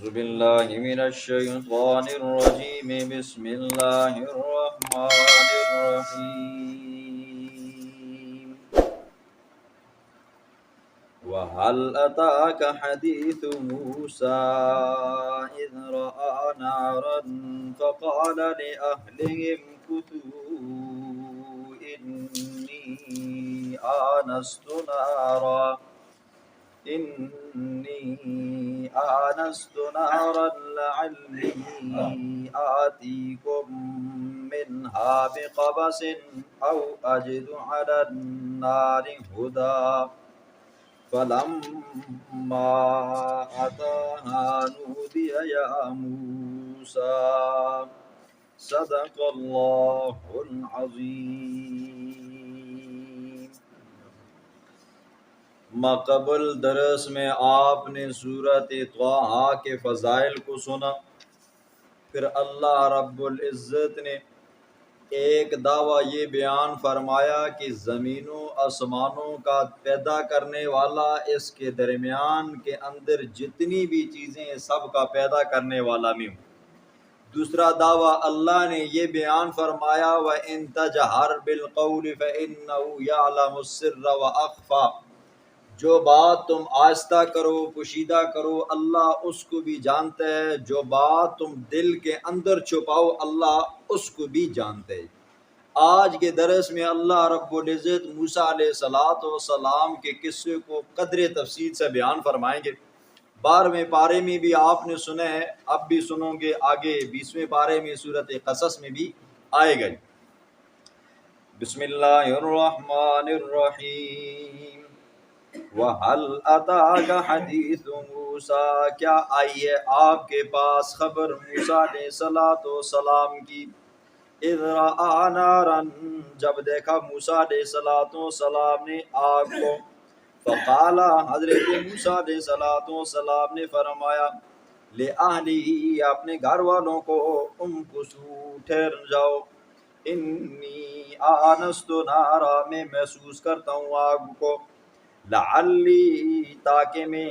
أعوذ بالله من الشيطان الرجيم بسم الله الرحمن الرحيم وهل أتاك حديث موسى إذ رأى نارا فقال لأهلهم كثوا إني آنست نارا لعلي آتيكم منها بقبس أو أجد على النار هدى فلما أتاها نودي يا موسى صدق الله العظيم. ماقبل درس میں آپ نے سورۃ طٰہٰ کے فضائل کو سنا، پھر اللہ رب العزت نے ایک دعویٰ یہ بیان فرمایا کہ زمین و آسمانوں کا پیدا کرنے والا، اس کے درمیان کے اندر جتنی بھی چیزیں ہیں سب کا پیدا کرنے والا میں ہوں. دوسرا دعویٰ اللہ نے یہ بیان فرمایا وَإِن تَجْهَرْ بِالْقَوْلِ فَإِنَّهُ يَعْلَمُ السِّرَّ وَأَخْفَى، جو بات تم آہستہ کرو پوشیدہ کرو اللہ اس کو بھی جانتا ہے، جو بات تم دل کے اندر چھپاؤ اللہ اس کو بھی جانتا ہے. آج کے درس میں اللہ رب العزت موسیٰ علیہ السلام کے قصے کو قدر تفصیل سے بیان فرمائیں گے. 12ویں پارے میں بھی آپ نے سنا ہے، اب بھی سنو گے، آگے 20ویں پارے میں سورۃ قصص میں بھی آئے گا. بسم اللہ الرحمن الرحیم. وَهَلْ أَتَاكَ حَدِيثُ مُوسَىٰ، کیا آئی ہے آپ کے پاس خبر موسیٰ علیہ السلام کی. اِذْ رَأَىٰ نَارًا، جب دیکھا موسیٰ علیہ السلام نے آگ کو. فقال، حضرت موسیٰ علیہ السلام نے فرمایا لِأَهْلِهِ، اپنے گھر والوں کو، امکثوا، ٹھہر جاؤ، انی آنست نارا، میں محسوس کرتا ہوں آگ کو، لعلی، تاکہ میں،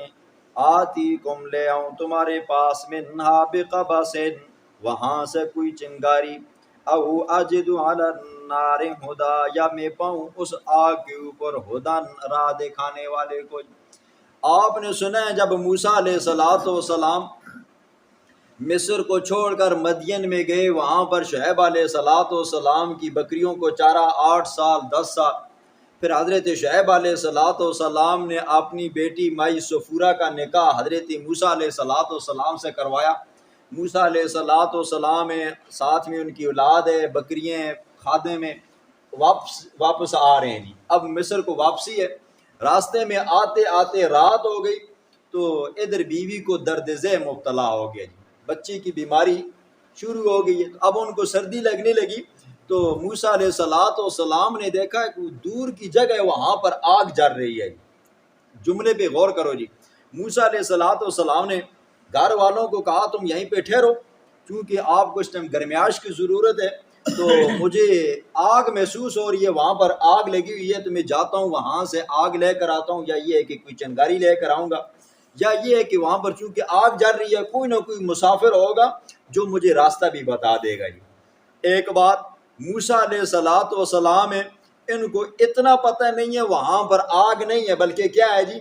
آتی کم، لے آؤں تمہارے پاس، منہا بقبس، وہاں سے کوئی چنگاری، او اجد علی النار ہدا، یا میں پاؤں اس آگ کے اوپر ہدن، راہ دکھانے والے کو. آپ نے سنا ہے جب موسیٰ علیہ السلام مصر کو چھوڑ کر مدین میں گئے، وہاں پر شعیب علیہ السلام کی بکریوں کو چارا 8 سال 10 سال. پھر حضرت شعیب علیہ السلام نے اپنی بیٹی مائی صفورہ کا نکاح حضرت موسیٰ علیہ السلام سے کروایا. موسیٰ علیہ السلام ساتھ میں ان کی اولاد ہے، بکریاں ہیں، خادم ہیں، واپس آ رہے ہیں جی. اب مصر کو واپسی ہے. راستے میں آتے آتے رات ہو گئی تو ادھر بیوی کو درد ذہ مبتلا ہو گیا جی، بچے کی بیماری شروع ہو گئی ہے. اب ان کو سردی لگنے لگی تو موسیٰ علیہ السلام نے دیکھا کہ دور کی جگہ وہاں پر آگ جل رہی ہے. جملے پہ غور کرو جی. موسیٰ علیہ السلام نے گھر والوں کو کہا تم یہیں پہ ٹھہرو، کیونکہ آپ کو اس ٹائم گرمیاش کی ضرورت ہے، تو مجھے آگ محسوس ہو رہی ہے، وہاں پر آگ لگی ہوئی ہے، تو میں جاتا ہوں وہاں سے آگ لے کر آتا ہوں، یا یہ ہے کہ کوئی چنگاری لے کر آؤں گا، یا یہ ہے کہ وہاں پر چونکہ آگ جل رہی ہے کوئی نہ کوئی مسافر ہوگا جو مجھے راستہ بھی بتا دے گا جی. ایک بات موسیٰ علیہ السلام ہے، ان کو اتنا پتہ نہیں ہے وہاں پر آگ نہیں ہے، بلکہ کیا ہے جی،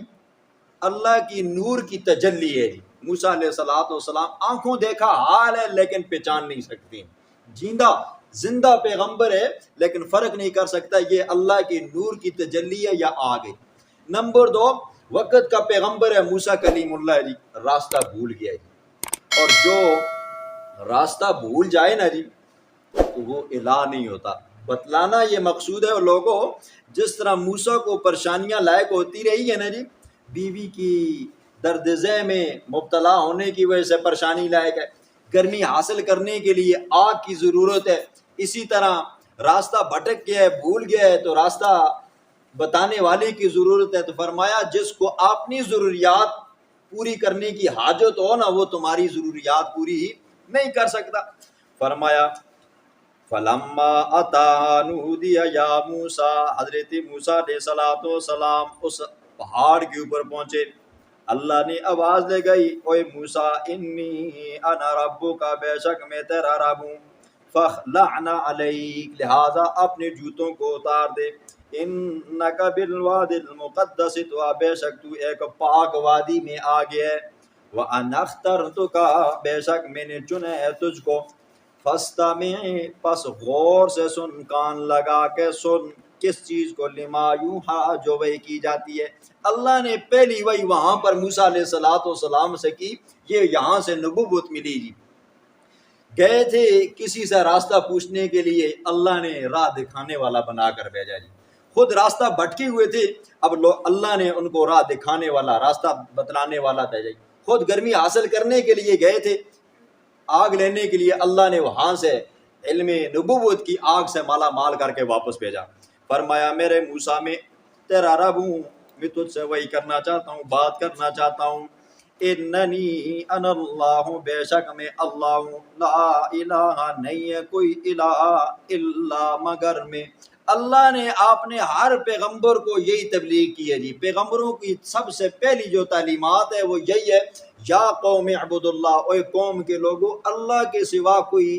اللہ کی نور کی تجلی ہے جی. موسیٰ علیہ السلام آنکھوں دیکھا حال ہے لیکن پہچان نہیں سکتے، زندہ پیغمبر ہے لیکن فرق نہیں کر سکتا یہ اللہ کی نور کی تجلی ہے یا آگ ہے. نمبر 2، وقت کا پیغمبر ہے موسیٰ کلیم اللہ جی، راستہ بھول گیا جی. اور جو راستہ بھول جائے نا جی تو وہ الہ نہیں ہوتا. بتلانا یہ مقصود ہے. اور لوگوں، جس طرح موسیٰ کو پریشانیاں لائق ہوتی رہی ہے نا جی، بیوی کی درد ذہ میں مبتلا ہونے کی وجہ سے پریشانی لائق ہے، گرمی حاصل کرنے کے لیے آگ کی ضرورت ہے، اسی طرح راستہ بھٹک گیا ہے، بھول گیا ہے تو راستہ بتانے والے کی ضرورت ہے. تو فرمایا جس کو اپنی ضروریات پوری کرنے کی حاجت ہو نا، وہ تمہاری ضروریات پوری ہی نہیں کر سکتا. فرمایا فلما اتاها نودی یا موسیٰ، حضرت موسیٰ علیہ السلام اس پہاڑ کے اوپر پہنچے. اللہ نے آواز لگائی، اوے موسیٰ انی انا ربک، بے شک میں تیرا رب ہوں، فاخلعنا علیک، لہذا اپنے جوتوں کو اتار دے، انک بالوادی المقدس، تو بے شک تو ایک پاک وادی میں آ گیا ہے، وَأَنَا اخْتَرْتُكَ، بے شک میں نے چنا ہے تجھ کو، فَاسْتَمِعْ، پس غور سے سن، کان لگا کے سن، کس چیز کو، لما یوحیٰ، جو وحی کی جاتی ہے۔ اللہ نے پہلی وحی وہاں پر موسیٰ علیہ السلام سے کی، یہ یہاں سے نبوت ملی جی۔ گئے تھے کسی سے راستہ پوچھنے کے لیے، اللہ نے راہ دکھانے والا بنا کر بھیجا جی، خود راستہ بھٹکے ہوئے تھے، اب اللہ نے ان کو راہ دکھانے والا، راستہ بتلانے والا بھیجا جی۔ خود گرمی حاصل کرنے کے لیے گئے تھے، آگ لینے کے لیے، اللہ نے وہاں سے علم نبوت کی آگ سے مالا مال کر کے واپس بھیجا۔ فرمایا میرے موسیٰ میں تیرا رب ہوں، میں تجھ سے وہی کرنا چاہتا ہوں، بات کرنا چاہتا ہوں، اننی انا اللہ، بے شک میں اللہ ہوں، لا الہ، نہیں ہے کوئی الہ الا مگر میں۔ اللہ نے آپ نے ہر پیغمبر کو یہی تبلیغ کی ہے جی، پیغمبروں کی سب سے پہلی جو تعلیمات ہے وہ یہی ہے، یا قوم اعبد اللہ، اے قوم کے لوگوں، اللہ کے سوا کوئی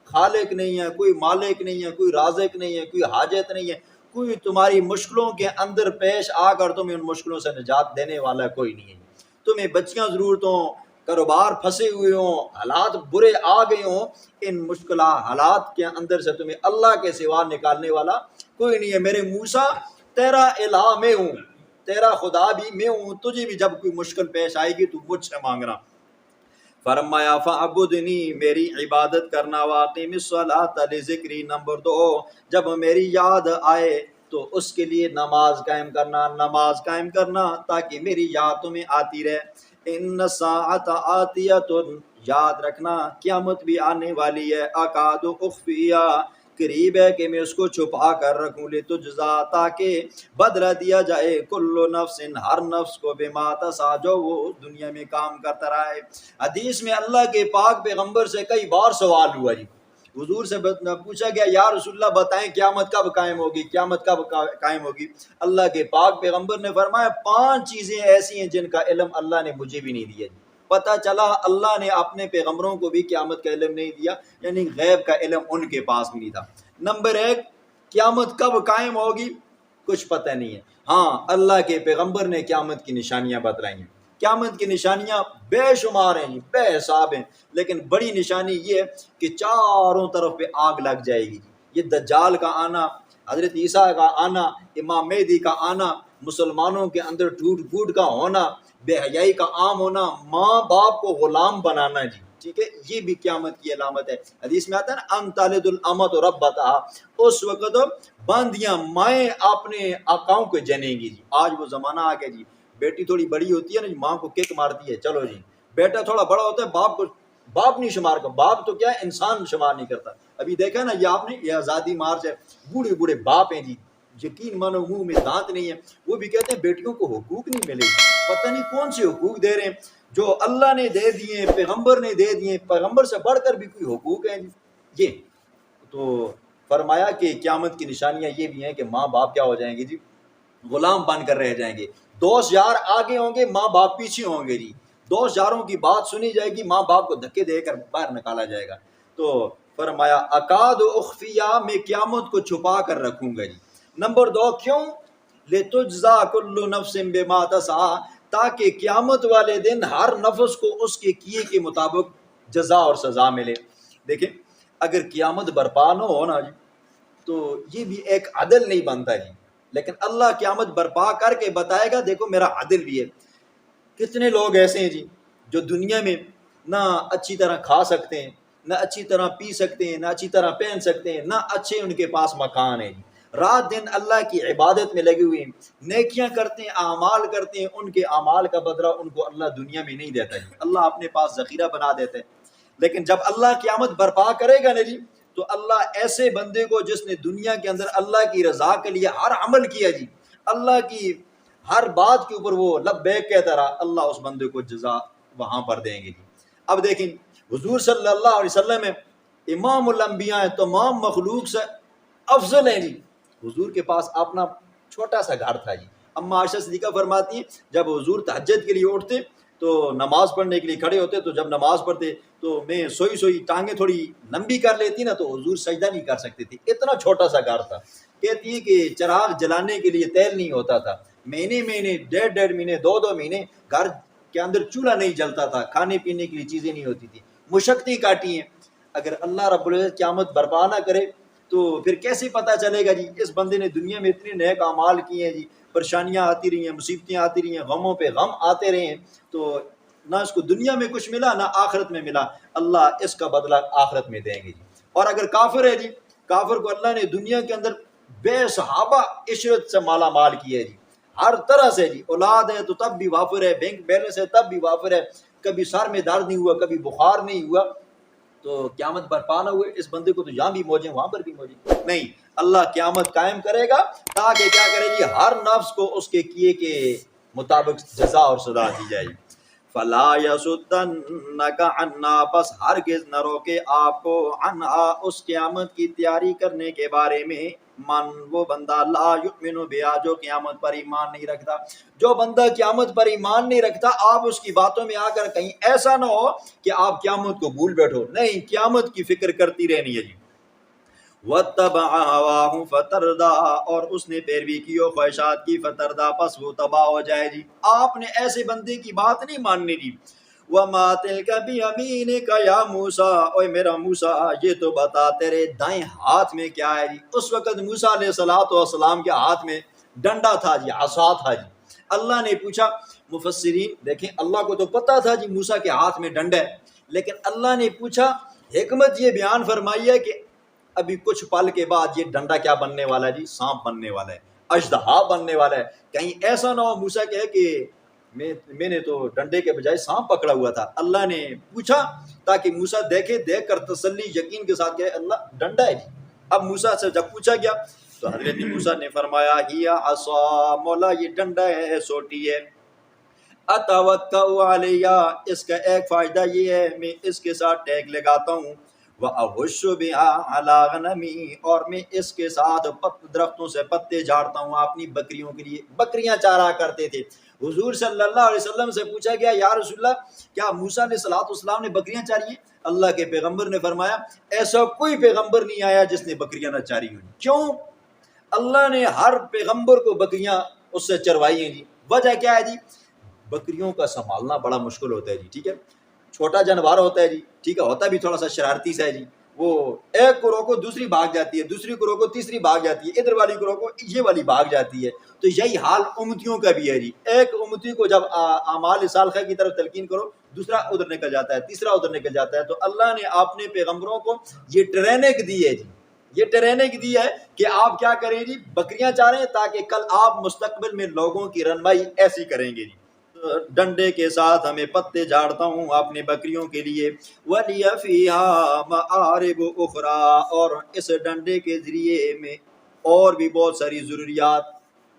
خالق نہیں ہے، کوئی مالک نہیں ہے، کوئی رازق نہیں ہے، کوئی حاجت نہیں ہے، کوئی تمہاری مشکلوں کے اندر پیش آ کر تمہیں ان مشکلوں سے نجات دینے والا کوئی نہیں ہے۔ تمہیں بچیاں ضرورتوں، کاروبار پھنسے ہوئے ہوں، حالات برے آ گئے ہوں، ان مشکلات حالات کے اندر سے تمہیں اللہ کے سوا نکالنے والا کوئی نہیں ہے۔ میرے موسیٰ تیرا الہ میں ہوں، تیرا خدا بھی میں ہوں، تجھے بھی جب کوئی مشکل پیش آئے گی تو مجھ سے مانگنا۔ فرمایا فعبدنی، میری عبادت کرنا، واقیم الصلاۃ لذکری، نمبر 2 جب میری یاد آئے تو اس کے لیے نماز قائم کرنا، نماز قائم کرنا تاکہ میری یاد تمہیں آتی رہے۔ ان الساعۃ آتیۃ، یاد رکھنا قیامت بھی آنے والی ہے، اکاد اخفیہ، قریب ہے کہ میں اس کو چھپا کر رکھوں، لتجزا، تاکہ بدلہ دیا جائے، کل نفس، ہر نفس کو، بما تسعی، جو وہ دنیا میں کام کرتا رہا ہے۔ حدیث میں اللہ کے پاک پیغمبر سے کئی بار سوال ہوا جی، حضور سے پوچھا گیا یا رسول اللہ بتائیں قیامت کب قائم ہوگی، قیامت کب قائم ہوگی؟ اللہ کے پاک پیغمبر نے فرمایا 5 چیزیں ایسی ہیں جن کا علم اللہ نے مجھے بھی نہیں دیا جی۔ پتہ چلا اللہ نے اپنے پیغمبروں کو بھی قیامت کا علم نہیں دیا، یعنی غیب کا علم ان کے پاس بھی نہیں تھا۔ نمبر 1، قیامت کب قائم ہوگی کچھ پتہ نہیں ہے، ہاں اللہ کے پیغمبر نے قیامت کی نشانیاں بتلائی ہیں۔ قیامت کی نشانیاں بے شمار ہیں، بے حساب ہیں، لیکن بڑی نشانی یہ ہے کہ چاروں طرف پہ آگ لگ جائے گی۔ یہ دجال کا آنا، حضرت عیسیٰ کا آنا، امام مہدی کا آنا، مسلمانوں کے اندر جھوٹ گوٹ کا ہونا، بے حیائی کا عام ہونا، ماں باپ کو غلام بنانا جی، ٹھیک ہے، یہ بھی قیامت کی علامت ہے۔ حدیث میں آتا ہے نا، ان تلد الامۃ ربتہا، اس وقت باندیاں مائیں اپنے آقاؤں کو جنیں گی جی۔ آج وہ زمانہ آ گیا جی، بیٹی تھوڑی بڑی ہوتی ہے نا، ماں کو کک مارتی ہے، چلو جی، بیٹا تھوڑا بڑا ہوتا ہے باپ کو، باپ نہیں شمار کرتا، باپ تو کیا ہے انسان شمار نہیں کرتا۔ ابھی دیکھا نا یہ آپ نے، یہ آزادی مارچ ہے، بوڑھے بوڑھے باپ ہیں جی، یقین مانو منہ میں دانت نہیں ہے، وہ بھی کہتے ہیں بیٹیوں کو حقوق نہیں ملے گی، پتہ نہیں کون سے حقوق دے رہے ہیں، جو اللہ نے دے دیے، پیغمبر نے دے دیے، پیغمبر سے بڑھ کر بھی کوئی حقوق ہیں جی۔ یہ تو فرمایا کہ قیامت کی نشانیاں یہ بھی ہیں کہ ماں باپ کیا ہو جائیں گے جی، غلام بن کر رہ جائیں گے، دوست یار آگے ہوں گے، ماں باپ پیچھے ہوں گے جی، دوست یاروں کی بات سنی جائے گی، ماں باپ کو دھکے دے کر باہر نکالا جائے گا۔ تو فرمایا اکاد اخفیہ، میں قیامت کو چھپا کر رکھوں گا جی۔ نمبر 2 کیوں؟ لتجزا کل نفس بما تسعی، تاکہ قیامت والے دن ہر نفس کو اس کے کیے کے مطابق جزا اور سزا ملے۔ دیکھیں اگر قیامت برپا نہ ہو نا جی تو یہ بھی ایک عدل نہیں بنتا جی، لیکن اللہ قیامت برپا کر کے بتائے گا دیکھو میرا عدل بھی ہے۔ کتنے لوگ ایسے ہیں جی جو دنیا میں نہ اچھی طرح کھا سکتے ہیں، نہ اچھی طرح پی سکتے ہیں، نہ اچھی طرح پہن سکتے ہیں، نہ اچھے ان کے پاس مکان ہے جی، رات دن اللہ کی عبادت میں لگے ہوئے ہیں، نیکیاں کرتے ہیں، اعمال کرتے ہیں، ان کے اعمال کا بدلہ ان کو اللہ دنیا میں نہیں دیتا جی، اللہ اپنے پاس ذخیرہ بنا دیتا ہے۔ لیکن جب اللہ قیامت برپا کرے گا نا جی تو اللہ ایسے بندے کو جس نے دنیا کے اندر اللہ کی رضا کے لیے ہر عمل کیا جی، اللہ کی ہر بات کے اوپر وہ لبیک کہتا رہا، اللہ اس بندے کو جزا وہاں پر دیں گے جی۔ اب دیکھیں حضور صلی اللہ علیہ وسلم میں امام الانبیاء ہیں، تمام مخلوق سے افضل ہیں جی، حضور کے پاس اپنا چھوٹا سا گھر تھا جی، اما عائشہ صدیقہ فرماتی ہیں جب حضور تہجد کے لیے اٹھتے تو نماز پڑھنے کے لیے کھڑے ہوتے تو جب نماز پڑھتے تو میں سوئی ٹانگیں تھوڑی لمبی کر لیتی نا تو حضور سجدہ نہیں کر سکتی تھی، اتنا چھوٹا سا گھر تھا۔ کہتی ہے کہ چراغ جلانے کے لیے تیل نہیں ہوتا تھا، مہینے 1.5 مہینے 2 مہینے گھر کے اندر چولہا نہیں جلتا تھا، کھانے پینے کے لیے چیزیں نہیں ہوتی تھی، مشقتیں کاٹی ہیں۔ اگر اللہ رب العزت قیامت برپا نہ کرے تو پھر کیسے پتہ چلے گا جی اس بندے نے دنیا میں اتنے نیک اعمال کیے ہیں جی، پریشانیاں آتی رہی ہیں، مصیبتیں آتی رہی ہیں، غموں پہ غم آتے رہے ہیں، تو نہ اس کو دنیا میں کچھ ملا نہ آخرت میں ملا، اللہ اس کا بدلہ آخرت میں دیں گے جی۔ اور اگر کافر ہے جی، کافر کو اللہ نے دنیا کے اندر بے صحابہ عشرت سے مالا مال کیا ہے جی، ہر طرح سے جی، اولاد ہے تو تب بھی وافر ہے، بینک بیلنس ہے تب بھی وافر ہے، کبھی سر میں درد نہیں ہوا، کبھی بخار نہیں ہوا، تو قیامت برپا نہ ہوئے اس بندے کو تو یہاں بھی موجیں وہاں پر بھی موجیں نہیں، اللہ قیامت قائم کرے گا تاکہ کیا کرے جی، ہر نفس کو اس کے کیے کے مطابق جزا اور سزا دی جائے گی۔ فلا یصدنک عنا، بس ہرگز نہ روکے آپ کو عنہا اس قیامت کی تیاری کرنے کے بارے میں، من وہ بندہ لا یؤمن بہا جو قیامت پر ایمان نہیں رکھتا۔ جو بندہ قیامت پر ایمان نہیں رکھتا آپ اس کی باتوں میں آ کر کہیں ایسا نہ ہو کہ آپ قیامت کو بھول بیٹھو، نہیں، قیامت کی فکر کرتی رہنی ہے جی۔ وَاتَّبَعَ هَوَاهُ فَتَرْدَىٰ، اور اس نے پیروی کی ہو خواہشات کی، فتردہ، پس وہ تباہ ہو جائے جی۔ آپ نے ایسے بندے کی بات نہیں ماننی جی۔ وَمَا تِلْكَ بِيَمِينِكَ يَا مُوسیٰ، اوے میرا موسیٰ یہ تو بتا تیرے دائیں ہاتھ میں کیا ہے جی۔ اس وقت موسیٰ علیہ السلام کے ہاتھ میں ڈنڈا تھا جی، عصا تھا جی۔ اللہ نے پوچھا، مفسرین دیکھیں اللہ کو تو پتا تھا جی موسیٰ کے ہاتھ میں ڈنڈا ہے، لیکن اللہ نے پوچھا، حکمت یہ بیان فرمائی ہے کہ ابھی کچھ پل کے بعد یہ ڈنڈا کیا بننے والا ہے جی، سانپ بننے والا ہے، اژدہا بننے والا ہے، کہیں ایسا نہ ہو موسیٰ کہے کہ میں نے تو ڈنڈے کے بجائے سانپ پکڑا ہوا تھا۔ اللہ نے پوچھا تاکہ موسیٰ دیکھے، دیکھ کر تسلی یقین کے ساتھ کہے اللہ ڈنڈا ہے جی۔ اب موسیٰ سے جب پوچھا گیا تو حضرت موسیٰ نے فرمایا ہی عصا، مولا یہ ڈنڈا ہے، سوٹی ہے، اتوکا علیہ، اس کا ایک فائدہ یہ ہے میں اس کے ساتھ ٹیک لگاتا ہوں، وَأَحُشُّ بِهَا عَلَىٰ غَنَمِي، اور میں اس کے ساتھ درختوں سے پتے جھاڑتا ہوں اپنی بکریوں کے لیے۔ بکریاں چارہ کرتے تھے۔ حضور صلی اللہ علیہ وسلم سے پوچھا گیا یا رسول اللہ کیا موسیٰ علیہ السلام نے بکریاں چاری ہیں؟ اللہ کے پیغمبر نے فرمایا ایسا کوئی پیغمبر نہیں آیا جس نے بکریاں نہ چاری ہوں۔ کیوں؟ اللہ نے ہر پیغمبر کو بکریاں اس سے چروائی ہیں جی۔ وجہ کیا ہے جی؟ بکریوں کا سنبھالنا بڑا مشکل ہوتا ہے جی، ٹھیک ہے، چھوٹا جانور ہوتا ہے جی، ٹھیک ہے، ہوتا بھی تھوڑا سا شرارتی سا ہے جی، وہ ایک کو روکو دوسری بھاگ جاتی ہے، دوسری کو روکو تیسری بھاگ جاتی ہے، ادھر والی کو روکو یہ والی بھاگ جاتی ہے۔ تو یہی حال امتیوں کا بھی ہے جی، ایک امتی کو جب اعمال صالحہ کی طرف تلقین کرو دوسرا ادھر نکل جاتا ہے، تیسرا ادھر نکل جاتا ہے۔ تو اللہ نے اپنے پیغمبروں کو یہ ٹریننگ دی ہے جی، یہ ٹریننگ دی ہے کہ آپ کیا کریں جی، بکریاں چاریں تاکہ کل آپ مستقبل میں لوگوں کی رہنمائی ایسی کریں گے جی۔ ڈنڈے کے ساتھ ہمیں پتے جھاڑتا ہوں اپنے بکریوں کے لیے، وَلِيَ فِيهَا مَآرِبُ أُخْرَىٰ، اور اس ڈنڈے کے ذریعے میں اور بھی بہت ساری ضروریات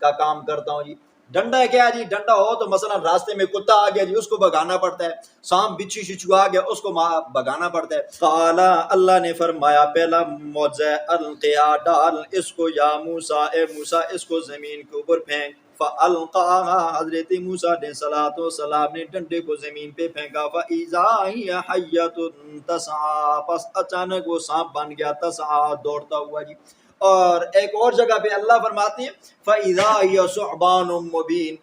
کا کام کرتا ہوں جی۔ ڈنڈا کیا ہے جی؟ ڈنڈا ہو تو مثلا راستے میں کتا آ گیا جی اس کو بھگانا پڑتا ہے، سانپ بچھو شچو آ گیا اس کو بھگانا پڑتا ہے۔ قال، اللہ نے فرمایا پہلا معجزہ القیا، ڈال اس کو یا موسیٰ، اے موسیٰ اس کو زمین کے اوپر پھینک۔ فَأَلْقَاهَا، حضرت موسیٰ علیہ السلام نے ڈنڈے کو زمین پہ پھینکا، فَإِذَا هِيَ حَيَّةٌ تَسْعَىٰ، پس اچانک وہ سانپ بن گیا، تسعیٰ دوڑتا ہوا جی۔ اور ایک اور جگہ پہ اللہ فرماتے ہیں فَإِذَا هِيَ ثُعْبَانٌ مُبِينٌ،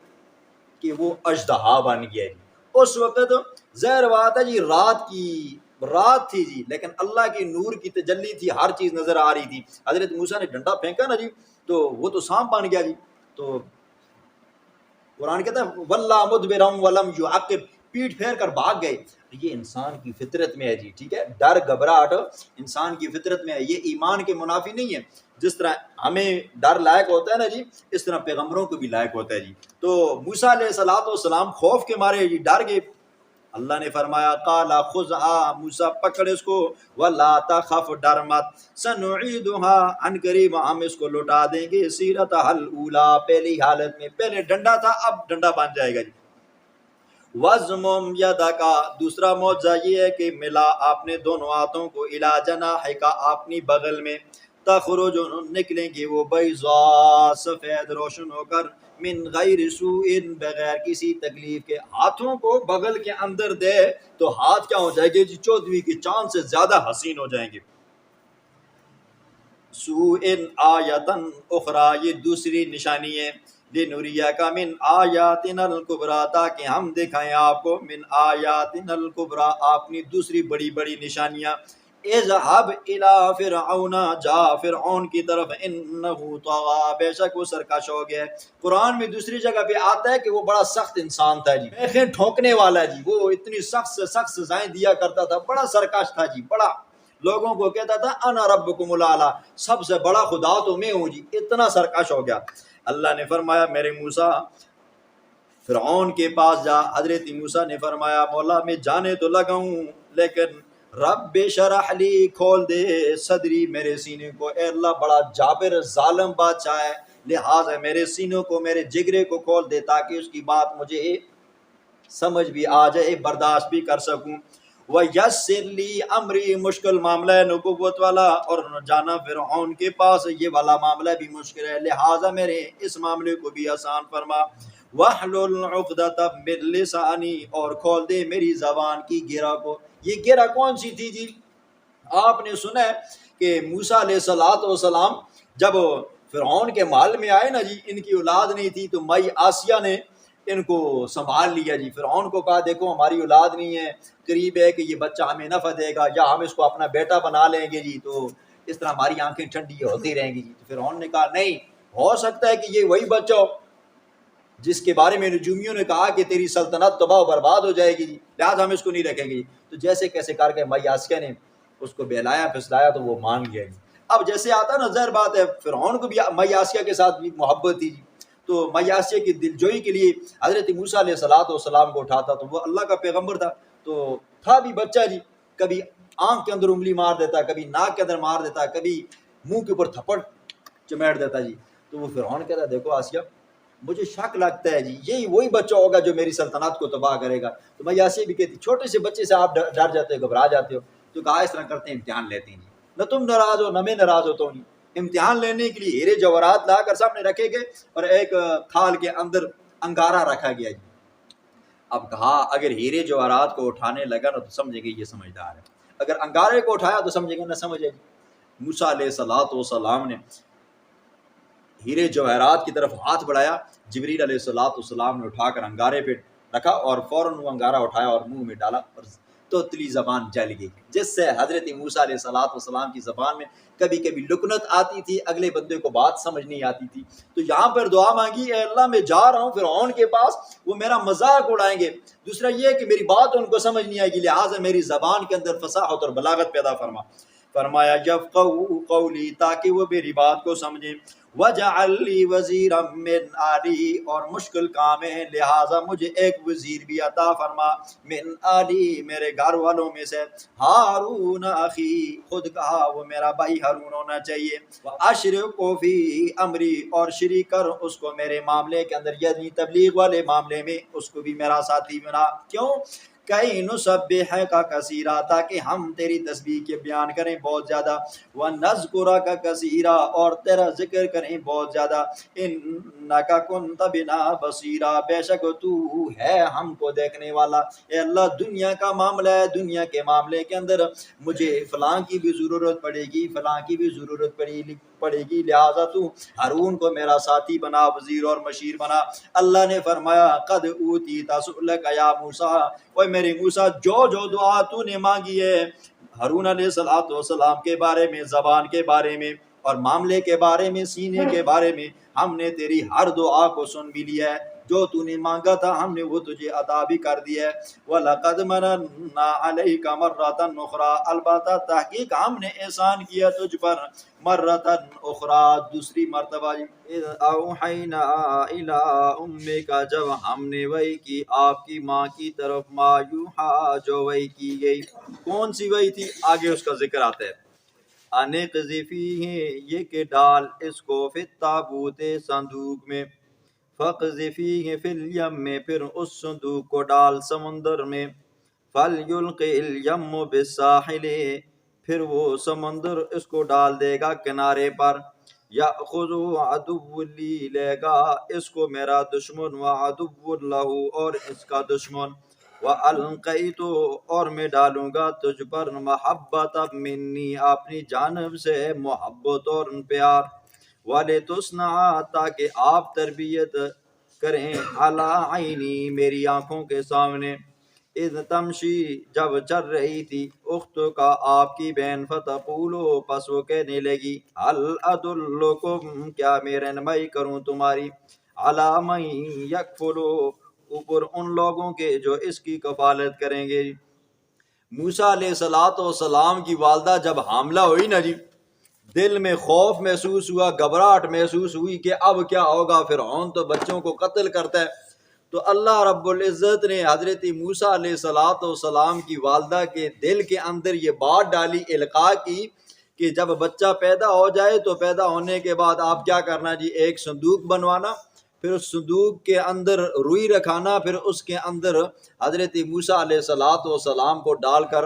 کہ وہ اژدہا بن گیا جی۔ اس وقت ظاہر بات ہے جی رات تھی جی، لیکن اللہ کی نور کی تجلی تھی، ہر چیز نظر آ رہی تھی۔ حضرت موسیٰ نے ڈنڈا پھینکا نا جی تو وہ تو سانپ بن گیا جی۔ تو قرآن کہتا ہے وَلَّا مُدْبِرًا وَلَمْ يُعَقِّبْ، پیٹ پھیر کر بھاگ گئے۔ یہ انسان کی فطرت میں ہے جی، ٹھیک ہے، ڈر گھبراہٹ انسان کی فطرت میں ہے، یہ ایمان کے منافی نہیں ہے۔ جس طرح ہمیں ڈر لائق ہوتا ہے نا جی اس طرح پیغمبروں کو بھی لائق ہوتا ہے جی۔ تو موسیٰ علیہ السلام خوف کے مارے جی ڈر گئے۔ اللہ نے فرمایا قال خذها، موسیٰ پکڑ اس کو، ولا تخف، ڈر مت، سنعیدها، عن قریب ہم اس کو لوٹا دیں گے، سیرتها الاولی، پہلی حالت میں، پہلے ڈنڈا تھا اب ڈنڈا بن جائے گا جی۔ وَزْمُمْ يَدَكَ، دوسرا معجزہ یہ ہے کہ ملا آپ نے دونوں ہاتھوں کو، اِلیٰ جَنَاحِکَ، اپنی بغل میں، تخرج، نکلیں گے وہ بیضاء، سفید روشن ہو کر، من غیر سوء بغیر کسی تکلیف کے. ہاتھوں کو بغل کے اندر دے تو ہاتھ کیا ہو جائے گے جی 14ویں کی چاند سے زیادہ حسین ہو جائیں گے. سوء آیتن اخری یہ دوسری نشانی ہے. لنریک من آیاتنا الکبریٰ تاکہ ہم دکھائیں آپ کو من آیاتنا الکبریٰ اپنی دوسری بڑی بڑی نشانیاں. اذهب الى فرعون جا فرعون کی طرف انه طغى بے شک وہ سرکش ہو گیا. قرآن میں دوسری جگہ پہ آتا ہے کہ وہ بڑا سخت انسان تھا جی, میخیں ٹھونکنے والا جی, وہ اتنی سخت سے سخت سزائیں دیا کرتا تھا, بڑا سرکش تھا جی, بڑا لوگوں کو کہتا تھا انا ربکم الاعلی, سب سے بڑا خدا تو میں ہوں جی, اتنا سرکش ہو گیا. اللہ نے فرمایا میرے موسیٰ فرعون کے پاس جا. حضرت موسیٰ نے فرمایا مولا میں جانے تو لگا ہوں لیکن رب شرح لی کھول دے صدری میرے سینے کو. اے اللہ بڑا جابر ظالم بادشاہ ہے, لہٰذا میرے سینوں کو میرے جگرے کو کھول دے تاکہ اس کی بات مجھے سمجھ بھی آ جائے, برداشت بھی کر سکوں. وَيَسِّرْ لِي امری مشکل معاملہ ہے نبوت والا, اور جانا فرعون کے پاس یہ والا معاملہ بھی مشکل ہے, لہٰذا میرے اس معاملے کو بھی آسان فرما. وَاحْلُلْ عُقْدَةً مِّن لِّسَانِي اور کھول دے میری زبان کی گرہ کو. یہ گرہ کون سی تھی جی؟ آپ نے سنا ہے کہ موسیٰ علیہ السلام جب فرعون کے محل میں آئے نا جی, ان کی اولاد نہیں تھی تو مائی آسیہ نے ان کو سنبھال لیا جی. فرعون کو کہا دیکھو ہماری اولاد نہیں ہے, قریب ہے کہ یہ بچہ ہمیں نفع دے گا یا ہم اس کو اپنا بیٹا بنا لیں گے جی, تو اس طرح ہماری آنکھیں ٹھنڈی ہوتی رہیں گی جی. تو فرعون نے کہا نہیں, ہو سکتا ہے کہ یہ وہی بچہ ہو جس کے بارے میں نجومیوں نے کہا کہ تیری سلطنت تباہ و برباد ہو جائے گی جی, لہٰذا ہم اس کو نہیں رکھیں گے جی. تو جیسے کیسے کر کے مائی آسیہ نے اس کو بہلایا پھسلایا تو وہ مان گیا جی. اب جیسے آتا نا ظاہر بات ہے فرعون کو بھی مائی آسیہ کے ساتھ بھی محبت تھی جی, تو مائی آسیہ کی دلجوئی کے لیے حضرت موسیٰ علیہ السلام کو اٹھاتا, تو وہ اللہ کا پیغمبر تھا تو تھا بھی بچہ جی, کبھی آنکھ کے اندر انگلی مار دیتا, کبھی ناک کے اندر مار دیتا, کبھی منہ کے اوپر تھپڑ چمیٹ دیتا جی. تو وہ فرعون کہتا دیکھو آسیہ مجھے شک لگتا ہے جی یہی وہی بچہ ہوگا جو میری سلطنت کو تباہ کرے گا. تو مائی آسیہ بھی کہتی چھوٹے سے بچے سے آپ ڈر جاتے ہو, گھبرا جاتے ہو, تو کہا اس طرح کرتے ہیں امتحان لیتے ہیں جی, نہ تم ناراض ہو نہ میں ناراض ہوتا ہوں. امتحان لینے کے لیے ہیرے جواہرات لا کر سامنے رکھے گئے اور ایک تھال کے اندر انگارہ رکھا گیا جی. اب کہا اگر ہیرے جواہرات کو اٹھانے لگا نا تو سمجھے گے یہ سمجھدار ہے, اگر انگارے کو اٹھایا تو سمجھے گا نہ سمجھے. موسیٰ علیہ السلام نے ہیرے جواہرات کی طرف ہاتھ بڑھایا, جبریل علیہ السلام نے اٹھا کر انگارے پہ رکھا اور فوراً وہ انگارہ اٹھایا اور منہ میں ڈالا اور توتلی زبان جل گئی, جس سے حضرت موسیٰ علیہ السلام کی زبان میں کبھی کبھی لکنت آتی تھی, اگلے بندے کو بات سمجھ نہیں آتی تھی. تو یہاں پر دعا مانگی اے اللہ میں جا رہا ہوں فرعون کے پاس, وہ میرا مذاق اڑائیں گے, دوسرا یہ کہ میری بات ان کو سمجھ نہیں آئے گی, لہٰذا میری زبان کے اندر فصاحت اور بلاغت پیدا فرما. فرمایا یفقہوا قولی تاکہ وہ میری بات کو سمجھیں. وَجَعَلْ لِي وَزِيرًا مِّنْ آلِي اور مشکل کام ہے لہٰذا مجھے ایک وزیر بھی عطا فرما, من آلی میرے گھر والوں میں سے, ہارون اخی خود کہا وہ میرا بھائی ہارون ہونا چاہیے. وَأَشْرِكْهُ فِي امری اور شریک کر اس کو میرے معاملے کے اندر, یعنی تبلیغ والے معاملے میں اس کو بھی میرا ساتھی بنا. کیوں؟ کئی نسبحک کثیرا تاکہ ہم تیری تسبیح کے بیان کریں بہت زیادہ, ونذکرک کثیرا اور تیرا ذکر کریں بہت زیادہ, انک کنت بنا بصیرا بے شک تو ہے ہم کو دیکھنے والا. اے اللہ دنیا کا معاملہ ہے, دنیا کے معاملے کے اندر مجھے فلاں کی بھی ضرورت پڑے گی, فلاں کی بھی ضرورت پڑے گی, لہٰذا تو ہارون کو میرا ساتھی بنا, وزیر اور مشیر بنا. اللہ نے فرمایا قد اوتیت سؤلک یا موسیٰ, اوے میرے موسیٰ جو دعا تو نے مانگی ہے ہارون علیہ السلام کے بارے میں, زبان کے بارے میں اور معاملے کے بارے میں, سینے کے بارے میں, ہم نے تیری ہر دعا کو سن بھی لیا ہے, جو تو نے مانگا تھا ہم نے وہ تجھے عطا بھی کر دیا ہے. وَلَقَدْ مَنَنَّا عَلَيْكَ مَرَّةً أُخْرَى البتہ تحقیق ہم نے احسان کیا تجھ پر مرتن اخرى دوسری مرتبہ. اذ اوحینا الی امک جب ہم نے وحی کی آپ کی ماں کی طرف, ما یوحا جو وحی کی گئی. کون سی وحی تھی آگے اس کا ذکر آتا ہے. انقذفیہ یہ کہ ڈال اس کو فی التابوت صندوق میں, فقذفیہ فی الیم میں پھر اس صندوق کو ڈال سمندر میں, فلیلق الیم بالساحل پھر وہ سمندر اس کو ڈال دے گا کنارے پر, یأخذ عدو لی لے گا اس کو میرا دشمن، وعدو لہ اور اس کا دشمن، وَأَلْقَيْتُ اور میں ڈالوں گا تجھ پر محبت منی اپنی جانب سے محبت اور پیار، وَلِتُصْنَعَ تاکہ آپ تربیت کریں علی عینی میری آنکھوں کے سامنے، اذ تمشی جب چل رہی تھی اخت کا آپ کی بہن، فتقولو پس وہ کہنے لگی هل ادلکم کیا میں رہنمائی کروں تمہاری، علی من یکفلو اوپر ان لوگوں کے جو اس کی کفالت کریں گے۔ موسیٰ علیہ السلام کی والدہ جب حاملہ ہوئی نا جی، دل میں خوف محسوس ہوا، گھبراہٹ محسوس ہوئی کہ اب کیا ہوگا، فرعون تو بچوں کو قتل کرتا ہے۔ تو اللہ رب العزت نے حضرت موسیٰ علیہ السلام کی والدہ کے دل کے اندر یہ بات ڈالی، القاء کی، کہ جب بچہ پیدا ہو جائے تو پیدا ہونے کے بعد آپ کیا کرنا جی، ایک صندوق بنوانا، پھر اس صندوق کے اندر روئی رکھانا، پھر اس کے اندر حضرت موسیٰ علیہ السلام کو ڈال کر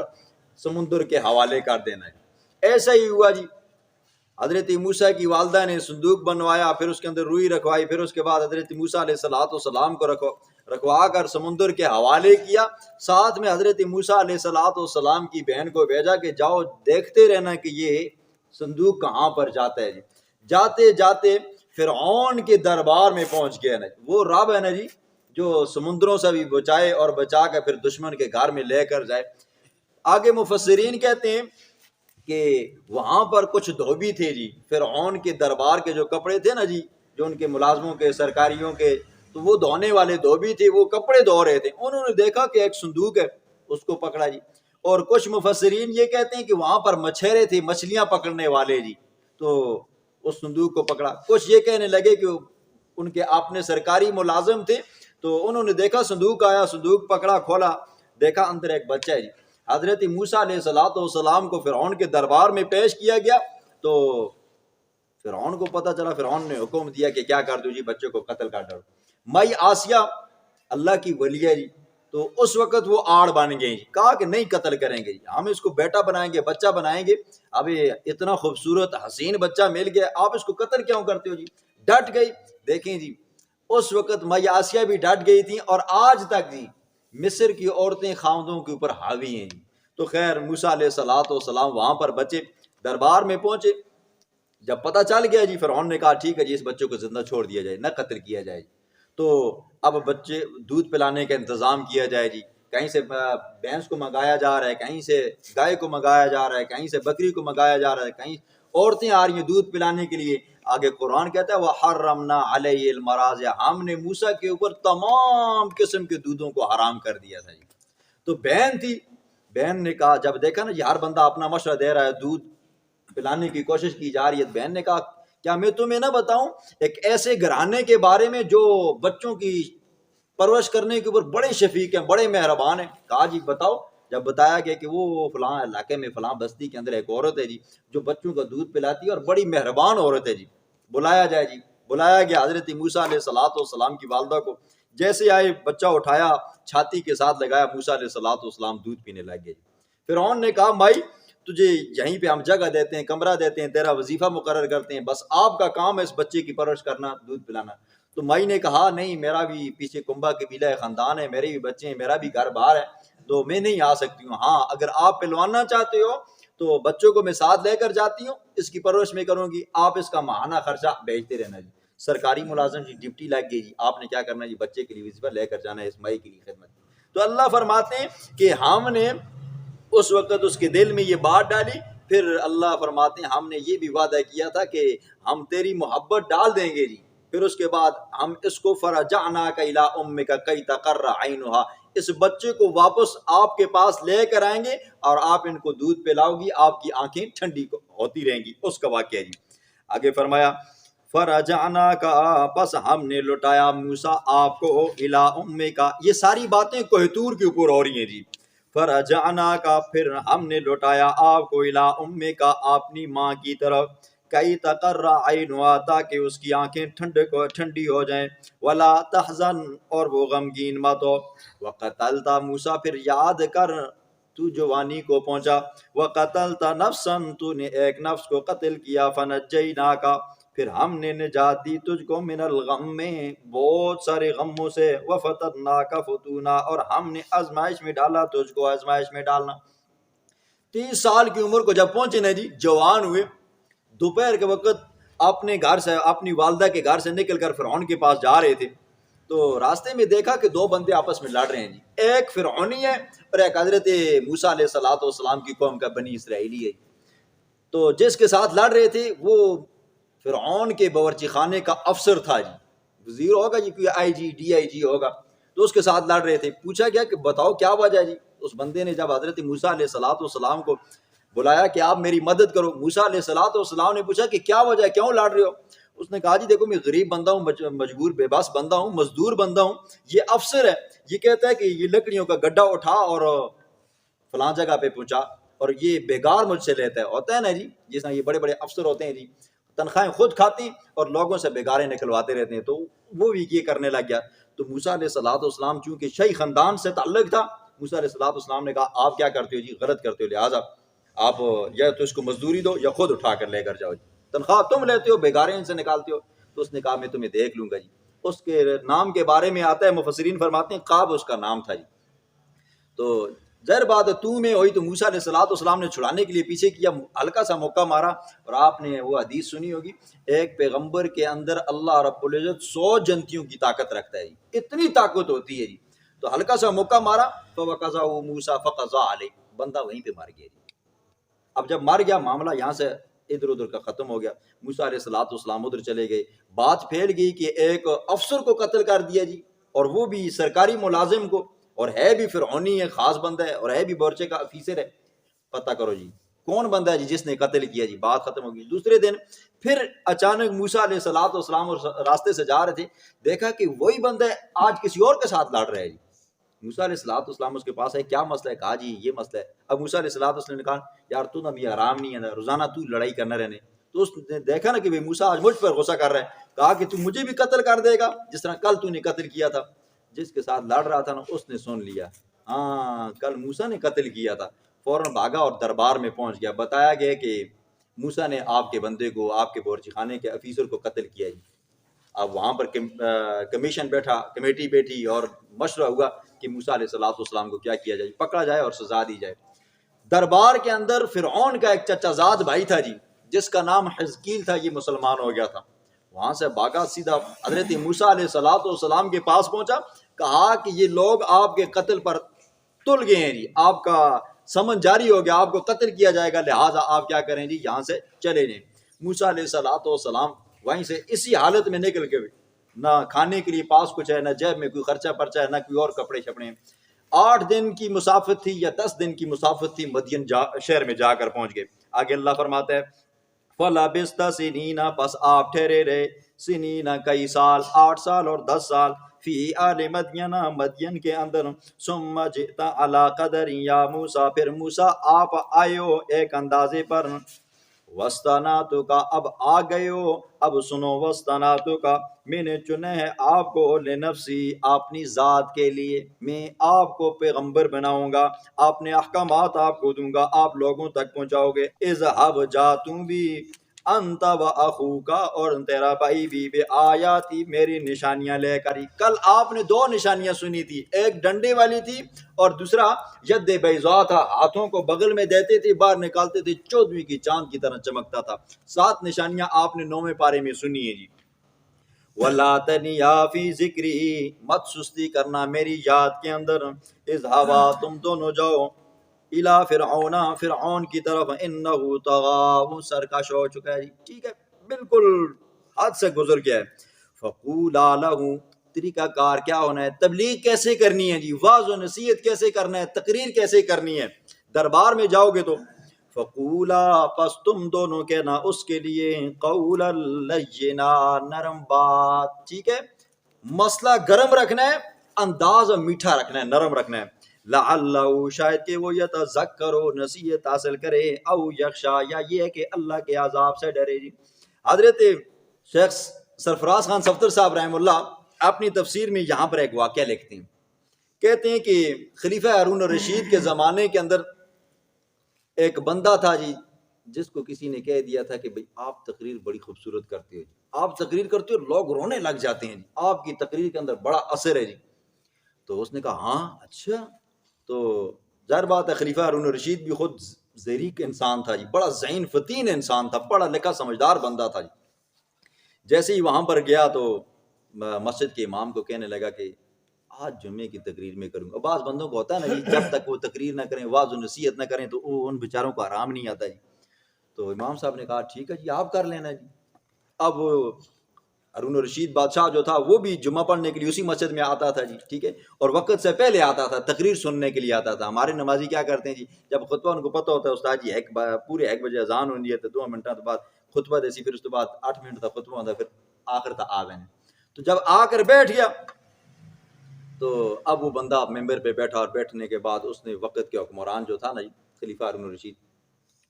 سمندر کے حوالے کر دینا ہے۔ ایسا ہی ہوا جی، حضرت موسیٰ کی والدہ نے صندوق بنوایا، پھر اس کے اندر روئی رکھوائی، پھر اس کے بعد حضرت موسیٰ علیہ السلام کو رکھوا کر سمندر کے حوالے کیا، ساتھ میں حضرت موسیٰ علیہ السلام کی بہن کو بھیجا کہ جاؤ دیکھتے رہنا کہ یہ صندوق کہاں پر جاتا ہے جی۔ جاتے جاتے فرعون کے دربار میں پہنچ گیا نا، وہ رب ہے نا جی جو سمندروں سے بھی بچائے اور بچا کر پھر دشمن کے گھر میں لے کر جائے۔ آگے مفسرین کہتے ہیں کہ وہاں پر کچھ دھوبی تھے جی، فرعون کے دربار کے جو کپڑے تھے نا جی، جو ان کے ملازموں کے سرکاریوں کے، تو وہ دھونے والے دھوبی تھے، وہ کپڑے دھو رہے تھے، انہوں نے دیکھا کہ ایک صندوق ہے، اس کو پکڑا جی۔ اور کچھ مفسرین یہ کہتے ہیں کہ وہاں پر مچھیرے تھے، مچھلیاں پکڑنے والے جی، تو اس صندوق کو پکڑا۔ کچھ یہ کہنے لگے کہ ان کے اپنے سرکاری ملازم تھے، تو انہوں نے دیکھا صندوق آیا، صندوق پکڑا، کھولا، دیکھا اندر ایک بچہ ہے جی۔ حضرت موسیٰ علیہ السلام کو فرعون کے دربار میں پیش کیا گیا، تو فرعون کو پتہ چلا، فرعون نے حکم دیا کہ کیا کر دو جی، بچے کو قتل کر ڈالو۔ مائی آسیہ اللہ کی ولی ہے جی، تو اس وقت وہ آڑ بن گئی جی، کہا کہ نہیں قتل کریں گے جی، ہم اس کو بیٹا بنائیں گے، بچہ بنائیں گے، اب اتنا خوبصورت حسین بچہ مل گیا، آپ اس کو قتل کیوں کرتے ہو جی؟ ڈٹ گئی۔ دیکھیں جی، اس وقت مائی آسیہ بھی ڈٹ گئی تھیں، اور آج تک جی مصر کی عورتیں خاوندوں کے اوپر حاوی ہیں جی۔ تو خیر موسیٰ علیہ السلام وہاں پر بچے دربار میں پہنچے، جب پتہ چل گیا جی، فرعون نے کہا ٹھیک ہے جی، اس بچے کو زندہ چھوڑ دیا جائے، نہ قتل کیا جائے۔ تو اب بچے دودھ پلانے کا انتظام کیا جائے جی، کہیں سے بھینس کو منگایا جا رہا ہے، کہیں سے گائے کو منگایا جا رہا ہے، کہیں سے بکری کو منگایا جا رہا ہے، کہیں عورتیں آ رہی ہیں دودھ پلانے کے لیے۔ آگے قرآن کہتا ہے وَحَرَّمْنَا عَلَيْهِ الْمَرَاضِعَ، ہم نے موسیٰ کے اوپر تمام قسم کے دودھوں کو حرام کر دیا تھا جی۔ تو بہن تھی، بہن نے کہا، جب دیکھا نا یہ ہر بندہ اپنا مشورہ دے رہا ہے، دودھ پلانے کی کوشش کی جا رہی ہے، بہن نے کہا کیا میں تمہیں نہ بتاؤں ایک ایسے گھرانے کے بارے میں جو بچوں کی پرورش کرنے کے اوپر بڑے شفیق ہیں، بڑے مہربان ہیں؟ کہا جی بتاؤ۔ جب بتایا گیا کہ وہ فلاں علاقے میں فلاں بستی کے اندر ایک عورت ہے جی جو بچوں کا دودھ پلاتی ہے اور بڑی مہربان عورت ہے جی، بلایا جائے جی۔ بلایا گیا حضرت موسیٰ علیہ السلام کی والدہ کو، جیسے آئے بچہ اٹھایا، چھاتی کے ساتھ لگایا، موسیٰ علیہ السلام دودھ پینے لگ گئے۔ فرعون نے کہا مائی تجھے یہیں پہ ہم جگہ دیتے ہیں، کمرہ دیتے ہیں، تیرا وظیفہ مقرر کرتے ہیں، بس آپ کا کام ہے اس بچے کی پرورش کرنا، دودھ پلانا۔ تو مائی نے کہا نہیں، میرا بھی پیچھے کنبہ قبیلہ ہے، خاندان ہے، میرے بھی بچے ہیں، میرا بھی گھر باہر ہے، تو میں نہیں آ سکتی ہوں۔ ہاں اگر آپ پلوانا چاہتے ہو تو بچوں کو میں ساتھ لے کر جاتی ہوں، اس کی پرورش میں کروں گی، آپ اس کا ماہانہ خرچہ بھیجتے رہنا جی۔ سرکاری ملازم جی، ڈیوٹی لگ گئی جی، آپ نے کیا کرنا جی، بچے کے لیے وظیفہ لے کر جانا ہے، اس مائی کے لیے خدمت۔ تو اللہ فرماتے ہیں کہ ہم نے اس وقت اس کے دل میں یہ بات ڈالی، پھر اللہ فرماتے ہیں ہم نے یہ بھی وعدہ کیا تھا کہ ہم تیری محبت ڈال دیں گے جی۔ پھر اس کے بعد ہم اس کو فرجعناک الی امک کی تقر عینھا، اس بچے کو واپس آپ کے پاس لے کر آئیں گے اور آپ ان کو دودھ پلاؤ گی، آپ کی آنکھیں ٹھنڈی ہوتی رہیں گی، اس کا واقعہ جی۔ آگے فرمایا فرجعناک، پس ہم نے لٹایا موسیٰ آپ کو الی امک، یہ ساری باتیں کوہ طور کے اوپر ہو رہی ہیں جی۔ فرجعناک، پھر ہم نے لوٹایا آپ کو الی امک، اپنی ماں کی طرف، کئی تقر عینھا، تاکہ اس کی آنکھیں ٹھنڈی ہو جائیں، ولا تحزن، اور وہ غمگین مت ہو، وقتلت موسیٰ، پھر یاد کر تو جوانی کو پہنچا، وقتلت نفسا، تو نے ایک نفس کو قتل کیا، فنجیناک، پھر ہم نے نجات دی تجھ کو من الغم میں، بہت سارے غموں سے، وفتناک فتونا، اور ہم نے آزمائش میں ڈالا تجھ کو آزمائش میں ڈالنا۔ 30 سال کی عمر کو جب پہنچے نا جی، جوان ہوئے، دوپہر کے وقت اپنے گھر سے، اپنی والدہ کے گھر سے نکل کر فرعون کے پاس جا رہے تھے، تو راستے میں دیکھا کہ 2 بندے آپس میں لڑ رہے ہیں جی، ایک فرعونی ہے اور ایک حضرت موسیٰ علیہ السلام کی قوم کا بنی اسرائیلی ہے۔ تو جس کے ساتھ لڑ رہے تھے وہ فرعون کے باورچی خانے کا افسر تھا جی، وزیر ہوگا جی، کوئی آئی جی ڈی آئی جی ہوگا، تو اس کے ساتھ لڑ رہے تھے۔ پوچھا گیا کہ بتاؤ کیا وجہ ہے جی؟ اس بندے نے جب حضرت موسیٰ علیہ السلام کو بلایا کہ آپ میری مدد کرو، موسیٰ علیہ السلام نے پوچھا کہ کیا وجہ ہے، کیوں لڑ رہے ہو؟ اس نے کہا جی دیکھو میں غریب بندہ ہوں، مجبور بے بس بندہ ہوں، مزدور بندہ ہوں، یہ افسر ہے، یہ کہتا ہے کہ یہ لکڑیوں کا گڈھا اٹھا اور فلاں جگہ پہ پہنچا، اور یہ بیگار مجھ سے لیتا ہے، ہوتا ہے نا جی، جس طرح یہ بڑے بڑے افسر ہوتے ہیں جی، تنخواہیں خود کھاتی اور لوگوں سے بیگارے نکلواتے رہتے ہیں، تو وہ بھی یہ کرنے لگ گیا۔ تو موسیٰ علیہ السلام چونکہ شیخ خاندان سے تعلق تھا، موسیٰ علیہ السلام نے کہا آپ کیا کرتے ہو جی؟ غلط کرتے ہو، لہٰذا آپ یا تو اس کو مزدوری دو یا خود اٹھا کر لے کر جاؤ، تنخواہ تم لیتے ہو، بیگارے ان سے نکالتے ہو۔ تو اس نے کہا میں تمہیں دیکھ لوں گا جی۔ اس کے نام کے بارے میں آتا ہے، مفسرین فرماتے ہیں قاب اس کا نام تھا جی۔ تو ظاہر بات ہے تو میں ہوئی، تو موسیٰ علیہ السلام نے چھڑانے کے لیے پیچھے کیا، ہلکا سا موقع مارا، اور آپ نے وہ حدیث سنی ہوگی، ایک پیغمبر کے اندر اللہ رب العزت 100 جنتیوں کی طاقت رکھتا ہے جی، اتنی طاقت ہوتی ہے جی۔ تو ہلکا سا موقع مارا، فَوَقَذَهُ مُوسَىٰ فَقَضَىٰ عَلَيْهِ، بندہ وہیں پہ مر گیا جی۔ اب جب مر گیا، معاملہ یہاں سے ادھر ادھر کا ختم ہو گیا، موسیٰ علیہ السلام ادھر چلے گئے، بات پھیل گئی کہ ایک افسر کو قتل کر دیا جی، اور وہ بھی سرکاری ملازم کو، اور ہے بھی فرعونی ہے، خاص بندہ ہے، اور ہے بھی بورچے کا افیسر ہے، پتہ کرو جی کون بندہ ہے جی جس نے قتل کیا جی۔ بات ختم ہو گئی۔ دوسرے دن پھر اچانک موسیٰ علیہ السلام راستے سے جا رہے تھے، دیکھا کہ وہی بندہ آج کسی اور کے ساتھ لڑ رہا ہے جی۔ موسیٰ علیہ السلام اس کے پاس ہے، کیا مسئلہ ہے؟ کہا جی یہ مسئلہ ہے۔ اب موسیٰ علیہ السلام نے کہا یار تو نا یہ آرام نہیں ہے نا، روزانہ تو لڑائی کرنا رہنے۔ تو اس نے دیکھا نا کہ موسیٰ آج مجھ پر غصہ کر رہا ہے، کہا کہ تو مجھے بھی قتل کر دے گا جس طرح کل تو نے قتل کیا تھا۔ جس کے ساتھ لڑ رہا تھا نا اس نے سن لیا، ہاں کل موسیٰ نے قتل کیا تھا، فوراً بھاگا اور دربار میں پہنچ گیا۔ بتایا گیا کہ موسیٰ نے آپ کے بندے کو، آپ کے باورچی خانے کے افیسر کو قتل کیا جی۔ اب وہاں پر کمیشن بیٹھا، کمیٹی بیٹھی، اور مشورہ ہوا کہ موسیٰ علیہ السلام کو کیا کیا جائے، پکڑا جائے اور سزا دی جائے۔ دربار کے اندر فرعون کا ایک چچا زاد بھائی تھا جی، جس کا نام حزقیل تھا، یہ مسلمان ہو گیا تھا۔ وہاں سے بھاگا سیدھا حضرت موسیٰ علیہ السلام کے پاس پہنچا، کہا کہ یہ لوگ آپ کے قتل پر تل گئے ہیں جی، آپ کا سمن جاری ہو گیا، آپ کو قتل کیا جائے گا، لہٰذا آپ کیا کریں جی، یہاں سے چلے جائیں۔ موسیٰ علیہ السلام وہیں سے اسی حالت میں نکل کے، نہ کھانے کے لیے پاس کچھ ہے، نہ جیب میں کوئی خرچہ پرچہ ہے، نہ کوئی اور کپڑے شپڑے ہیں۔ 8 دن کی مسافت تھی یا 10 دن کی مسافت تھی، مدین شہر میں جا کر پہنچ گئے۔ آگے اللہ فرماتا ہے فَلَبِثْتَ سِنِينَ، پس آپ ٹھہرے رہے، سنین کئی سال، 8 سال اور 10 سال، فی آل مدین، مدین کے اندر، ثم جئت علی قدر یا موسیٰ، پھر موسیٰ آپ آئے ہو ایک اندازے پر، وسطناتو کا، اب آ گئے ہو، اب سنو، وسطناتو کا، میں نے چنے ہے آپ کو، لنفسی، اپنی ذات کے لیے، میں آپ کو پیغمبر بناؤں گا، اپنے احکامات آپ کو دوں گا، آپ لوگوں تک پہنچاؤ گے۔ اذهب، جا تم بھی، انت و اخوکا، اور تیرا بھائی بھی، بے آیاتی، میری نشانیاں لے کر۔ کل آپ نے 2 نشانیاں سنی تھی، ایک ڈنڈے والی تھی اور دوسرا ید بیضا تھا، ہاتھوں کو بغل میں دیتے تھے، باہر نکالتے تھے، 14ویں کی چاند کی طرح چمکتا تھا۔ 7 نشانیاں آپ نے 9ویں پارے میں سنی ہیں جی۔ وَلَا تَنِيَا فِي ذِكْرِي، مت سستی کرنا میری یاد کے اندر، اذهبا، تم دونوں جاؤ، الى فرعون، فرعون کی طرف، انہو طغی، وہ سرکش ہو چکا ہے جی، ٹھیک ہے، بالکل حد سے گزر گیا ہے۔ فقولا لہ، طریقہ کار کیا ہونا ہے، تبلیغ کیسے کرنی ہے جی، واعظ و نصیحت کیسے کرنا ہے، تقریر کیسے کرنی ہے، دربار میں جاؤ گے تو، فقولا، پس تم دونوں کہنا اس کے لیے، قولا لینا، نرم بات، ٹھیک ہے، مسئلہ گرم رکھنا ہے، انداز میٹھا رکھنا ہے، نرم رکھنا ہے۔ لعلہ، شاید کہ وہ یتذکر، نصیحت حاصل کرے، او یخشا، یا یہ ہے کہ اللہ کے عذاب سے ڈرے جی۔ حضرت شیخ سرفراز خان صفدر صاحب رحمہ اللہ اپنی تفسیر میں یہاں پر ایک واقعہ لکھتے ہیں، کہتے ہیں کہ خلیفہ ہارون الرشید کے زمانے کے اندر ایک بندہ تھا جی، جس کو کسی نے کہہ دیا تھا کہ بھئی آپ تقریر بڑی خوبصورت کرتے ہو جی، آپ تقریر کرتے ہو لوگ رونے لگ جاتے ہیں جی، آپ کی تقریر کے اندر بڑا اثر ہے جی. تو اس نے کہا ہاں اچھا. تو ظاہر بات ہے خلیفہ ہارون الرشید بھی خود زیریق انسان تھا جی، بڑا ذہین فتین انسان تھا، پڑھا لکھا سمجھدار بندہ تھا جی. جیسے ہی وہاں پر گیا تو مسجد کے امام کو کہنے لگا کہ آج جمعے کی تقریر میں کروں گا. بعض بندوں کو ہوتا ہے نا جی، جب تک وہ تقریر نہ کریں، واعظ و نصیحت نہ کریں تو ان بیچاروں کو آرام نہیں آتا جی. تو امام صاحب نے کہا ٹھیک ہے جی آپ کر لینا جی. اب ہارون الرشید بادشاہ جو تھا وہ بھی جمعہ پڑھنے کے لیے اسی مسجد میں آتا تھا جی، ٹھیک ہے، اور وقت سے پہلے آتا تھا، تقریر سننے کے لیے آتا تھا. ہمارے نمازی کیا کرتے ہیں جی، جب خطبہ ان کو پتہ ہوتا ہے استاد جی پورے 1 بجے اذان ہونی ہے تو 2 منٹوں بعد خطبہ دیسی، پھر اس کے بعد 8 منٹ تک خطبہ ہوتا ہے، پھر آخر تک آ گئے. تو جب آ کر بیٹھ گیا تو اب وہ بندہ ممبر پہ بیٹھا، اور بیٹھنے کے بعد اس نے وقت کے حکمران جو تھا نا جی خلیفہ ہارون الرشید،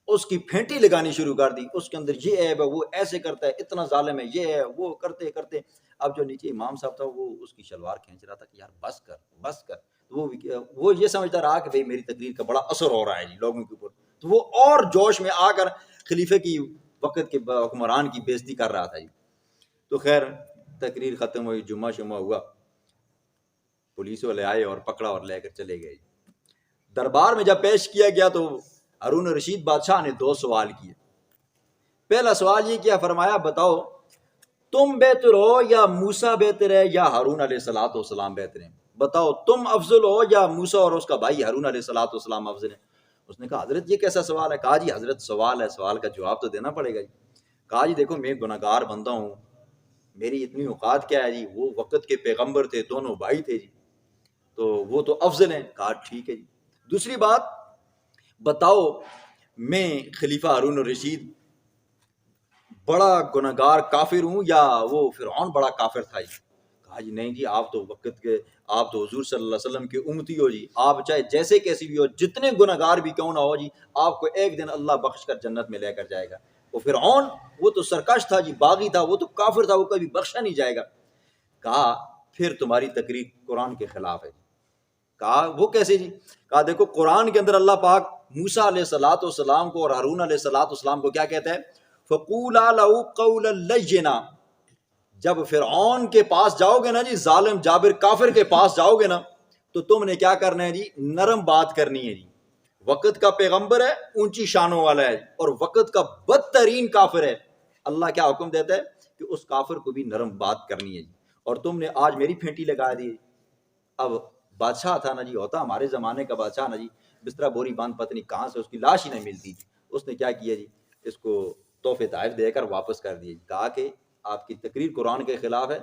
اس کی پھینٹی لگانی شروع کر دی. اس کے اندر یہ عیب ہے، وہ ایسے کرتا ہے، اتنا ظالم ہے، یہ ہے وہ، کرتے کرتے اب جو نیچے امام صاحب تھا وہ اس کی شلوار کھینچ رہا تھا کہ یار بس کر بس کر. تو وہ یہ سمجھتا رہا کہ بھئی میری تقریر کا بڑا اثر ہو رہا ہے جی لوگوں کے اوپر. تو وہ اور جوش میں آ کر خلیفے کی وقت کے حکمران کی بے عزتی کر رہا تھا جی. تو خیر تقریر ختم ہوئی، جمعہ شمعہ ہوا، پولیس والے آئے اور پکڑا اور لے کر چلے گئے. دربار میں جب پیش کیا گیا تو ہارون الرشید بادشاہ نے 2 سوال کیے. پہلا سوال یہ کیا، فرمایا بتاؤ تم بہتر ہو یا موسیٰ بہتر ہے یا ہارون علیہ السلام بہتر ہیں؟ بتاؤ تم افضل ہو یا موسیٰ اور اس کا بھائی ہارون علیہ السلام افضل ہیں؟ اس نے کہا حضرت یہ کیسا سوال ہے؟ کہا جی حضرت سوال ہے، سوال کا جواب تو دینا پڑے گا جی. کہا جی دیکھو میں گناہگار بندہ ہوں، میری اتنی اوقات کیا ہے جی، وہ وقت کے پیغمبر تھے، دونوں بھائی تھے جی، تو وہ تو افضل ہیں. کہا ٹھیک ہے جی. دوسری بات بتاؤ میں خلیفہ ہارون الرشید بڑا گناہگار کافر ہوں یا وہ فرعون بڑا کافر تھا جی؟ کہا جی نہیں جی آپ تو وقت کے، آپ تو حضور صلی اللہ علیہ وسلم کے امتی ہو جی، آپ چاہے جیسے کیسی بھی ہو، جتنے گناہگار بھی کیوں نہ ہو جی، آپ کو ایک دن اللہ بخش کر جنت میں لے کر جائے گا. وہ فرعون وہ تو سرکش تھا جی، باغی تھا، وہ تو کافر تھا، وہ کبھی بخشا نہیں جائے گا. کہا پھر تمہاری تقریر قرآن کے خلاف ہے. کہا وہ کیسے جی؟ کہا دیکھو قرآن کے اندر اللہ پاک موسیٰ علیہ السلام کو اور ہارون علیہ السلام کو کیا کہتا ہے؟ فَقُولَا لَهُ قَوْلًا لَيِّنًا. جب فرعون کے پاس جاؤ گے نا جی، ظالم جابر کافر کے پاس جاؤ گے نا، تو تم نے کیا کرنا ہے جی، نرم بات کرنی ہے جی. وقت کا پیغمبر ہے، اونچی شانوں والا ہے، اور وقت کا بدترین کافر ہے. اللہ کیا حکم دیتا ہے کہ اس کافر کو بھی نرم بات کرنی ہے جی. اور تم نے آج میری پھینٹی لگا دی. اب بادشاہ تھا نا جی، ہوتا ہمارے زمانے کا بادشاہ نا جی، بسترا بوری باندھ پتہ نہیں کہاں سے اس کی لاش ہی نہیں ملتی. اس نے کیا کیا جی، اس کو تحفے تحائف دے کر واپس کر دیے. کہا کہ آپ کی تقریر قرآن کے خلاف ہے،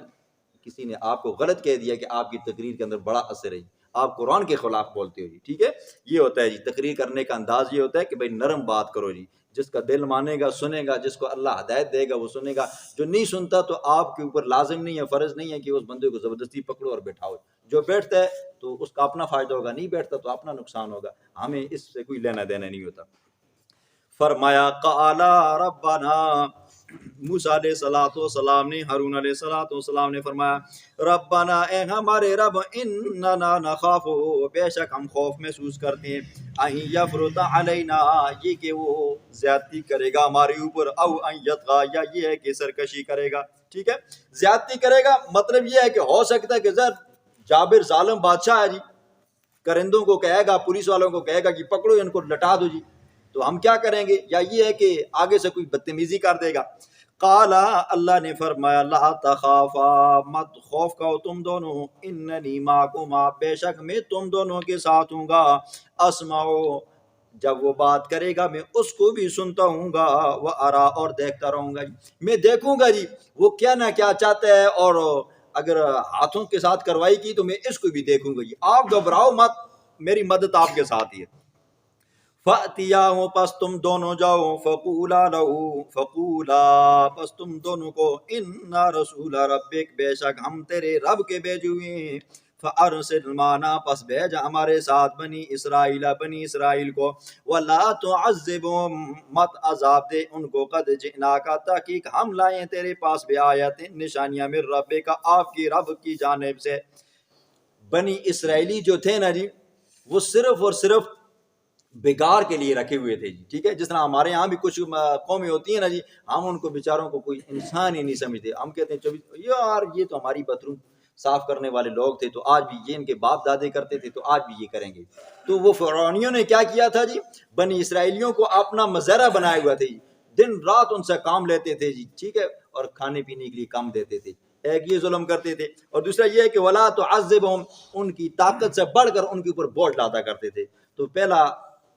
کسی نے آپ کو غلط کہہ دیا کہ آپ کی تقریر کے اندر بڑا اثر ہے، آپ قرآن کے خلاف بولتے ہو جی. ٹھیک ہے، یہ ہوتا ہے جی تقریر کرنے کا انداز، یہ ہوتا ہے کہ بھائی نرم بات کرو جی، جس کا دل مانے گا سنے گا، جس کو اللہ ہدایت دے گا وہ سنے گا، جو نہیں سنتا تو آپ کے اوپر لازم نہیں ہے، فرض نہیں ہے کہ اس بندے کو زبردستی پکڑو اور بٹھاؤ. جو بیٹھتا ہے تو اس کا اپنا فائدہ ہوگا، نہیں بیٹھتا تو اپنا نقصان ہوگا، ہمیں اس سے کوئی لینا دینا نہیں ہوتا. فرمایا قال ربنا، موسیٰ علیہ السلام نے، ہارون علیہ السلام نے فرمایا ربنا اے ہمارے رب، اننا نخاف، بے شک ہم خوف محسوس کرتے ہیں، ان یفرط علینا، یہ کہ وہ زیادتی کرے گا ہمارے اوپر، او ان یطغی، یا یہ ہے کہ سرکشی کرے گا. ٹھیک ہے، زیادتی کرے گا مطلب یہ ہے کہ ہو سکتا ہے کہ جابر ظالم بادشاہ ہے جی، کرندوں کو کہے گا، پولیس والوں کو کہے گا کہ پکڑو ان کو لٹا دو جی، تو ہم کیا کریں گے؟ یا یہ ہے کہ آگے سے کوئی بدتمیزی کر دے گا. قال، اللہ نے فرمایا لا تخافا، مت خوف کھاؤ تم دونوں، اننی معکما، بے شک میں تم دونوں کے ساتھ ہوں گا، اسمعو، جب وہ بات کرے گا میں اس کو بھی سنتا ہوں گا، وہ ارا، اور دیکھتا رہوں گا جی، میں دیکھوں گا جی وہ کیا نہ کیا چاہتا ہے، اور اگر ہاتھوں کے ساتھ کارروائی کی تو میں اس کو بھی دیکھوں گا جی. آپ گھبراؤ مت، میری مدد آپ کے ساتھ ہی ہے. فَأْتِيَاهُ، پس تم دونوں جاؤ، فَقُولَا لَهُ، فَقُولَا، پس تم دونوں کو، اِنَّا رَسُولَ رَبِّكَ، بے شک ہم تیرے رب کے بھیجے ہوئے ہیں، فَأَرْسِلْ مَعَنَا، پس بھیجا ہمارے ساتھ بنی اسرائیل کو، وَلَا تُعَذِّبْهُمْ، مت عذاب دے ان کو، قَدْ جِئْنَاكَ، تحقیق ہم لائے تیرے پاس بِآیَاتٍ، نشانیاں، من ربک، آپ کی رب کی جانب سے. بنی اسرائیلی جو تھے نا جی، وہ صرف اور صرف بگاڑ کے لیے رکھے ہوئے تھے جی، ٹھیک ہے. جس طرح ہمارے یہاں بھی کچھ قومیں ہوتی ہیں نا جی، ہم ان کو بیچاروں کو کوئی انسان ہی نہیں سمجھتے. ہم کہتے ہیں یار یہ تو ہماری باتھ روم صاف کرنے والے لوگ تھے، تو آج بھی یہ ان کے باپ دادے کرتے تھے تو آج بھی یہ کریں گے. تو وہ فرعونیوں نے کیا کیا تھا جی، بنی اسرائیلیوں کو اپنا مظاہرہ بنائے ہوا تھے جی، دن رات ان سے کام لیتے تھے جی، ٹھیک ہے، اور کھانے پینے کے لیے کام دیتے تھے. ایک یہ ظلم کرتے تھے، اور دوسرا یہ ہے کہ ولا تعذبہم، ان کی طاقت سے بڑھ کر ان کے اوپر بوجھ لادا کرتے تھے. تو پہلا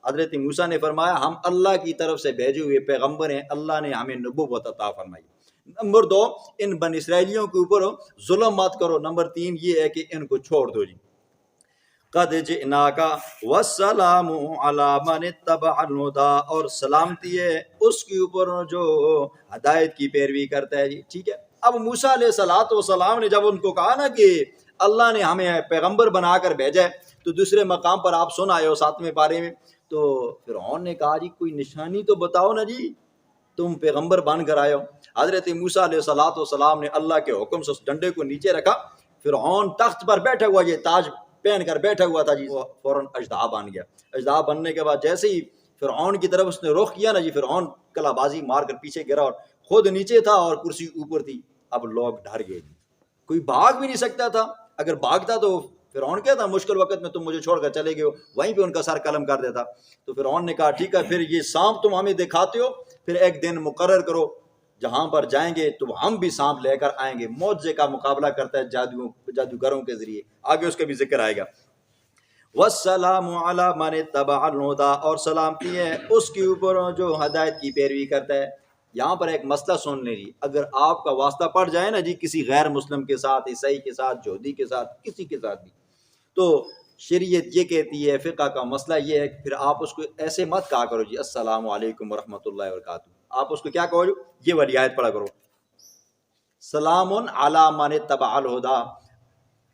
حضرت موسیٰ نے فرمایا ہم اللہ کی طرف سے بھیجے ہوئے پیغمبر ہیں، اللہ نے ہمیں نبوت عطا فرمائی. نمبر 2، ان بن اسرائیلیوں کے اوپر ظلم مت کرو. نمبر 3 یہ ہے کہ ان کو چھوڑ دو جی. قد جئناک والسلام علی من اتبع الہدی، اور سلامتی ہے اس کے اوپر جو ہدایت کی پیروی کرتا ہے جی، ٹھیک ہے. اب موسیٰ علیہ السلام نے جب ان کو کہا نا کہ اللہ نے ہمیں پیغمبر بنا کر بھیجا ہے، تو دوسرے مقام پر آپ سن آئے ہو 7ویں پارے میں، تو فرعون نے کہا جی کوئی نشانی تو بتاؤ نا جی، تم پیغمبر بن کر آئے ہو. حضرت موسیٰ علیہ السلام نے اللہ کے حکم سے اس ڈنڈے کو نیچے رکھا. فرعون تخت پر بیٹھا ہوا، یہ تاج پہن کر بیٹھا ہوا تھا جی، وہ فوراً اژدہا بن گیا. اژدہا بننے کے بعد جیسے ہی فرعون کی طرف اس نے رخ کیا نا جی، فرعون کلا بازی مار کر پیچھے گرا، اور خود نیچے تھا اور کرسی اوپر تھی. اب لوگ ڈر گئے جی، کوئی بھاگ بھی نہیں سکتا تھا. اگر بھاگتا تو فرعون کیا تھا، مشکل وقت میں تم مجھے چھوڑ کر چلے گئے ہو، وہیں پہ ان کا سر قلم کر دیتا. تو فرعون نے کہا ٹھیک ہے، پھر یہ سانپ تم ہمیں دکھاتے ہو، پھر ایک دن مقرر کرو جہاں پر جائیں گے تو ہم بھی سانپ لے کر آئیں گے. معجزے کا مقابلہ کرتا ہے جادوگروں کے ذریعے، آگے اس کا بھی ذکر آئے گا. والسلام علی من اتبع الہدی، اور سلامتی ہے اس کے اوپر جو ہدایت کی پیروی کرتا ہے. یہاں پر ایک مسئلہ سن لیجیے، اگر آپ کا واسطہ پڑ جائے نا جی کسی غیر مسلم کے ساتھ، عیسائی کے ساتھ، یہودی کے ساتھ، کسی کے ساتھ بھی، تو شریعت یہ کہتی ہے، فقہ کا مسئلہ یہ ہے کہ پھر آپ اس کو ایسے مت کہا کرو جی السلام علیکم ورحمۃ اللہ وبرکاتہ. آپ اس کو کیا کہو، یہ والی آیت پڑھا کرو، سلام علی من اتبع الہدی،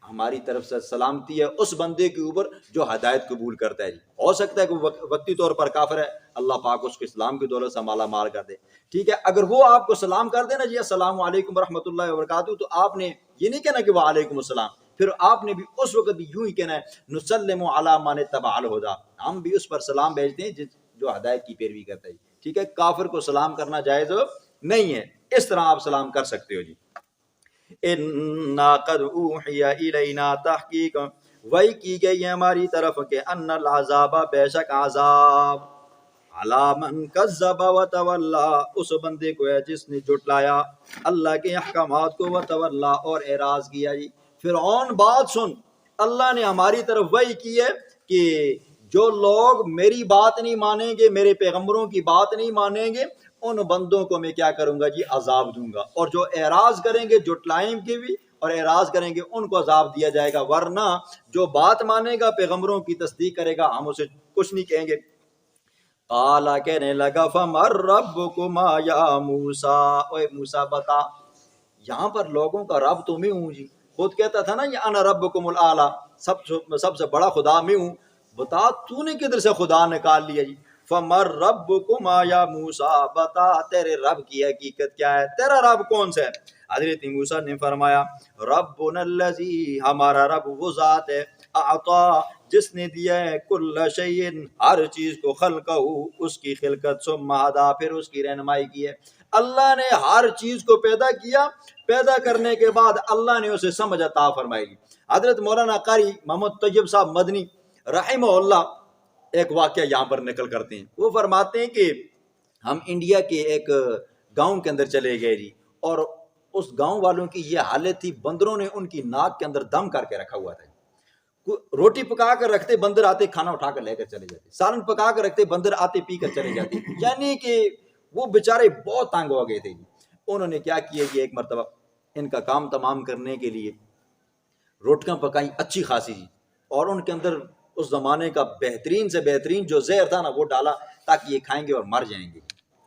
ہماری طرف سے سلامتی ہے اس بندے کے اوپر جو ہدایت قبول کرتا ہے جی. ہو سکتا ہے کہ وہ وقتی طور پر کافر ہے، اللہ پاک اس کو اسلام کی دولت سے مالا مال کر دے، ٹھیک ہے. اگر وہ آپ کو سلام کر دے نا جی السلام علیکم ورحمۃ اللہ وبرکاتہ، تو آپ نے یہ نہیں کہنا کہ وعلیکم السلام، پھر آپ نے بھی اس وقت بھی یوں ہی کہنا ہے نسلم علی من اتبع الہدی، ہم بھی اس پر سلام بھیجتے ہیں جو ہدایت کی پیروی کرتا ہے، ٹھیک ہے. کافر کو سلام کرنا جائز نہیں ہے، اس طرح آپ سلام کر سکتے ہو جی. انا قد اوحی الینا، تحقیق وحی کی گئی ہے ہماری طرف کہ ان العذاب، بے شک عذاب، علی من کذب وتولا، اس بندے کو ہے جس نے جھٹلایا اللہ کے احکامات کو، وتولا، اور اعراض کیا جی. فرعون بات سن، اللہ نے ہماری طرف وحی کی ہے کہ جو لوگ میری بات نہیں مانیں گے، میرے پیغمبروں کی بات نہیں مانیں گے، ان بندوں کو میں کیا کروں گا جی عذاب دوں گا، اور جو اعراض کریں گے، جھٹلائیں گے بھی اور اعراض کریں گے، ان کو عذاب دیا جائے گا. ورنہ جو بات مانے گا، پیغمبروں کی تصدیق کرے گا، ہم اسے کچھ نہیں کہیں گے. قالا، کہنے لگا فمن ربکما یا موسیٰ، اے موسیٰ بتا، یہاں پر لوگوں کا رب تو میں ہوں جی، خود کہتا تھا نا یہ انا ربکم الاعلی، سب سے بڑا خدا میں ہوں، بتا تو نے کدھر سے خدا نکال لیا جی. فمن ربکما یا موسیٰ، بتا تیرے رب کی حقیقت کیا ہے، تیرا رب کون سا ہے. حضرت موسیٰ نے فرمایا ربنا الذی، ہمارا رب وہ ذات ہے، اعطا، جس نے دیا ہے کل شیء، ہر چیز کو، خلقہ، اس کی خلقت، ثم ہدی، پھر اس کی رہنمائی کی ہے. اللہ نے ہر چیز کو پیدا کیا، پیدا کرنے کے بعد اللہ نے اسے سمجھ عطا فرمائی. حضرت مولانا قاری محمد طیب صاحب مدنی رحمہ اللہ ایک واقعہ یہاں پر نقل کرتے ہیں. وہ فرماتے ہیں کہ ہم انڈیا کے ایک گاؤں کے اندر چلے گئے جی، اور اس گاؤں والوں کی یہ حالت تھی، بندروں نے ان کی ناک کے اندر دم کر کے رکھا ہوا تھا. روٹی پکا کر رکھتے، بندر آتے کھانا اٹھا کر لے کر چلے جاتے، سالن پکا کر رکھتے، بندر آتے پی کر چلے جاتے. یعنی کہ وہ بیچارے بہت تنگ ہو گئے تھے. انہوں نے کیا کیا کہ ایک مرتبہ ان کا کام تمام کرنے کے لیے روٹیاں پکائیں اچھی خاصی جی، اور ان کے اندر اس زمانے کا بہترین سے بہترین جو زہر تھا نا وہ ڈالا تاکہ یہ کھائیں گے اور مر جائیں گے.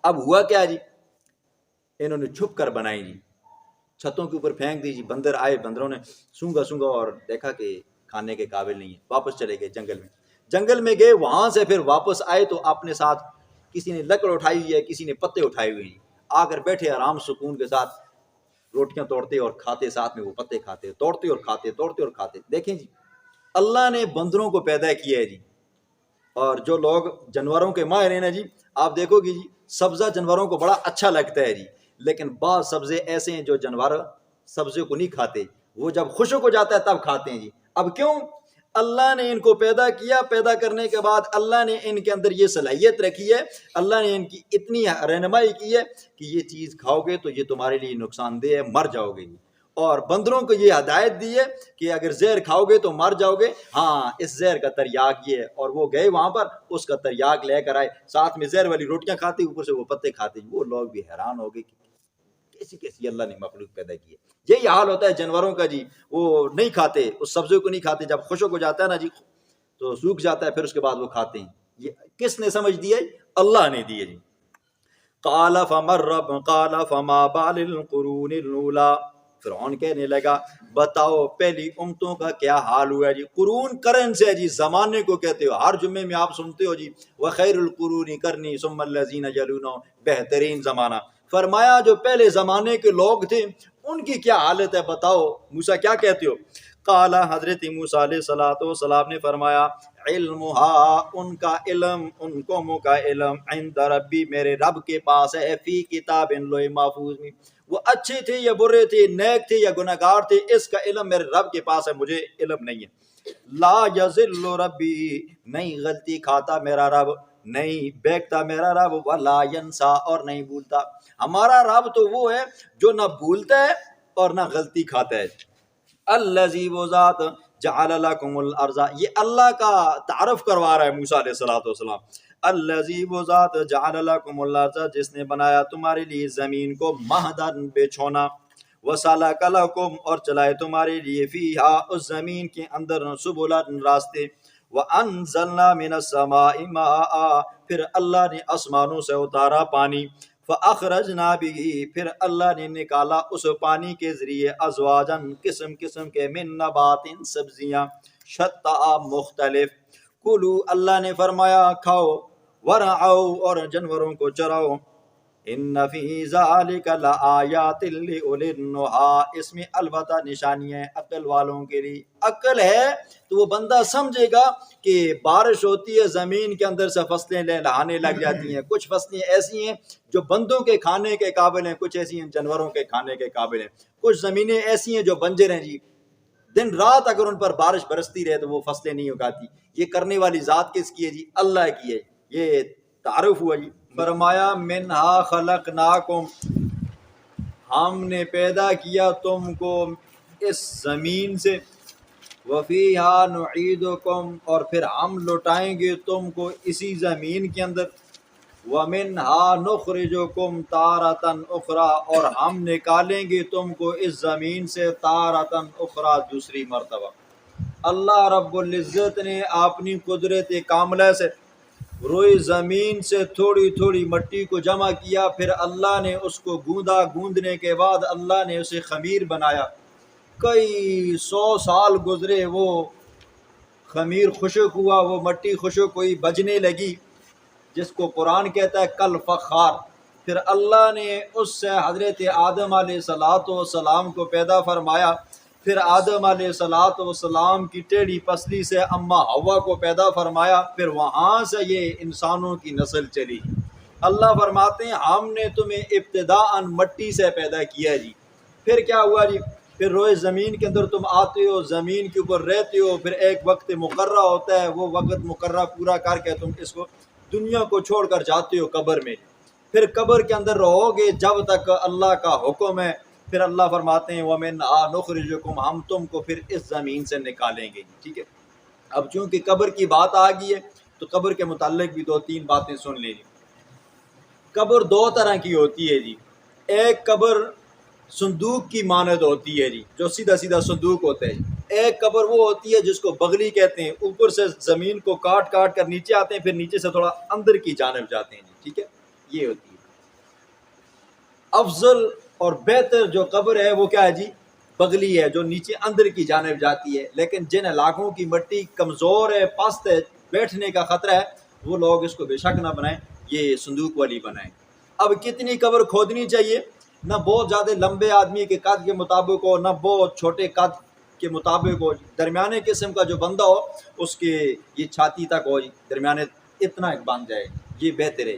اب ہوا کیا جی، انہوں نے چھپ کر بنائی جی، چھتوں کے اوپر پھینک دی جی. بندر آئے، بندروں نے سونگا اور دیکھا کہ کھانے کے قابل نہیں ہے، واپس چلے گئے جنگل میں گئے. وہاں سے پھر واپس آئے تو اپنے ساتھ کسی نے لکڑ اٹھائی ہوئی ہے، کسی نے پتے اٹھائے ہوئے ہیں. آ کر بیٹھے آرام سکون کے ساتھ، روٹیاں توڑتے اور کھاتے، ساتھ میں وہ پتے کھاتے، توڑتے اور کھاتے، توڑتے اور کھاتے. دیکھیں جی، اللہ نے بندروں کو پیدا کیا ہے جی، اور جو لوگ جانوروں کے ماہر ہیں نا جی، آپ دیکھو گے جی سبزہ جانوروں کو بڑا اچھا لگتا ہے جی، لیکن بعض سبزے ایسے ہیں جو جانور سبزے کو نہیں کھاتے، وہ جب خشک ہو جاتا ہے تب کھاتے ہیں جی۔ اب کیوں؟ اللہ نے ان کو پیدا کیا، پیدا کرنے کے بعد اللہ نے ان کے اندر یہ صلاحیت رکھی ہے، اللہ نے ان کی اتنی رہنمائی کی ہے کہ یہ چیز کھاؤ گے تو یہ تمہارے لیے نقصان دہ ہے، مر جاؤ گے۔ اور بندروں کو یہ ہدایت دی ہے کہ اگر زہر کھاؤ گے تو مر جاؤ گے، ہاں اس زہر کا تریاق یہ ہے۔ اور وہ گئے وہاں پر، اس کا تریاق لے کر آئے، ساتھ میں زہر والی روٹیاں کھاتے، اوپر سے وہ پتے کھاتے۔ وہ لوگ بھی حیران ہو گئے کہ کیسی کیسی اللہ نے مخلوق پیدا کی ہے۔ یہی حال ہوتا ہے جانوروں کا جی، وہ نہیں کھاتے، اس سبزے کو نہیں کھاتے، جب خشک ہو جاتا ہے نا جی تو سوکھ جاتا ہے، پھر اس کے بعد وہ کھاتے ہیں۔ یہ کس نے سمجھ دی ہے؟ اللہ نے دی ہے جی۔ قال فمن رب قال فما بال القرون الاولى، فرعون کہنے لگا بتاؤ پہلی امتوں کا کیا حال ہوا ہے جی۔ قرون کرن سے جی زمانے کو کہتے ہو، ہر جمعے میں آپ سنتے ہو جی وخیر القرون کرنی ثم الذین یلونہم، بہترین زمانہ۔ فرمایا جو پہلے زمانے کے لوگ تھے ان کی کیا حالت ہے بتاؤ۔ موسیٰ کیا کہتے ہو؟ قال حضرت موسیٰ علیہ السلام نے فرمایا علمها، ان کا علم، ان قوموں کا علم، عند ربی، میرے رب کے پاس ہے، فی کتاب لوح محفوظ میں، وہ اچھے تھے یا برے تھے، نیک تھے یا گناہگار تھے، اس کا علم میرے رب کے پاس ہے، مجھے علم نہیں ہے۔ لا یضل ربی، نہیں غلطی کھاتا میرا رب، نہیں بیکتا میرا رب، ولا ینسا، اور نہیں بھولتا۔ ہمارا رب تو وہ ہے جو نہ بھولتا ہے اور نہ غلطی کھاتا ہے۔ الذی، وہ ذات، جعل لکم الارض، یہ اللہ کا تعارف کروا رہا ہے موسیٰ علیہ السلام۔ الذی، وہ ذات، جعل لکم الارض، جس نے بنایا تمہارے لیے زمین کو، مہدن، بچھونا، وسلک لکم، اور چلائے تمہارے لیے، فیہا، اس زمین کے اندر، سبلن، راستے، وانزلنا من السماء ماء، پھر اللہ نے آسمانوں سے اتارا پانی، فاخرجنا به، پھر اللہ نے نکالا اس پانی کے ذریعے، ازواجن، قسم قسم کے، من نبات، سبزیاں، شتا، مختلف، کلو، اللہ نے فرمایا کھاؤ، ورعو، اور جانوروں کو چراؤ، ان فی ذالک لآیات لأولی النہی، اس میں البتہ نشانیاں ہیں عقل والوں کے لیے۔ عقل ہے تو وہ بندہ سمجھے گا کہ بارش ہوتی ہے زمین کے اندر سے فصلیں لہلانے لگ جاتی ہیں، کچھ فصلیں ایسی ہیں جو بندوں کے کھانے کے قابل ہیں، کچھ ایسی ہیں جانوروں کے کھانے کے قابل ہیں، کچھ زمینیں ایسی ہیں جو بنجر ہیں جی، دن رات اگر ان پر بارش برستی رہے تو وہ فصلیں نہیں اگاتی۔ یہ کرنے والی ذات کس کی ہے جی؟ اللہ کی ہے۔ یہ تعارف ہوا جی۔ فرمایا منہا خلقناکم، ہم نے پیدا کیا تم کو اس زمین سے، وفیہا نعیدکم، اور پھر ہم لوٹائیں گے تم کو اسی زمین کے اندر، ومنہا نخرجکم تارۃ اخری، اور ہم نکالیں گے تم کو اس زمین سے تارۃ اخری، دوسری مرتبہ۔ اللہ رب العزت نے اپنی قدرت کاملہ سے روئے زمین سے تھوڑی تھوڑی مٹی کو جمع کیا، پھر اللہ نے اس کو گوندا، گوندنے کے بعد اللہ نے اسے خمیر بنایا۔ کئی 100 سال گزرے، وہ خمیر خشک ہوا، وہ مٹی خشک ہوئی، بجنے لگی، جس کو قرآن کہتا ہے کل فخار۔ پھر اللہ نے اس سے حضرت آدم علیہ السلام کو پیدا فرمایا، پھر آدم علیہ السلام کی ٹیڑھی پسلی سے اماں حوا کو پیدا فرمایا، پھر وہاں سے یہ انسانوں کی نسل چلی۔ اللہ فرماتے ہیں ہم نے تمہیں ابتداءً مٹی سے پیدا کیا جی، پھر کیا ہوا جی؟ پھر روئے زمین کے اندر تم آتے ہو، زمین کے اوپر رہتے ہو، پھر ایک وقت مقررہ ہوتا ہے، وہ وقت مقررہ پورا کر کے تم اس کو دنیا کو چھوڑ کر جاتے ہو قبر میں، پھر قبر کے اندر رہو گے جب تک اللہ کا حکم ہے۔ پھر اللہ فرماتے ہیں وَمِنْهَا نُخْرِجُكُمْ، ہم تم کو پھر اس زمین سے نکالیں گے، ٹھیک ہے۔ اب چونکہ قبر کی بات آ گئی ہے تو قبر کے متعلق بھی 2-3 باتیں سن لیں جی۔ قبر 2 طرح کی ہوتی ہے جی، ایک قبر صندوق کی مانند ہوتی ہے جی، جو سیدھا سیدھا صندوق ہوتا ہے جی۔ ایک قبر وہ ہوتی ہے جس کو بغلی کہتے ہیں، اوپر سے زمین کو کاٹ کاٹ کر نیچے آتے ہیں، پھر نیچے سے تھوڑا اندر کی جانب جاتے ہیں جی، ٹھیک ہے، یہ ہوتی ہے۔ افضل اور بہتر جو قبر ہے وہ کیا ہے جی؟ بغلی ہے، جو نیچے اندر کی جانب جاتی ہے۔ لیکن جن علاقوں کی مٹی کمزور ہے، پست ہے، بیٹھنے کا خطرہ ہے، وہ لوگ اس کو بے شک نہ بنائیں، یہ صندوق والی بنائیں۔ اب کتنی قبر کھودنی چاہیے؟ نہ بہت زیادہ لمبے آدمی کے قد کے مطابق ہو، نہ بہت چھوٹے قد کے مطابق ہو، درمیانے قسم کا جو بندہ ہو اس کے یہ چھاتی تک ہو، درمیانے اتنا ایک بن جائے، یہ بہتر ہے۔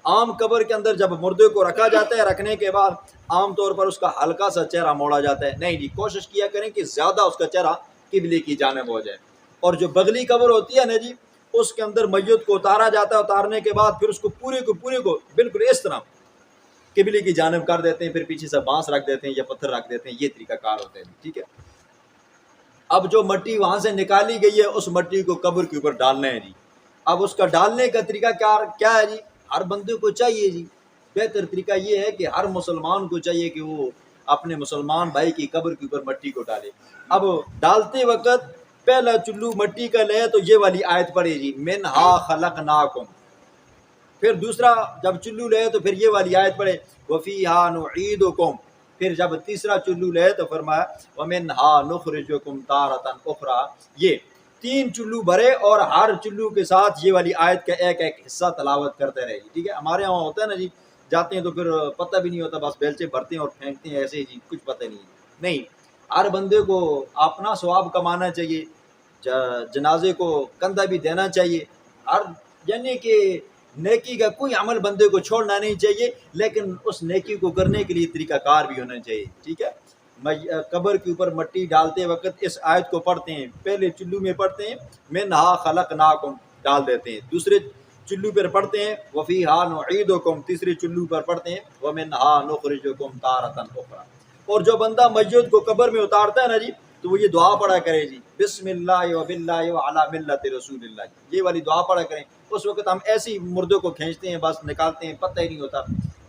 عام قبر کے اندر جب مردے کو رکھا جاتا ہے، رکھنے کے بعد عام طور پر اس کا ہلکا سا چہرہ موڑا جاتا ہے، نہیں جی، کوشش کیا کریں کہ زیادہ اس کا چہرہ قبلے کی جانب ہو جائے۔ اور جو بغلی قبر ہوتی ہے نا جی، اس کے اندر میت کو اتارا جاتا ہے، اتارنے کے بعد پھر اس کو پورے کو بالکل اس طرح قبلے کی جانب کر دیتے ہیں، پھر پیچھے سے بانس رکھ دیتے ہیں یا پتھر رکھ دیتے ہیں، یہ طریقہ کار ہوتا ہے، ٹھیک ہے۔ اب جو مٹی وہاں سے نکالی گئی ہے اس مٹی کو قبر کے اوپر ڈالنا ہے جی۔ اب اس کا ڈالنے کا طریقہ کیا ہے جی؟ ہر بندے کو چاہیے جی، بہتر طریقہ یہ ہے کہ ہر مسلمان کو چاہیے کہ وہ اپنے مسلمان بھائی کی قبر کے اوپر مٹی کو ڈالے۔ اب ڈالتے وقت پہلا چلو مٹی کا لے تو یہ والی آیت پڑھے جی، منہا خلقناکم۔ پھر دوسرا جب چلو لے تو پھر یہ والی آیت پڑھے، وفیہا نعیدکم۔ پھر جب تیسرا چلو لے تو فرمایا ومنہا نخرجکم تارۃ اخری۔ یہ 3 چلو بھرے اور ہر چلو کے ساتھ یہ والی آیت کا ایک حصہ تلاوت کرتے رہے جی، ٹھیک ہے۔ ہمارے یہاں ہوتا ہے نا جی، جاتے ہیں تو پھر پتہ بھی نہیں ہوتا، بس بیلچے بھرتے ہیں اور پھینکتے ہیں ایسے ہی جی، کچھ پتہ نہیں۔ ہر بندے کو اپنا ثواب کمانا چاہیے، جنازے کو کندھا بھی دینا چاہیے، ہر یعنی کہ نیکی کا کوئی عمل بندے کو چھوڑنا نہیں چاہیے، لیکن اس نیکی کو کرنے کے لیے طریقہ کار بھی ہونا چاہیے، ٹھیک ہے۔ قبر کے اوپر مٹی ڈالتے وقت اس آیت کو پڑھتے ہیں، پہلے چلو میں پڑھتے ہیں منہا خلقناکم، ڈال دیتے ہیں، دوسرے چلو پر پڑھتے ہیں وفیہا نعیدکم، تیسرے چلو پر پڑھتے ہیں ومنہا نخرجکم تارۃ اخری۔ اور جو بندہ میت کو قبر میں اتارتا ہے نا جی، تو وہ یہ دعا پڑھا کرے جی، بسم اللہ وباللہ وعلی ملت رسول اللہ، یہ والی دعا پڑھا کریں۔ اس وقت ہم ایسی مردوں کو کھینچتے ہیں، بس نکالتے ہیں، پتہ ہی نہیں ہوتا۔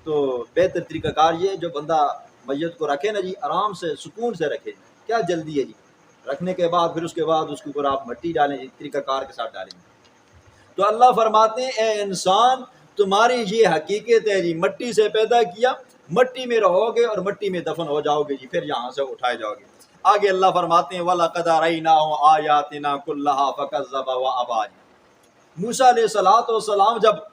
تو بہتر طریقہ کار یہ جو بندہ میت کو رکھے نا جی، آرام سے سکون سے رکھے، کیا جلدی ہے جی، رکھنے کے بعد پھر اس کے بعد اس کے اوپر آپ مٹی ڈالیں جی، طریقہ کار کے ساتھ ڈالیں۔ تو اللہ فرماتے ہیں اے انسان تمہاری یہ حقیقت ہے جی، مٹی سے پیدا کیا، مٹی میں رہو گے اور مٹی میں دفن ہو جاؤ گے جی، پھر یہاں سے اٹھائے جاؤ گے۔ آگے اللہ فرماتے ہیں وَلَقَدْ أَرَيْنَاهُ آيَاتِنَا كُلَّهَا فَكَذَّبَ وَأَبَىٰ۔ موسیٰ علیہ السلام جب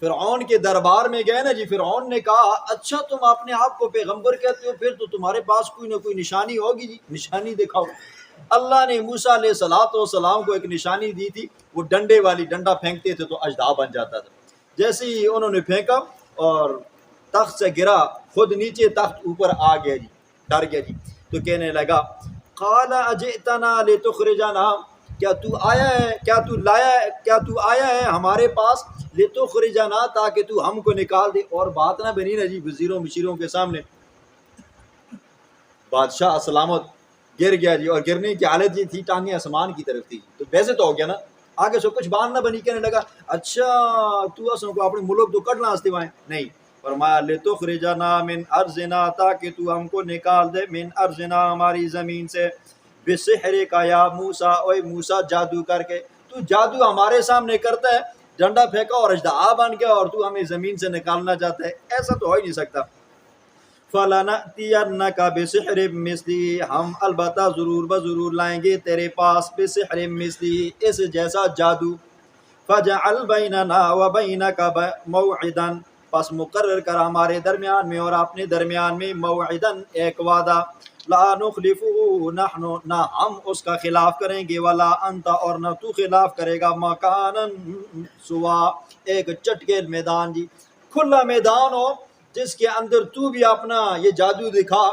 فرعون کے دربار میں گئے نا جی، فرعون نے کہا اچھا تم اپنے آپ کو پیغمبر کہتے ہو، پھر تو تمہارے پاس کوئی نہ کوئی نشانی ہوگی جی، نشانی دکھاؤ۔ اللہ نے موسیٰ علیہ السلام کو ایک نشانی دی تھی، وہ ڈنڈے والی، ڈنڈا پھینکتے تھے تو اژدہا بن جاتا تھا۔ جیسے ہی انہوں نے پھینکا اور تخت سے گرا، خود نیچے تخت اوپر آ گیا جی، ڈر گیا جی، تو کہنے لگا قال اجئتنا لتخرجنا، کیا تو آیا ہے ہمارے پاس لتخرجنا، تاکہ تو ہم کو نکال دے۔ اور بات نہ بنی نا جی، وزیروں مشیروں کے سامنے بادشاہ سلامت گر گیا جی، اور گرنے کی حالت یہ تھی ٹانگیں آسمان کی طرف تھی، تو ویسے تو ہو گیا نا، آگے سے کچھ بات نہ بنی، کہنے لگا اچھا تو اسوں کو اپنے ملک تو کٹنا ہستے وائیں، نہیں، فرمایا لتخرجنا من ارضنا، تاکہ تو ہم کو نکال دے، من ارضنا، ہماری زمین سے، بسحر کا یا موسیٰ، اوے موسیٰ جادو کر کے، تو جادو ہمارے سامنے کرتا ہے، ڈنڈا پھینکا اور اژدہا بن گیا اور تو ہمیں زمین سے نکالنا چاہتا ہے، ایسا تو ہو ہی نہیں سکتا۔ فَلَنَأْتِيَنَّكَ بِسِحْرٍ مِّثْلِهِ، ہم البتہ ضرور بضرور لائیں گے تیرے پاس بِسِحْرٍ مِّثْلِهِ، اس جیسا جادو۔ فَجَعَلْ بَيْنَنَا وَبَيْنَكَ مَوْعِدًا، پس مقرر کر ہمارے درمیان میں اور اپنے درمیان میں موعداً، ایک وعدہ، لا نخلفه نحن، نہ ہم اس کا خلاف کریں گے، ولا انت، اور نہ تو خلاف کرے گا، مکاناً سوا، ایک چٹکیل میدان جی، کھلا میدان ہو جس کے اندر تو بھی اپنا یہ جادو دکھا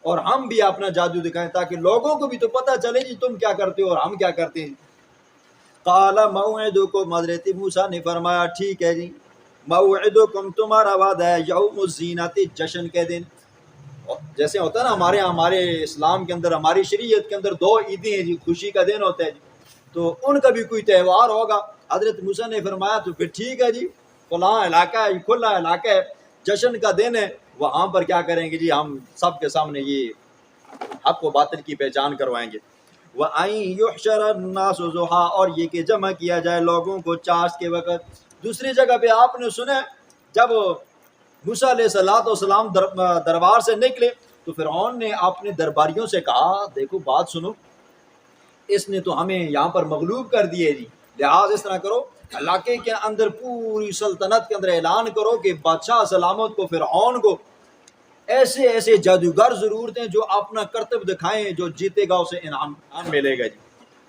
اور ہم بھی اپنا جادو دکھائیں، تاکہ لوگوں کو بھی تو پتہ چلے جی تم کیا کرتے ہو اور ہم کیا کرتے ہیں۔ قال موعدکم، حضرت موسیٰ نے فرمایا ٹھیک ہے جی، موعدکم، تمہارا وعدہ ہے، یوم الزینت، جشن کے دن۔ جیسے ہوتا ہے نا ہمارے یہاں، ہمارے اسلام کے اندر، ہماری شریعت کے اندر 2 عیدیں ہیں جی، خوشی کا دن ہوتا ہے جی، تو ان کا بھی کوئی تہوار ہوگا۔ حضرت موسیٰ نے فرمایا تو پھر ٹھیک ہے جی، فلاں علاقہ ہے، کھلا علاقہ ہے، جشن کا دن ہے، وہاں پر کیا کریں گے جی، ہم سب کے سامنے یہ حق و باطل کی پہچان کروائیں گے۔ وَأَن يُحْشَرَ النَّاسُ ضُحًى، اور یہ کہ جمع کیا جائے لوگوں کو چاش کے وقت۔ دوسری جگہ پہ آپ نے سنا جب موسیٰ علیہ السلام دربار سے نکلے تو فرعون نے اپنے درباریوں سے کہا دیکھو بات سنو، اس نے تو ہمیں یہاں پر مغلوب کر دیے جی، لہٰذا اس طرح کرو، علاقے کے اندر پوری سلطنت کے اندر اعلان کرو کہ بادشاہ سلامت کو، فرعون کو ایسے ایسے جادوگر ضرور تھے جو اپنا کرتب دکھائیں، جو جیتے گا اسے انعام ملے گا جی۔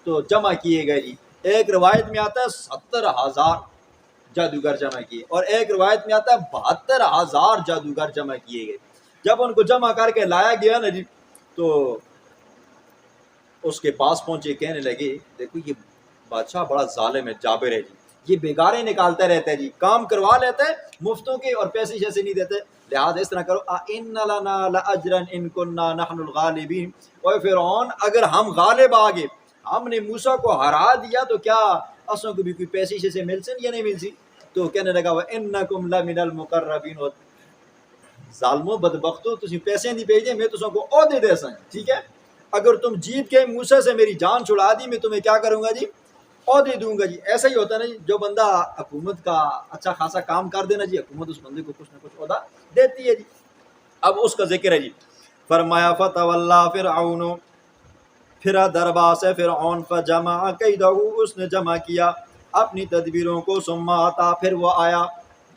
تو جمع کیے گئے جی، ایک روایت میں آتا ہے 70,000 جادوگر جمع کیے، اور ایک روایت میں آتا ہے 72,000 جادوگر جمع کیے گئے۔ جب ان کو جمع کر کے لایا گیا نا جی، تو اس کے پاس پہنچے، کہنے لگے دیکھو یہ بادشاہ بڑا ظالم ہے، جابر ہے جی، یہ بیگارے نکالتا رہتا ہے جی، کام کروا لیتا ہے مفتوں کے اور پیسے شیسے نہیں دیتے، لہٰذا اس طرح کرو ان لنا لاجرا ان کننا نحن الغالبین۔ اور فرعون اگر ہم غالب آگے، ہم نے موسیٰ کو ہرا دیا تو کیا اسوں کو بھی کوئی پیسے شیسے مل سن یا نہیں مل سی؟ تو کہنے لگا وَإِنَّكُمْ لَمِنَ الْمُقَرَّبِينَ، ظالموں بدبختو تسی پیسے نہیں بھیجے، میں تسوں کو عہدے دے سن، ٹھیک ہے، اگر تم جیت کے موسیٰ سے میری جان چھڑا دی، میں تمہیں کیا کروں گا جی، عہدے دوں گا جی۔ ایسا ہی ہوتا ہے نا جی، جو بندہ حکومت کا اچھا خاصا کام کر دینا جی، حکومت اس بندے کو کچھ نہ کچھ عہدہ دیتی ہے جی۔ اب اس کا ذکر ہے جی، فرمایا فتولی فرعون، پھرا دربار سے فرعون، فجمع کیدہ، اس نے جمع کیا اپنی تدبیروں کو، ثم آتا، پھر وہ آیا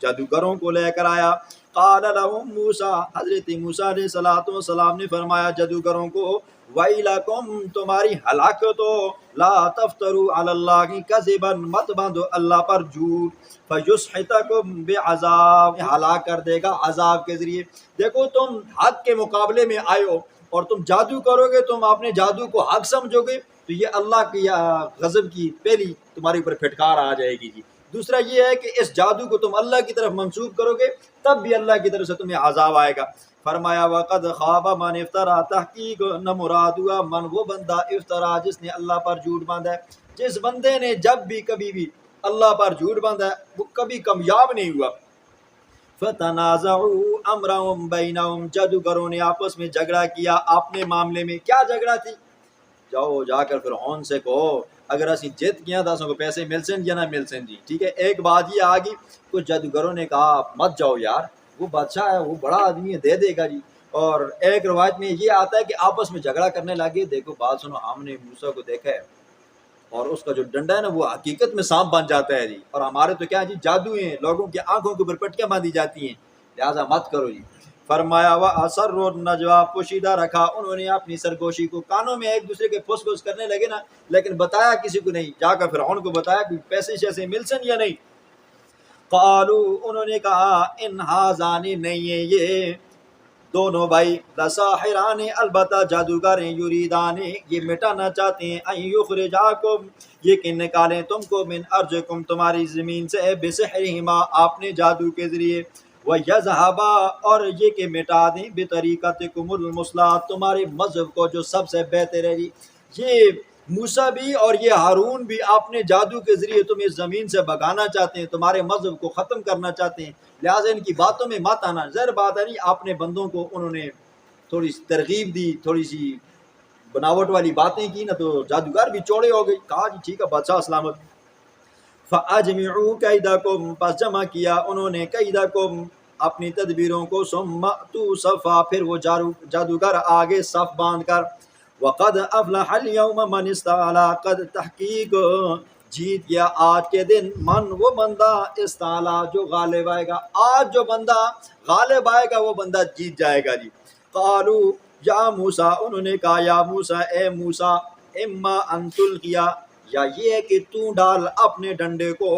جادوگروں کو لے کر آیا، قال لهم موسیٰ، حضرت موسیٰ علیہ السلام نے فرمایا جادوگروں کو، ویلکم، تمہاری ہلاکت ہو، لا تفتروا علی اللہ کذبا، مت باندھو اللہ پر جھوٹ، فیسحتکم بعذاب، ہلاک کر دے گا عذاب کے ذریعے۔ دیکھو تم حق کے مقابلے میں آئے ہو اور تم جادو کرو گے، تم اپنے جادو کو حق سمجھو گے تو یہ اللہ کی غضب کی پہلی تمہارے اوپر پھٹکار آ جائے گی جی۔ دوسرا یہ ہے کہ اس جادو کو تم اللہ کی طرف منسوب کرو گے تب بھی اللہ کی طرف سے تمہیں عذاب آئے گا۔ فرمایا وقد خواب من افطرا، تحقیق نہ مراد ہوا من وہ بندہ افطرا جس نے اللہ پر جھوٹ باندھا ہے۔ جس بندے نے جب بھی کبھی بھی اللہ پر جھوٹ باندھا ہے وہ کبھی کامیاب نہیں ہوا۔ فتنازعوا امرهم بینہم، جادوگروں نے آپس میں جھگڑا کیا اپنے معاملے میں۔ کیا جھگڑا تھی؟ جاؤ جا کر فرعون سے کہو اگر اسی جیت گیا تو اسوں کو پیسے مل سن یا نہ مل سن جی، ٹھیک ہے۔ ایک بات یہ آ گئی، کچھ جادوگروں نے کہا مت جاؤ یار، وہ بادشاہ ہے، وہ بڑا آدمی ہے، دے دے گا جی۔ اور ایک روایت میں یہ آتا ہے کہ آپس میں جھگڑا کرنے لگے، دیکھو بات سنو، ہم نے موسیٰ کو دیکھا ہے اور اس کا جو ڈنڈا ہے نا وہ حقیقت میں سانپ بن جاتا ہے جی، اور ہمارے تو کیا جی جادو ہیں، لوگوں کی آنکھوں کے اوپر پٹیاں باندھی جاتی ہیں، لہٰذا مت کرو جی۔ فرمایا وَأَسَرُّوا النَّجْوَىٰ، پوشیدہ رکھا انہوں نے اپنی سرگوشی کو، کانوں میں ایک دوسرے کے پھس پھس کرنے لگے نا، لیکن بتایا کسی کو نہیں، جا کر فرعون کو بتایا کہ پیسے شیسے مل سن یا نہیں۔ قالوا، انہوں نے کہا ان ہاذان، نہیں ہے یہ دونوں بھائی، لساحران، البتہ جادوگر ہیں، یریدان، یہ مٹانا چاہتے ہیں، ان یخرجاکم، یہ کہ نکالیں تم کو، من ارضکم، تمہاری زمین سے، بسحرہما، اپنے جادو کے ذریعے، ویذھبا، اور یہ کہ مٹا دیں، بطریقتکم المثلیٰ، تمہارے مذہب کو جو سب سے بہتر ہے جی۔ یہ موسیٰ بھی اور یہ ہارون بھی اپنے جادو کے ذریعے تمہیں زمین سے بھگانا چاہتے ہیں، تمہارے مذہب کو ختم کرنا چاہتے ہیں، لہٰذا ان کی باتوں میں مت آنا۔ ظاہر بات ہے نہیں، اپنے بندوں کو انہوں نے تھوڑی سی ترغیب دی، تھوڑی سی بناوٹ والی باتیں کی نا، تو جادوگر بھی چوڑے ہو گئے، کہا جی ٹھیک ہے بادشاہ سلامت۔ فَأَجْمِعُوا كَيْدَكُمْ، پس جمع کیا انہوں نے، کیدکم، اپنی تدبیروں کو، ثم اتوا صفا، پھر وہ جادوگر آگے صف باندھ کر، وقد افلح اليوم من استعلا، قد تحقیق جیت گیا آج کے دن، من وہ بندہ، استعلا جو غالب آئے گا، آج جو بندہ غالب آئے گا وہ بندہ جیت جائے گا جی۔ قالوا یا موسیٰ، انہوں نے کہا یا موسیٰ، اے موسیٰ، اما ان تلقیا، یا یہ ہے کہ تو ڈال اپنے ڈنڈے کو،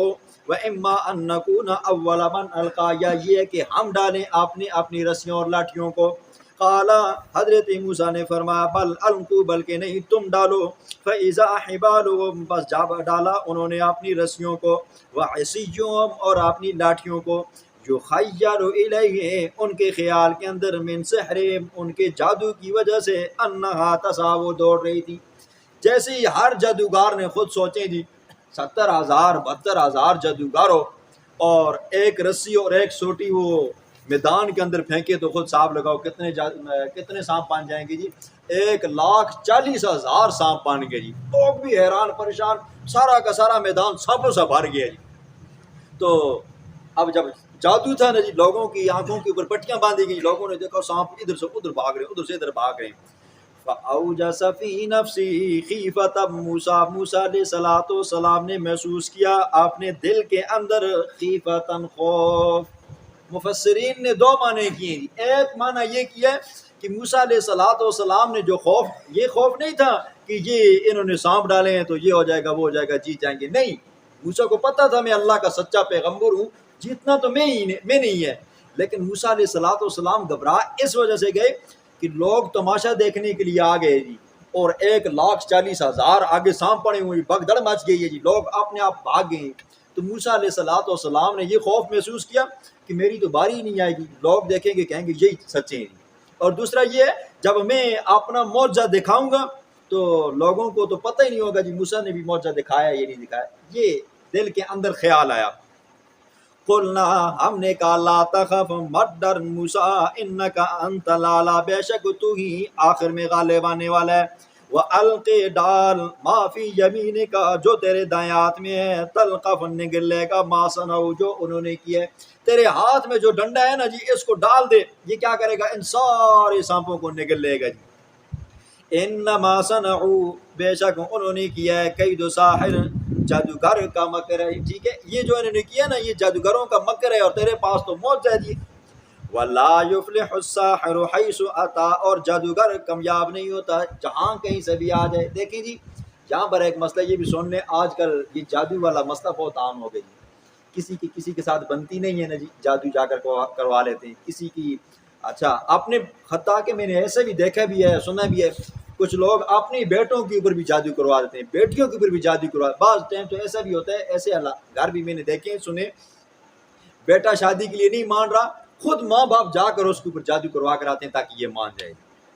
وَإِمَّا أَن نَّكُونَ أَوَّلَ مَنْ أَلْقَىٰ، یا یہ ہے کہ ہم ڈالیں اپنی رسیوں اور لاٹھیوں کو۔ قال، حضرت موسیٰ نے فرمایا، بل القوا، بلکہ نہیں تم ڈالو، فَإِذَا حِبَالُهُمْ، بس جب ڈالا انہوں نے اپنی رسیوں کو، وَعِصِيُّهُمْ، اور اپنی لاٹھیوں کو، يُخَيَّلُ إِلَيْهِ، ان کے خیال کے اندر، من سحرہم، ان کے جادو کی وجہ سے، انہا تسعیٰ، وہ دوڑ رہی تھی۔ جیسے ہی ہر جادوگر نے خود سوچیں جی 70,000 72,000 جادوگر ہو اور ایک رسی اور ایک سوٹی وہ میدان کے اندر پھینکے تو خود حساب لگاؤ کتنے سانپ بن جائیں گے جی، 1,40,000 سانپ بن گئے جی۔ لوگ بھی حیران پریشان، سارا کا سارا میدان سانپوں سے بھر گیا جی۔ تو اب جب جادو تھا نا جی، لوگوں کی آنکھوں کے اوپر پٹیاں باندھی گئی، لوگوں نے دیکھا سانپ ادھر سے ادھر بھاگ رہے، ادھر سے ادھر بھاگ رہے۔ فَأَوْجَسَ فِي نَفْسِهِ خِیفَةً موسیٰ، موسیٰ علیہ السلام نے محسوس کیا اپنے دل کے اندر، خیفتاً، خوف، مفسرین نے دو معنی کیے ہیں. ایک معنی یہ کیا ہے کہ موسیٰ علیہ السلام نے جو خوف، یہ خوف نہیں تھا کہ یہ انہوں نے سانپ ڈالے ہیں تو یہ ہو جائے گا وہ ہو جائے گا جیت جائیں گے، نہیں. موسیٰ کو پتہ تھا میں اللہ کا سچا پیغمبر ہوں، جیتنا تو میں نہیں ہے. لیکن موسیٰ علیہ السلام گھبرا اس وجہ سے گئے کہ لوگ تماشا دیکھنے کے لیے آ گئے جی، اور 1,40,000 آگے سانپ پڑے ہوئے، بھگدڑ مچ گئی ہے جی، لوگ اپنے آپ بھاگ گئے. تو موسیٰ علیہ السلام نے یہ خوف محسوس کیا کہ میری تو باری نہیں آئے گی، لوگ دیکھیں گے کہیں گے یہی سچے ہیں. اور دوسرا یہ ہے جب میں اپنا معجزہ دکھاؤں گا تو لوگوں کو تو پتہ ہی نہیں ہوگا جی موسیٰ نے بھی معجزہ دکھایا یہ نہیں دکھایا. یہ دل کے اندر خیال آیا. قلنا، ہم نے کہا لا تخف مت ڈر موسیٰ انک انت الاعلی، بے شک تو ہی آخر میں غالب آنے والا ہے. وَأَلْقِ، ڈال ما فی یمینک، جو تیرے دائیں ہاتھ میں ہے، تلقف، نگل لے گا ما صنعوا، جو انہوں نے کیا ہے. تیرے ہاتھ میں جو ڈنڈا ہے نا جی، اس کو ڈال دے، یہ کیا کرے گا؟ ان سارے سانپوں کو نگل لے گا جی. انما صنعوا، بے شک انہوں نے کیا ہے، کید ساحر، جادوگر کا مکر ہے. ٹھیک ہے، یہ جو انہوں نے کیا نا یہ جادوگروں کا مکر ہے، اور تیرے پاس تو معجزہ ہے جی. وَلَا يُفْلِحُ السَّاحِرُ حَيْثُ أَتَىٰ، اور جادوگر کامیاب نہیں ہوتا جہاں کہیں سے بھی آ جائے. دیکھیں جی یہاں پر ایک مسئلہ یہ بھی سن لیں، آج کل یہ جادو والا مسئلہ بہت عام ہو گئی. کسی کے ساتھ بنتی نہیں ہے نا جی، جادو جا کر کروا لیتے ہیں کسی کی. اچھا اپنے، حتیٰ کہ میں نے ایسے بھی دیکھا بھی ہے، سنا بھی ہے، کچھ لوگ اپنی بیٹوں کے اوپر بھی جادو کروا دیتے ہیں، بیٹیوں کے اوپر بھی جادو کروا. بعض ٹائم تو ایسا بھی ہوتا ہے، ایسے گھر بھی میں نے دیکھے سنے، بیٹا شادی کے لیے نہیں مان رہا، خود ماں باپ جا کر اس کے اوپر جادو کروا کر آتے ہیں تاکہ یہ مان جائے.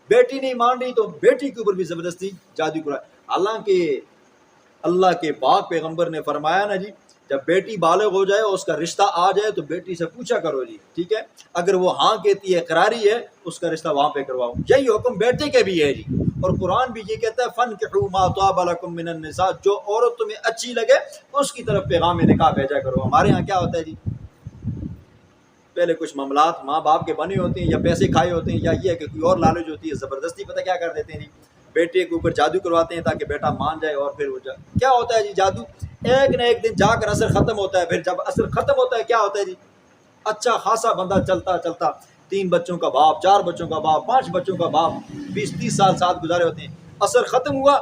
بیٹی نہیں مان رہی تو بیٹی کے اوپر بھی زبردستی جادو کروا. حالانکہ اللہ کے پاک پیغمبر نے فرمایا نا جی، جب بیٹی بالغ ہو جائے اور اس کا رشتہ آ جائے تو بیٹی سے پوچھا کرو جی، ٹھیک ہے، اگر وہ ہاں کہتی ہے، اقراری ہے، اس کا رشتہ وہاں پہ کرواؤ. یہی حکم بیٹے کے بھی ہے جی. اور قرآن بھی یہ کہتا ہے فَانْكِحُوا مَا طَابَ لَكُم مِّنَ النِّسَاءِ، جو عورت تمہیں اچھی لگے اس کی طرف پیغام نکاح بھیجا کرو. ہمارے ہاں کیا ہوتا ہے جی، پہلے کچھ معاملات ماں باپ کے بنے ہوتے ہیں یا پیسے کھائے ہوتے ہیں یا یہ ہے کہ کوئی اور لالچ ہوتی ہے، زبردستی پتہ کیا کر دیتے ہیں جی، بیٹے کے اوپر جادو کرواتے ہیں تاکہ بیٹا مان جائے. اور پھر وہ کیا ہوتا ہے جی، جادو ایک نہ ایک دن جا کر اثر ختم ہوتا ہے. پھر جب اثر ختم ہوتا ہے کیا ہوتا ہے جی، اچھا خاصا بندہ چلتا 3 بچوں کا باپ، 4 بچوں کا باپ، 5 بچوں کا باپ، 20-30 سال ساتھ گزارے ہوتے ہیں، اثر ختم ہوا،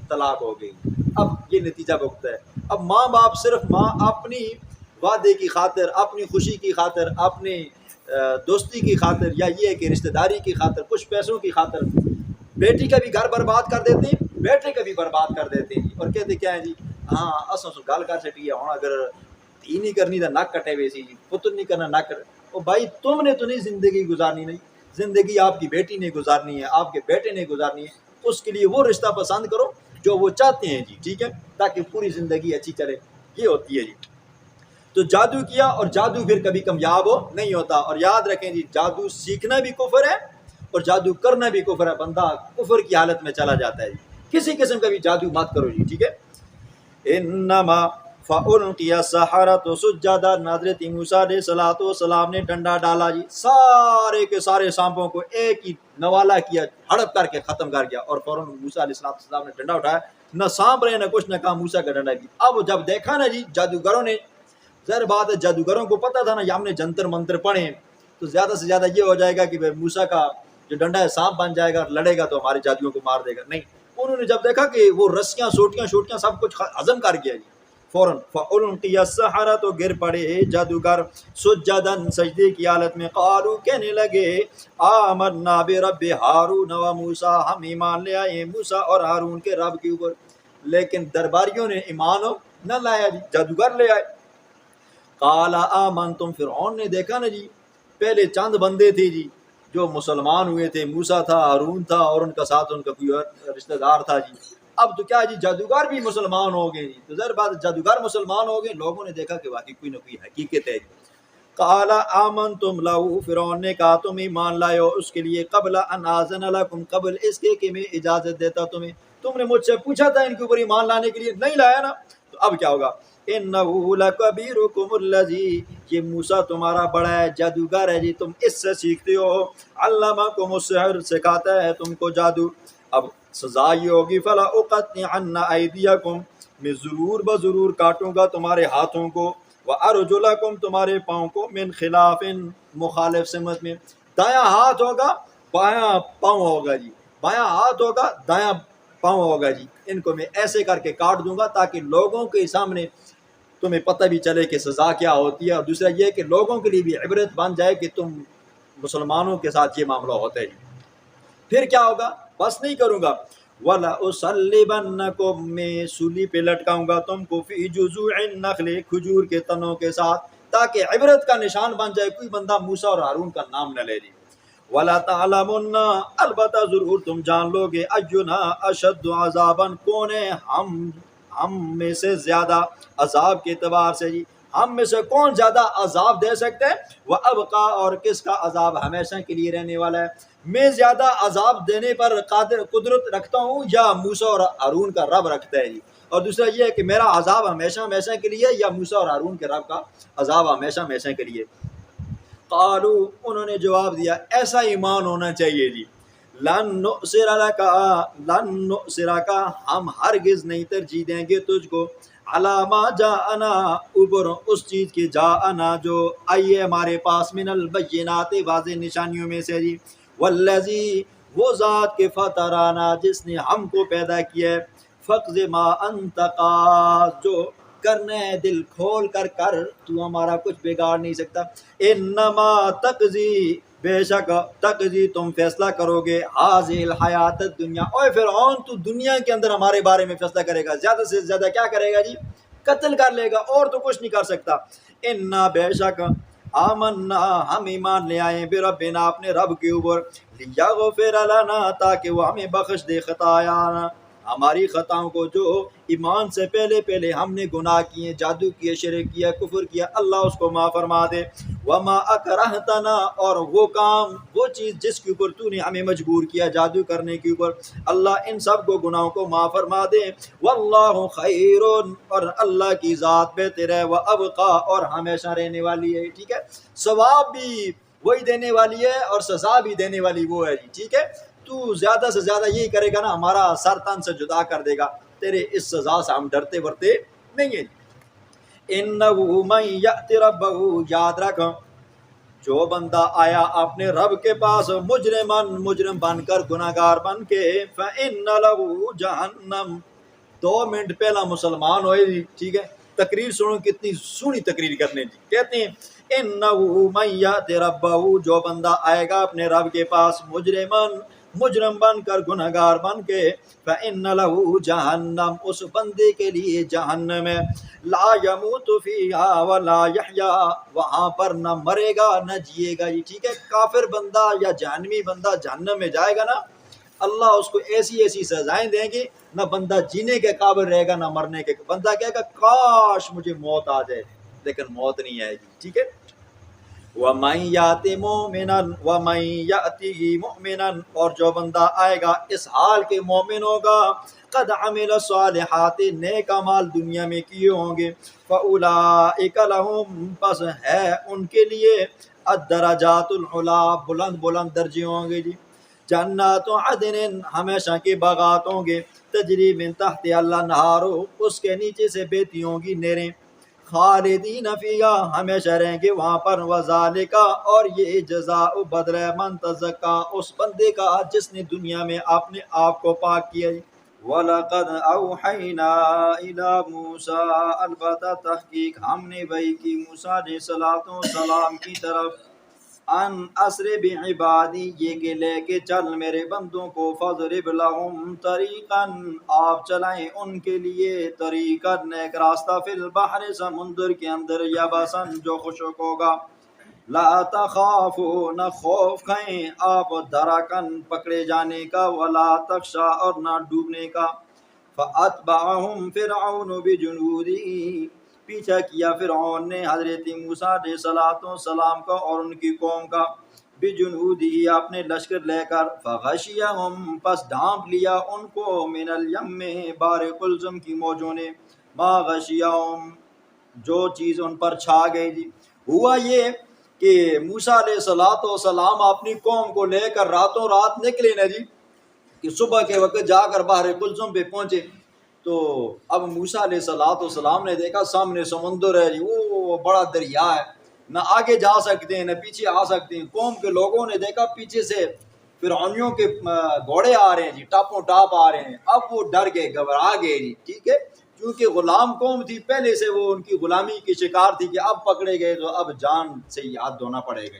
طلاق ہو گئی. اب یہ نتیجہ بھگتا ہے. اب ماں باپ صرف اپنی وعدے کی خاطر، اپنی خوشی کی خاطر، اپنی دوستی کی خاطر، یا یہ ہے کہ رشتہ داری کی خاطر، کچھ پیسوں کی خاطر بیٹی کا بھی گھر برباد کر دیتے ہیں، بیٹے کا بھی برباد کر دیتے ہیں. اور کہتے کیا ہے جی، ہاں اصل گل کر سٹی ہے ہوں، اگر دھی نہیں کرنی تو نک کٹے ہوئے سی جی، پتر نہیں کرنا نک کٹے. او بھائی تم نے تو نہیں زندگی گزارنی، نہیں زندگی آپ کی بیٹی نے گزارنی ہے، آپ کے بیٹے نے گزارنی ہے. اس کے لیے وہ رشتہ پسند کرو جو وہ چاہتے ہیں جی، ٹھیک ہے، تاکہ پوری زندگی اچھی چلے. یہ ہوتی ہے جی. تو جادو کیا، اور جادو پھر کبھی کامیاب نہیں ہوتا. اور یاد رکھیں جی، جادو سیکھنا بھی کفر ہے اور جادو کرنا بھی کفر ہے. بندہ کفر کی حالت میں چلا جاتا ہے جی. کسی قسم کا بھی جادو مت کرو جی، ٹھیک ہے. انما فَأُلْقِيَ السَّحَرَةُ سُجَّدًا، حضرت موسیٰ علیہ السلام نے ڈنڈا ڈالا جی، سارے کے سارے سانپوں کو ایک ہی نوالا کیا، ہڑپ کر کے ختم کر گیا. اور فوراً موسیٰ علیہ السلام نے ڈنڈا اٹھایا، نہ سانپ رہے نہ کچھ، نہ کہا موسیٰ کا ڈنڈا کی. اب جب دیکھا نا جی جادوگروں نے، ظاہر بات ہے جادوگروں کو پتہ تھا نا، یہ ہم نے جنتر منتر پڑھے تو زیادہ سے زیادہ یہ ہو جائے گا کہ موسیٰ کا جو ڈنڈا ہے سانپ بن جائے گا، لڑے گا تو ہمارے جادوؤں کو مار دے گا. نہیں، انہوں نے جب دیکھا کہ وہ رسیاں سوٹیاں سب کچھ ہضم کر گیا جی، فوراً فَأُلْقِيَ السَّحَرَةُ، تو گر پڑے جادوگر سجداً، سجدے کی حالت میں. قالوا، کہنے لگے، آمنا برب ہارون و موسیٰ، ہم ایمان لے آئے موسیٰ اور ہارون کے رب کے اوپر. لیکن درباریوں نے ایمان نہ لایا جی، جادوگر لے آئے. قال آمنتم، فرعون نے دیکھا نا جی، پہلے چند بندے تھے جی جو مسلمان ہوئے تھے، موسیٰ تھا، ہارون تھا، اور ان کا ساتھ ان کا کوئی اور رشتہ دار تھا جی. اب تو کیا جی، جادوگر بھی مسلمان ہو گئے جی. تو ظاہر بات جادوگر مسلمان ہو گئے، لوگوں نے دیکھا کہ واقعی کوئی نہ کوئی حقیقت ہے. قال آمنتم لہو، فرعون نے کہا تم ایمان لائے ہو اس کے لیے، قبل ان آذن لکم، قبل اس کے کہ میں اجازت دیتا تمہیں. تم نے مجھ سے پوچھا تھا ان کے اوپر ایمان لانے کے لیے، نہیں لایا نا، تو اب کیا ہوگا. انہ لکبیرکم الذی، یہ موسیٰ تمہارا بڑا ہے، جادوگر ہے جی، تم اس سے سیکھتے ہو. علمکم السحر، سکھاتا ہے تم کو جادو. اب سزا یہ ہوگی، فلا اقطعن ایدیکم، میں ضرور بضرور کاٹوں گا تمہارے ہاتھوں کو، وَأَرْجُلَكُمْ تمہارے پاؤں کو من خلاف مخالف سمت میں، دایاں ہاتھ ہوگا بایاں پاؤں ہوگا جی، بایاں ہاتھ ہوگا دایاں پاؤں ہوگا جی، ان کو میں ایسے کر کے کاٹ دوں گا تاکہ لوگوں کے سامنے تمہیں پتہ بھی چلے کہ سزا کیا ہوتی ہے، اور دوسرا یہ کہ لوگوں کے لیے بھی عبرت بن جائے کہ تم مسلمانوں کے ساتھ یہ معاملہ ہوتا ہے جی۔ پھر کیا ہوگا؟ بس نہیں کروں گا، وَلَأُصَلِّبَنَّكُمْ میں سولی پہ لٹکاؤں گا تم کو فی جذوع النخل کھجور کے تنوں کے ساتھ، تاکہ عبرت کا نشان بن جائے، کوئی بندہ موسیٰ اور ہارون کا نام نہ لے لی۔ وَلَا تَعْلَمُنَّ البتہ ضرور تم جان لو گے، اَيُّنَا أَشَدُّ عَذَابًا کون ہے ہم میں سے زیادہ عذاب کے اعتبار سے جی، ہم میں سے کون زیادہ عذاب دے سکتے ہیں، وہ ابقا اور کس کا عذاب ہمیشہ کے لیے رہنے والا ہے، میں زیادہ عذاب دینے پر قدرت رکھتا ہوں یا موسیٰ اور ہارون کا رب رکھتا ہے جی، اور دوسرا یہ ہے کہ میرا عذاب ہمیشہ ہمیشہ کے لیے یا موسیٰ اور ہارون کے رب کا عذاب ہمیشہ ہمیشہ کے لیے۔ قالو انہوں نے جواب دیا ایسا ایمان ہونا چاہیے جی، لن نؤثرک ہم ہرگز نہیں ترجیح دیں گے تجھ کو، علی ما جاءنا اوپر اس چیز کے جاءنا جو آئیے ہمارے پاس، من البینات واضح نشانیوں میں سے جی، والذی وہ ذات کے فطرانا جس نے ہم کو پیدا کیا ہے، فقض ما انت قاض جو کرنا ہے دل کھول کر کر، تو ہمارا کچھ بگاڑ نہیں سکتا، انما تقضی بے شک تقضی تم فیصلہ کرو گے، حاضی الحیات الدنیا، اوے فرعون تو دنیا کے اندر ہمارے بارے میں فیصلہ کرے گا، زیادہ سے زیادہ کیا کرے گا جی، قتل کر لے گا، اور تو کچھ نہیں کر سکتا، انا بے شک آمنا ہم ایمان لے آئے بربنا اپنے رب کے اوپر، لیغفر لنا تاکہ وہ ہمیں بخش دے خطایا ہماری خطاؤں کو، جو ایمان سے پہلے ہم نے گناہ کیے، جادو کیے، شرک کیا، کفر کیا، اللہ اس کو معاف فرما دے، وما اکرہتنا اور وہ کام وہ چیز جس کے اوپر تو نے ہمیں مجبور کیا جادو کرنے کے اوپر، اللہ ان سب کو گناہوں کو معاف فرما دے، واللہ خیر اور اللہ کی ذات بہتر ہے، وابقا اور ہمیشہ رہنے والی ہے، ٹھیک ہے، ثواب بھی وہی دینے والی ہے اور سزا بھی دینے والی وہ ہے جی، ٹھیک ہے، تو زیادہ سے زیادہ یہی کرے گا نا ہمارا سر تن سے جدا کر دے گا، تیرے اس سزا سے ہم ڈرتے ورتے نہیں ہیں۔ انہو من یأت ربہ یاد رکھ جو بندہ آیا اپنے رب کے پاس مجرم بن کر گناہگار بن کے، فإن لہ جہنم 2 منٹ پہلا مسلمان ہوئے جی، ٹھیک ہے، تقریر سنو کتنی سونی تقریر کرنے جی، کہتے ہیں انہو من یأت ربہ جو بندہ آئے گا اپنے رب کے پاس مجرم بن کر گنہگار بن کے، فإن لہ جہنم اس بندے کے لیے جہنم ہے، لا یموت فیہا ولا یحیا وہاں پر نہ مرے گا نہ جیے گا، یہ ٹھیک ہے، کافر بندہ یا جہنمی بندہ جہنم میں جائے گا نا، اللہ اس کو ایسی سزائیں دیں گے، نہ بندہ جینے کے قابل رہے گا نہ مرنے کے، بندہ کہے گا کاش مجھے موت آ جائے، لیکن موت نہیں آئے گی، ٹھیک ہے۔ وَمَن یَأْتِ مُؤْمِنًا وَمَن یَأْتِهِ مُؤْمِنًا اور جو بندہ آئے گا اس حال کے مومن ہوگا، قد عمل الصالحات نیک اعمال دنیا میں کیے ہوں گے، فَأُولَئِكَ لَهُم پس ہے ان کے لیے الدرجات العلی بلند درجے ہوں گے جی، جنات عدن ہمیشہ کے باغات ہوں گے، تجری من تحت الانہار اس کے نیچے سے بہتی ہوں گی نہریں، خالدین فیہا ہمیشہ رہیں گے وہاں پر، وذالک اور یہ جزاء بدلہ من تزکا اس بندے کا جس نے دنیا میں اپنے آپ کو پاک کیا۔ وَلَقَدْ أَوْحَيْنَا إِلَى مُوسَىٰ البتہ تحقیق ہم نے وحی کی موسیٰ علیہ السلام کی طرف، ان اسر بعبادی یہ کہ لے کے چل میرے بندوں کو، فضرب لہم طریقاً آپ چلائیں ان کے لیے، طریقاً ایک راستہ، فی البحر سمندر کے اندر، یبساً جو خشک ہوگا، لا تخافوا نہ خوف کھائیں آپ درکن پکڑے جانے کا، ولا تخشا اور نہ ڈوبنے کا، فاتبعہم فرعون بجنودہ پیچھا کیا فرعون نے حضرت موسیٰ علیہ السلام کا اور ان کی قوم کا، بجنودہ اپنے لشکر لے کر، فغشیہم پس ڈھانپ لیا ان کو، من الیم بار قلزم کی موجوں نے، ما غشیہم جو چیز ان پر چھا گئی جی، ہوا یہ کہ موسیٰ علیہ السلام اپنی قوم کو لے کر راتوں رات نکلے نا جی، کہ صبح کے وقت جا کر بحر قلزم پہ پہنچے، تو اب موسیٰ علیہ السلام نے دیکھا سامنے سمندر ہے جی، وہ بڑا دریا ہے، نہ آگے جا سکتے ہیں نہ پیچھے آ سکتے ہیں۔ قوم کے لوگوں نے دیکھا پیچھے سے فرعونیوں کے گھوڑے آ رہے ہیں جی، ٹاپوں ٹاپ آ رہے ہیں۔ اب وہ ڈر گئے، گھبرا گئے جی، ٹھیک ہے، کیونکہ غلام قوم تھی، پہلے سے وہ ان کی غلامی کی شکار تھی کہ اب پکڑے گئے تو اب جان سے ہی ہاتھ دھونا پڑے گا۔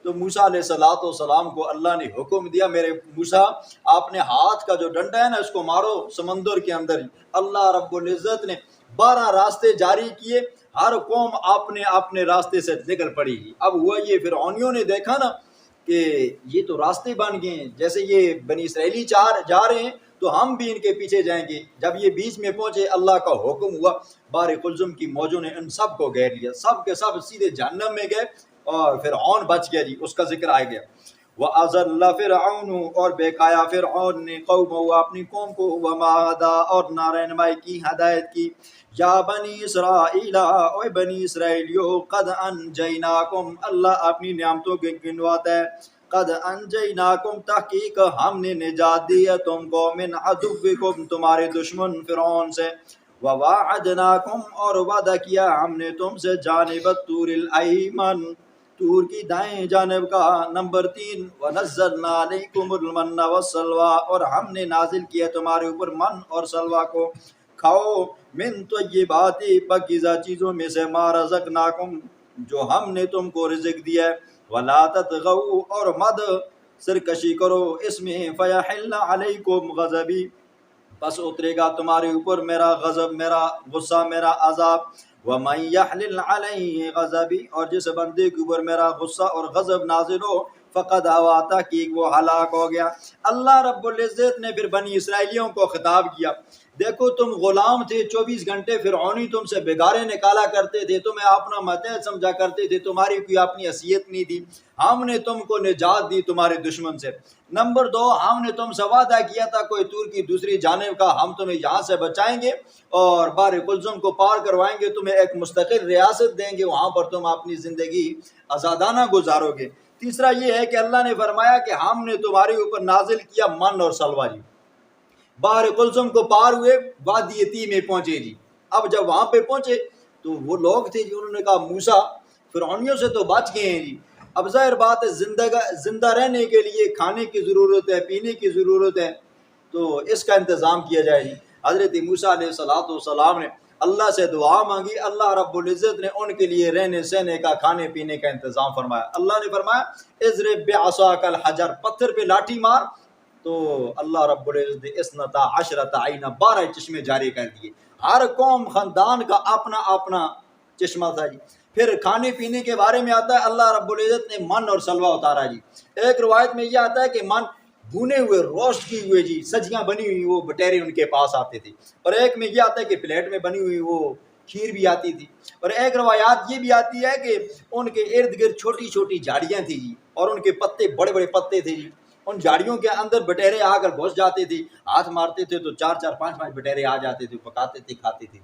تو موسیٰ علیہ السلام کو اللہ نے حکم دیا، میرے موسیٰ آپ نے ہاتھ کا جو ڈنڈا ہے نا اس کو مارو سمندر کے اندر۔ اللہ رب العزت نے 12 راستے جاری کیے، ہر قوم اپنے راستے سے نکل پڑی۔ اب ہوا یہ، فرعونیوں نے دیکھا نا کہ یہ تو راستے بن گئے ہیں، جیسے یہ بنی اسرائیلی جا رہے ہیں تو ہم بھی ان کے پیچھے جائیں گے۔ جب یہ بیچ میں پہنچے اللہ کا حکم ہوا، بحر قلزم کی موجوں نے ان سب کو گھیر لیا، سب کے سب سیدھے جہنم میں گئے اور فرعون بچ گیا جی، اس کا ذکر آ گیا۔ وَأَضَلَّ فِرْعَوْنُ اور بہکایا فرعون نے قومہ اپنی قوم کو، وَمَا هَدَىٰ اور نہ رہنمائی کی، ہدایت کی۔ یا بنی اسرائیل اے بنی اسرائیلیو، قد انجیناکم اللہ اپنی نعمتوں کے گنواتا ہے، قد انجیناکم تحقیق ہم نے نجات دی ہے تم کو، من عدوکم تمہارے دشمن فرعون سے، وواعدناکم اور وعدہ کیا ہم نے تم سے، جانب الطور الایمن طور کی دائیں جانب کا۔ نمبر 3 وَنَزَّلْنَا عَلَيْكُمُ الْمَنَّ وَالسَّلْوَىٰ اور ہم نے نازل کیا تمہارے اوپر من اور سلوہ کو، کھاؤ من طیبات پاکیزہ چیزوں میں سے، ما رزقناکم جو ہم نے تم کو رزق دیا ہے، وَلَا تَطْغَوْا اور مد سرکشی کرو اس میں، فَيَحِلَّ عَلَيْكُمْ غَضَبِي پس اترے گا تمہارے اوپر میرا غضب، میرا غصہ، میرا عذاب۔ وَمَن يَحْلِلْ عَلَيْهِ غَضَبِي اور جس بندے کے اوپر میرا غصہ اور غضب نازل ہو، فقد ہوا تحقیق وہ ہلاک ہو گیا۔ اللہ رب العزت نے پھر بنی اسرائیلیوں کو خطاب کیا، دیکھو تم غلام تھے، 24 گھنٹے فرعونی تم سے بگارے نکالا کرتے تھے، تمہیں اپنا ماتحت سمجھا کرتے تھے، تمہاری کوئی اپنی حیثیت نہیں تھی، ہم نے تم کو نجات دی تمہارے دشمن سے۔ نمبر 2 ہم نے تم سے وعدہ کیا تھا کوئی طور کی دوسری جانب کا، ہم تمہیں یہاں سے بچائیں گے اور بحر قلزم کو پار کروائیں گے، تمہیں ایک مستقل ریاست دیں گے، وہاں پر تم اپنی زندگی آزادانہ گزارو گے۔ تیسرا یہ ہے کہ اللہ نے فرمایا کہ ہم نے تمہارے اوپر نازل کیا من اور سلوہ جی، بحر قلزم کو پار ہوئے، وادی یتیم میں پہنچے جی۔ اب جب وہاں پہ پہنچے تو وہ لوگ تھے جی، انہوں نے کہا موسیٰ فرعونیوں سے تو بچ گئے ہیں جی، اب ظاہر بات ہے زندہ رہنے کے لیے کھانے کی ضرورت ہے، پینے کی ضرورت ہے، تو اس کا انتظام کیا جائے جی۔ حضرت موسیٰ علیہ السلام نے اللہ سے دعا مانگی، اللہ رب العزت نے ان کے لیے رہنے سہنے کا، کھانے پینے کا انتظام فرمایا۔ اللہ نے فرمایا اضرب بعصاک الحجر پتھر پہ لاٹھی مار، تو اللہ رب العزت نے اثنتا عشرۃ عینا 12 چشمے جاری کر دیے، ہر قوم خاندان کا اپنا اپنا چشمہ تھا جی۔ پھر کھانے پینے کے بارے میں آتا ہے اللہ رب العزت نے من اور سلوہ اتارا جی۔ ایک روایت میں یہ آتا ہے کہ من بھونے ہوئے، روسٹ کی ہوئے جی، سجیاں بنی ہوئی وہ بٹیرے ان کے پاس آتے تھے، اور ایک میں یہ آتا ہے کہ پلیٹ میں بنی ہوئی وہ کھیر بھی آتی تھی، اور ایک روایات یہ بھی آتی ہے کہ ان کے ارد گرد چھوٹی چھوٹی جھاڑیاں تھیں جی، اور ان کے پتے بڑے بڑے پتے تھے جی، ان جھاڑیوں کے اندر بٹیرے آ کر گھس جاتے تھے، ہاتھ مارتے تھے تو 4 5 بٹیرے آ جاتے تھے، پکاتے تھے، کھاتے تھے۔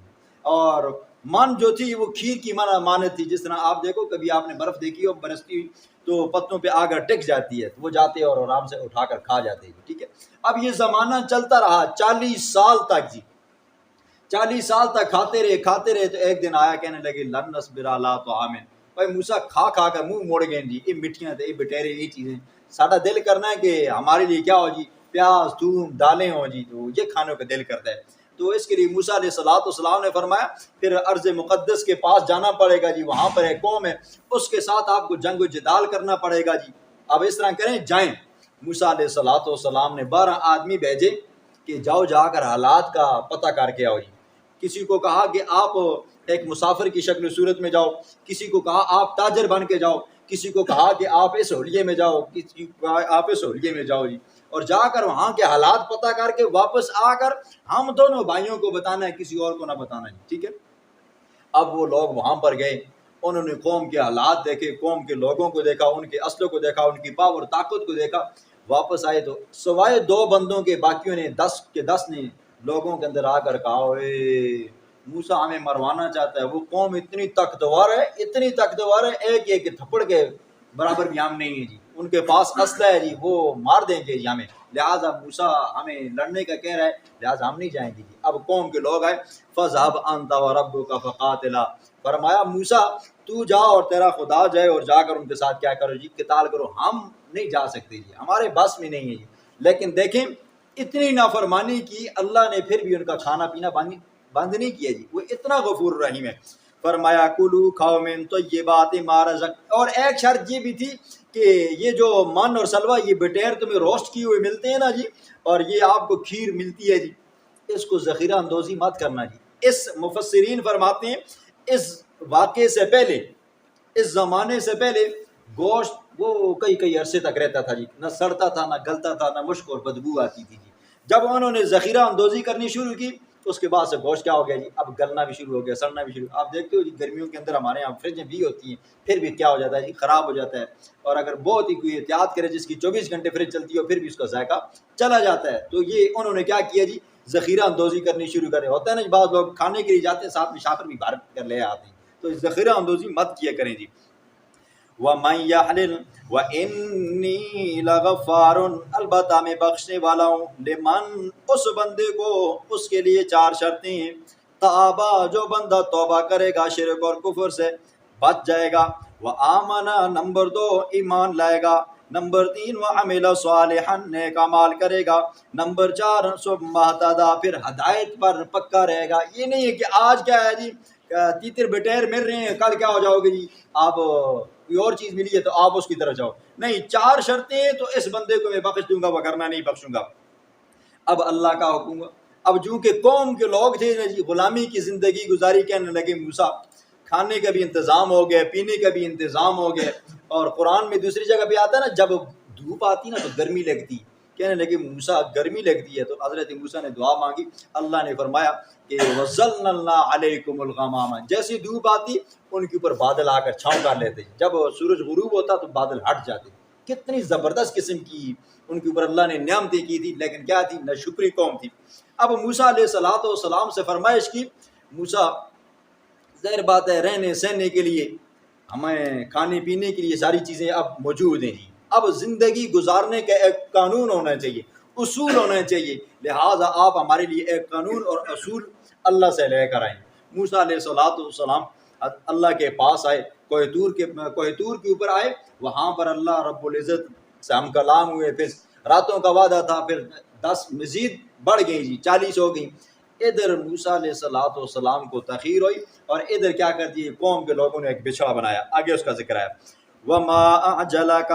اور من جو تھی وہ کھیر کی مانت تھی، جس طرح آپ دیکھو کبھی آپ نے برف دیکھی ہو برستی ہوئی تو پتوں پہ آ کر ٹک جاتی ہے، تو وہ جاتے اور آرام سے اٹھا کر کھا جاتے ہیں، ٹھیک ہے۔ اب یہ زمانہ چلتا رہا 40 سال تک جی، 40 سال تک کھاتے رہے تو ایک دن آیا، کہنے لگے لن نصبر علی طعام، بھائی موسیٰ کھا کر منہ موڑ گئے جی، یہ مٹھیاں تھے، یہ بٹیرے، یہ چیزیں، ساڈا دل کرنا ہے کہ ہمارے لیے کیا ہو جی، پیاز تھوم دالیں ہوں جی، تو یہ کھانے کا دل کرتا ہے۔ تو اس کے لیے موسیٰ علیہ السلام نے فرمایا پھر ارض مقدس کے پاس جانا پڑے گا جی، وہاں پر ایک قوم ہے، اس کے ساتھ آپ کو جنگ و جدال کرنا پڑے گا جی، اب اس طرح کریں جائیں۔ موسیٰ علیہ السلام نے 12 آدمی بھیجے کہ جاؤ جا کر حالات کا پتہ کر کے آؤ جی۔ کسی کو کہا کہ آپ ایک مسافر کی شکل و صورت میں جاؤ، کسی کو کہا آپ تاجر بن کے جاؤ، کسی کو کہا کہ آپ اس حلیے میں جاؤ، کسی کو کہا آپ اس حلیے میں جاؤ جی، اور جا کر وہاں کے حالات پتہ کر کے واپس آ کر ہم دونوں بھائیوں کو بتانا ہے، کسی اور کو نہ بتانا ہے، ٹھیک ہے۔ اب وہ لوگ وہاں پر گئے، انہوں نے قوم کے حالات دیکھے، قوم کے لوگوں کو دیکھا، ان کے اسلحوں کو دیکھا، ان کی پاور طاقت کو دیکھا، واپس آئے تو سوائے 2 بندوں کے باقیوں نے 10 کے 10 نے لوگوں کے اندر آ کر کہا اے موسیٰ ہمیں مروانا چاہتا ہے، وہ قوم اتنی طاقتور ہے، ایک تھپڑ کے برابر بھی ہم نہیں ہیں جی، ان کے پاس اسلحہ ہے جی، وہ مار دیں گے جی ہمیں۔ لہٰذا موسیٰ ہمیں لڑنے کا کہہ رہا ہے، لہٰذا ہم نہیں جائیں گے جی۔ اب قوم کے لوگ آئے، فَاذْهَبْ أَنْتَ وَرَبُّكَ فَقَاتِلَا، فرمایا موسیٰ تو جا اور تیرا خدا جائے اور جا کر ان کے ساتھ کیا کرو جی، قتال کرو، ہم نہیں جا سکتے جی، ہمارے بس میں نہیں ہے جی۔ لیکن دیکھیں اتنی نافرمانی کی، اللہ نے پھر بھی ان کا کھانا پینا بند نہیں کیا جی، وہ اتنا غفور رحیم ہے۔ فرمایا کلو کھاؤ من طیبات ما رزق، اور ایک شرط یہ بھی تھی کہ یہ جو من اور سلوہ یہ بٹیر تمہیں روسٹ کیے ہوئے ملتے ہیں نا جی، اور یہ آپ کو کھیر ملتی ہے جی، اس کو ذخیرہ اندوزی مت کرنا جی۔ اس مفسرین فرماتے ہیں اس واقعے سے پہلے، اس زمانے سے پہلے گوشت وہ کئی عرصے تک رہتا تھا جی، نہ سڑتا تھا، نہ گلتا تھا، نہ مشک اور بدبو آتی تھی جی۔ جب انہوں نے ذخیرہ اندوزی کرنی شروع کی تو اس کے بعد سے گوشت کیا ہو گیا جی، اب گلنا بھی شروع ہو گیا، سڑنا بھی شروع۔ آپ دیکھتے ہو جی گرمیوں کے اندر ہمارے یہاں فریجیں بھی ہوتی ہیں، پھر بھی کیا ہو جاتا ہے جی، خراب ہو جاتا ہے۔ اور اگر بہت ہی کوئی احتیاط کرے جس کی 24 گھنٹے فریج چلتی ہو، پھر بھی اس کا ذائقہ چلا جاتا ہے۔ تو یہ انہوں نے کیا کیا جی، ذخیرہ اندوزی کرنی شروع کرے۔ ہوتا ہے نا بعض لوگ کھانے کے لیے جاتے ہیں ساتھ میں شاپر بھی بھر کر لے آتے ہیں، تو ذخیرہ اندوزی مت کیا کریں جی۔ وَمَن يَحْلِلْ وَإِنِّي لَغَفَّارٌ، البتہ میں بخشنے والا ہوں، لمن اس بندے کو، اس کے لیے 4 شرطیں ہیں۔ تابا، جو بندہ توبہ کرے گا شرک اور کفر سے بچ جائے گا، وآمنا، نمبر 2 ایمان لائے گا، نمبر 3 وعمل صالحا، نیک اعمال کرے گا، نمبر 4 ثم اہتدی، پھر ہدایت پر پکا رہے گا۔ یہ نہیں ہے کہ آج کیا ہے جی تیتر بٹیر مل رہے ہیں، کل کیا ہو جاؤ گے جی، آپ کوئی اور چیز ملی ہے تو آپ اس کی طرف جاؤ، نہیں، 4 شرطیں ہیں تو اس بندے کو میں بخش دوں گا، وگرنہ نہیں بخشوں گا۔ اب اللہ کا حکم، اب چونکہ قوم کے لوگ تھے جی، غلامی کی زندگی گزاری، کہنے لگے موسیٰ کھانے کا بھی انتظام ہو گیا، پینے کا بھی انتظام ہو گیا، اور قرآن میں دوسری جگہ پہ آتا ہے نا جب دھوپ آتی نا تو گرمی لگتی، کہنے لگے موسیٰ گرمی لگتی ہے، تو حضرت موسیٰ نے دعا مانگی، اللہ نے فرمایا کہ وَظَلَّلْنَا عَلَيْكُمُ الْغَمَامَ، جیسی دھوپ آتی ان کے اوپر بادل آ کر چھاؤں کر لیتے، جب سورج غروب ہوتا تو بادل ہٹ جاتے۔ کتنی زبردست قسم کی ان کے اوپر اللہ نے نعمتیں کی تھی، لیکن کیا تھی، نہ شکری قوم تھی۔ اب موسیٰ علیہ السلام سے فرمائش کی، موسیٰ ظاہر بات ہے رہنے سہنے کے لیے، ہمیں کھانے پینے کے لیے ساری چیزیں اب موجود ہیں جی، اب زندگی گزارنے کا ایک قانون ہونا چاہیے، اصول ہونا چاہیے، لہٰذا آپ ہمارے لیے ایک قانون اور اصول اللہ سے لے کر آئیں۔ موسیٰ علیہ السلام اللہ کے پاس آئے، کوہ طور کے اوپر آئے، وہاں پر اللہ رب العزت سے ہم کلام ہوئے، پھر راتوں کا وعدہ تھا، پھر 10 مزید بڑھ گئی جی، 40 ہو گئی۔ ادھر موسیٰ علیہ السلام کو تاخیر ہوئی، اور ادھر کیا کر دی، قوم کے لوگوں نے ایک بچھڑا بنایا، آگے اس کا ذکر ہے۔ وَمَا أَعْجَلَكَ،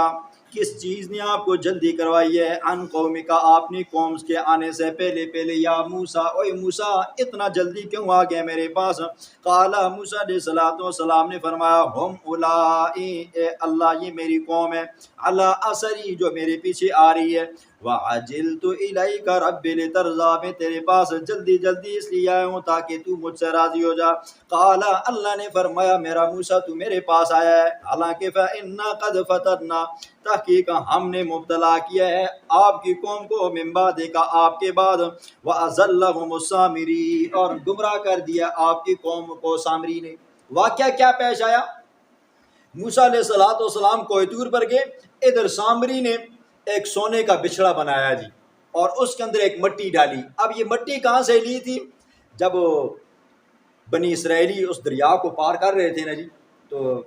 کس چیز نے آپ کو جلدی کروائی ہے، عن قومک، اپنی قوم کے آنے سے پہلے یا موسیٰ، اوے موسیٰ اتنا جلدی کیوں آ گئے میرے پاس؟ قال، موسیٰ علیہ السلام نے فرمایا، ہم اولائی، اے اللہ یہ میری قوم ہے، علی اثری، جو میرے پیچھے آ رہی ہے، وعجلت الیک رب لترضی، میں تیرے پاس جلدی اس لیے آیا ہوں تاکہ تو مجھ سے راضی ہو جا۔ قال، اللہ نے فرمایا، میرا موسیٰ تو میرے پاس آیا ہے، حالانکہ فإنا قد فتنا، تحقیق ہم نے مبتلا کیا ہے آپ کی قوم کو، من بعد کا، آپ کے بعد، وأضلهم السامری، اور گمراہ کر دیا آپ کی قوم کو سامری نے۔ واقعہ کیا پیش آیا، موسیٰ علیہ السلام کوہ طور پر گئے، ادھر سامری نے ایک سونے کا بچھڑا بنایا جی، اور اس کے اندر ایک مٹی ڈالی۔ اب یہ مٹی کہاں سے لی تھی، جب بنی اسرائیلی اس دریا کو پار کر رہے تھے نا جی، تو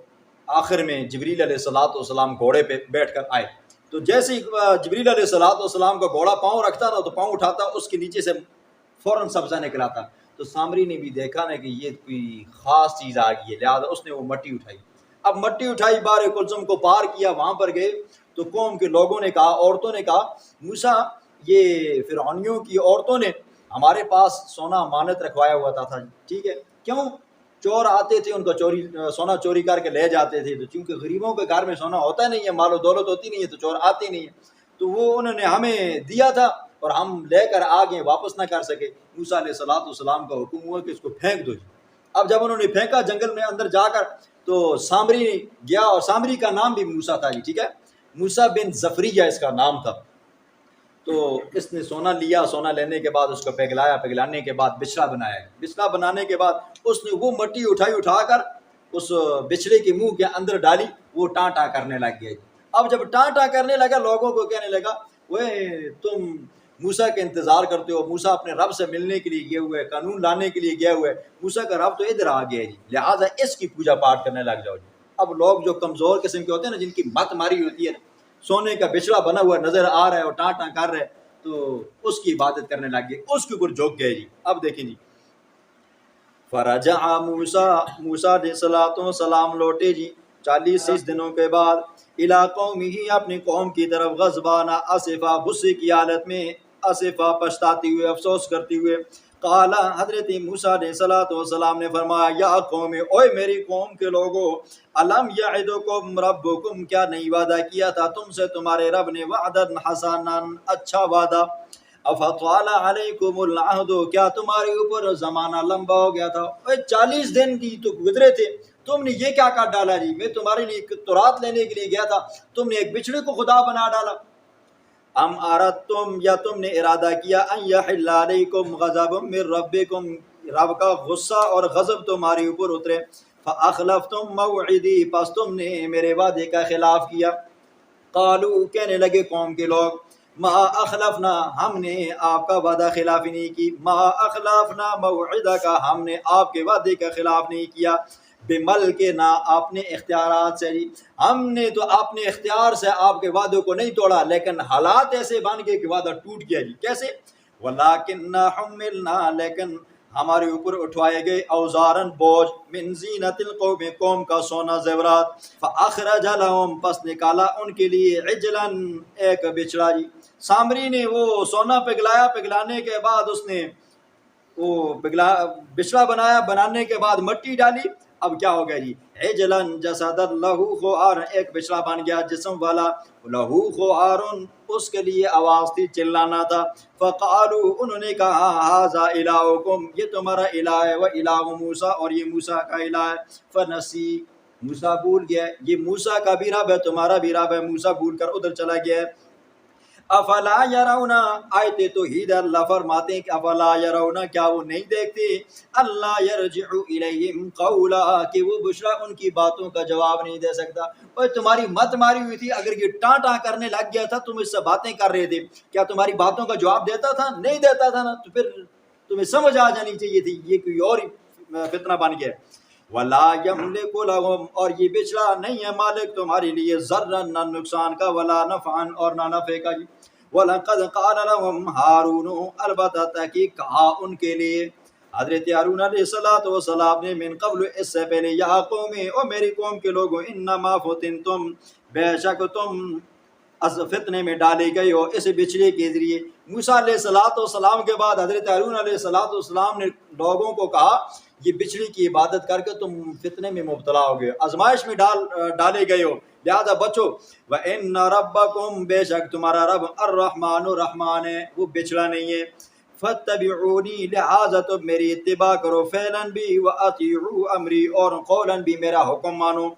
آخر میں جبریل علیہ السلام گھوڑے پہ بیٹھ کر آئے، تو جیسے ہی جبریل علیہ السلام کا گھوڑا پاؤں رکھتا نا تو پاؤں اٹھاتا، اس کے نیچے سے فوراً سبزہ نکلاتا، تو سامری نے بھی دیکھا نا کہ یہ کوئی خاص چیز آ گئی ہے، لہٰذا اس نے وہ مٹی اٹھائی۔ اب مٹی اٹھائی، بار کلثم کو پار کیا، وہاں پر گئے تو قوم کے لوگوں نے کہا، عورتوں نے کہا، موسیٰ یہ فرعونیوں کی عورتوں نے ہمارے پاس سونا امانت رکھوایا ہوا تھا، ٹھیک ہے، کیوں؟ چور آتے تھے، ان کا سونا چوری کر کے لے جاتے تھے، تو چونکہ غریبوں کے گھر میں سونا ہوتا نہیں ہے، مال و دولت ہوتی نہیں ہے، تو چور آتے نہیں ہیں، تو وہ انہوں نے ہمیں دیا تھا اور ہم لے کر آگے واپس نہ کر سکے۔ موسیٰ علیہ السلام کا حکم ہوا کہ اس کو پھینک دو۔ اب جب انہوں نے پھینکا جنگل میں اندر جا کر، تو سامری گیا، اور سامری کا نام بھی موسیٰ تھا جی، ٹھیک ہے، موسیٰ بن زفریہ اس کا نام تھا۔ تو اس نے سونا لیا، سونا لینے کے بعد اس کو پگلانے کے بعد بچھڑا بنایا، بچھڑا بنانے کے بعد اس نے وہ مٹی اٹھا کر اس بچھڑے کے منہ کے اندر ڈالی، وہ ٹاں ٹاں کرنے لگ گیا۔ اب جب ٹاں ٹاں کرنے لگا، لوگوں کو کہنے لگا وہ تم موسیٰ کے انتظار کرتے ہو، موسیٰ اپنے رب سے ملنے کے لیے گئے ہوئے، قانون لانے کے لیے گیا ہوا ہے، موسیٰ کا رب تو ادھر آ گیا ہے جی، لہٰذا اس کی پوجا پاٹ کرنے لگ جاؤ جی۔ اب لوگ جو کمزور قسم کے ہوتے ہیں نا، جن کی مت ماری ہوتی ہے، سونے کا بچڑا بنا ہوا نظر آ رہا ہے اور ٹاں ٹاں کر رہے، تو اس کی عبادت کرنے لگ گئے، اس کے اوپر جھک گئے جی۔ اب دیکھیں جی، فرجع موسیٰ علیہ السلام لوٹے جی 40 دنوں کے بعد، الی قومہ اپنی قوم کی طرف، غضبانہ اسفا غصے کی حالت میں، اسفا پچھتاتے ہوئے، افسوس کرتے ہوئے۔ قال حضرت موسیٰ علیہ السلام نے فرمایا، یا قوم، اوے میری قوم کے لوگوں، الم یعدکم ربکم، کیا نہیں وعدہ کیا تھا تم سے تمہارے رب نے، وعدا حسنا، اچھا وعدہ، افطال علیکم العہد، کیا تمہارے اوپر زمانہ لمبا ہو گیا تھا؟ 40 دن کی تو گزرے تھے، تم نے یہ کیا کر ڈالا جی؟ میں تمہارے لیے تورات لینے کے لیے گیا تھا، تم نے ایک بچڑے کو خدا بنا ڈالا۔ ام اردتم، یا تم نے ارادہ کیا، ان یحل علیکم غضب من ربکم، رب کا غصہ اور غضب تمہارے اوپر اترے، فاخلفتم موعدی، پس تم نے میرے وعدے کا خلاف کیا۔ قالو، کہنے لگے قوم کے لوگ، ما اخلفنا، ہم نے آپ کا وعدہ خلافی نہیں کی، ما اخلفنا موعدہ کا، ہم نے آپ کے وعدے کا خلاف نہیں کیا، بملکنا، اپنے اختیارات سے، ہم نے تو اپنے اختیار سے آپ کے وعدوں کو نہیں توڑا، لیکن حالات ایسے بن گئے کہ وعدہ ٹوٹ گیا جی۔ کیسے؟ ولیکننا حملنا، لیکن ہمارے اوپر اٹھوائے گئے، اوزارن، بوجھ، من زینت القوم، قوم کا سونا زیورات، فاخرج لهم، پس نکالا ان کے لیے، عجلن، ایک بچڑا جی۔ سامری نے وہ سونا پگلایا، پگلانے کے بعد اس نے وہ بچڑا بنایا، بنانے کے بعد مٹی ڈالی، اب کیا ہو گیا جی؟ عجلن جسد لہو خوار، ایک بچڑا بن گیا جسم والا، لہو خوار، اس کے لیے آواز تھی، چلانا تھا۔ فقالو، انہوں نے کہا، ھذا الہکم، یہ تمہارا الہ ہے، و الہ موسیٰ، اور یہ موسیٰ کا الہ ہے، فنسی، موسیٰ بھول گیا، یہ موسیٰ کا بھی رب ہے، تمہارا بھی رب ہے، موسیٰ بھول کر ادھر چلا گیا ہے۔ افلا یرون، آیت توحید اللہ فرماتے ہیں کہ افلا یرون، کیا وہ نہیں دیکھتے، اللہ یرجع الیہم قولا، کہ وہ بشرا ان کی باتوں کا جواب نہیں دے سکتا۔ اور تمہاری مت ماری ہوئی تھی، اگر یہ ٹاں ٹاں کرنے لگ گیا تھا، تم اس سے باتیں کر رہے تھے، کیا تمہاری باتوں کا جواب دیتا تھا؟ نہیں دیتا تھا نا، تو پھر تمہیں سمجھ آ جانی چاہیے تھی یہ کوئی اور فتنہ بن گیا۔ ولا یملک لہم، اور یہ بچڑا نہیں ہے مالک تمہارے لیے، ضرا، نہ نقصان کا، ولا نفعا، اور نہ نفع کا جی۔ وَلَقَدْ قَالَ لَهُمْ هَارُونُ، البتہ تحقیق کہا ان کے لیے حضرت ہارون علیہ السلام نے، من قبل، اس سے پہلے، یا قوم، او میری قوم کے لوگوں، انما فتنتم، بے شک تم اس فتنے میں ڈالے گئے ہو اس بچڑے کے ذریعے۔ موسیٰ علیہ السلام کے بعد حضرت ہارون علیہ السلام نے لوگوں کو کہا، یہ بچڑی کی عبادت کر کے تم فتنے میں مبتلا ہو گئے، آزمائش میں ڈالے گئے ہو، لہذا بچو۔ وَإِنَّ رَبَّكُمْ، بے شک تمہارا رب، الرحمن، رحمان ہے، وہ بچڑا نہیں ہے۔ فَاتَّبِعُونِي، لہذا تم میری اتباع کرو، فعلاً بھی، وَأَطِیعُوا أَمْرِی، اور قولاً بھی میرا حکم مانو۔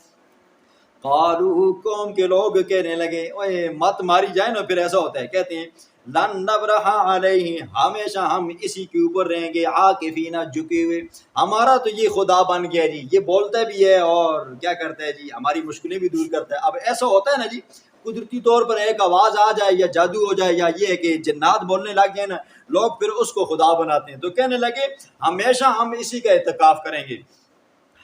قالو، قوم کے لوگ کہنے لگے، اوے مت ماری جائے نا، پھر ایسا ہوتا ہے، کہتے ہیں، لن نبرح علیہ، ہمیشہ ہم اسی کے اوپر رہیں گے، عاکفین، جھکے ہوئے، ہمارا تو یہ خدا بن گیا جی، یہ بولتا بھی ہے اور کیا کرتا ہے جی، ہماری مشکلیں بھی دور کرتا ہے۔ اب ایسا ہوتا ہے نا جی، قدرتی طور پر ایک آواز آ جائے یا جادو ہو جائے یا یہ ہے کہ جنات بولنے لگ گئے نا، لوگ پھر اس کو خدا بناتے ہیں، تو کہنے لگے ہمیشہ ہم اسی کا اعتکاف کریں گے،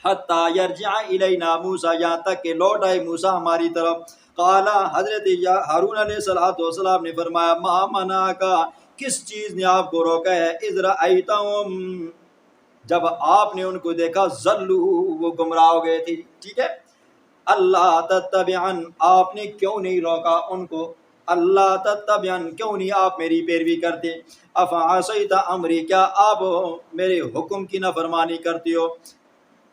حتی یرجع الینا موسیٰ، یہاں تک کہ لوٹ آئے موسیٰ ہماری طرف۔ قال، حضرت ہارون علیہ السلام نے فرمایا، ما منعک، کس چیز نے آپ کو روکا ہے، اذ رأیتہم، جب آپ نے ان کو دیکھا، ضلوا، وہ گمراہ ہو گئے تھے، ٹھیک ہے، اللہ تتبعن، آپ نے کیوں نہیں روکا ان کو، اللہ تتبعن، کیوں نہیں آپ میری پیروی کرتے، افعصیت امری، کیا آپ میرے حکم کی نافرمانی کرتے ہو۔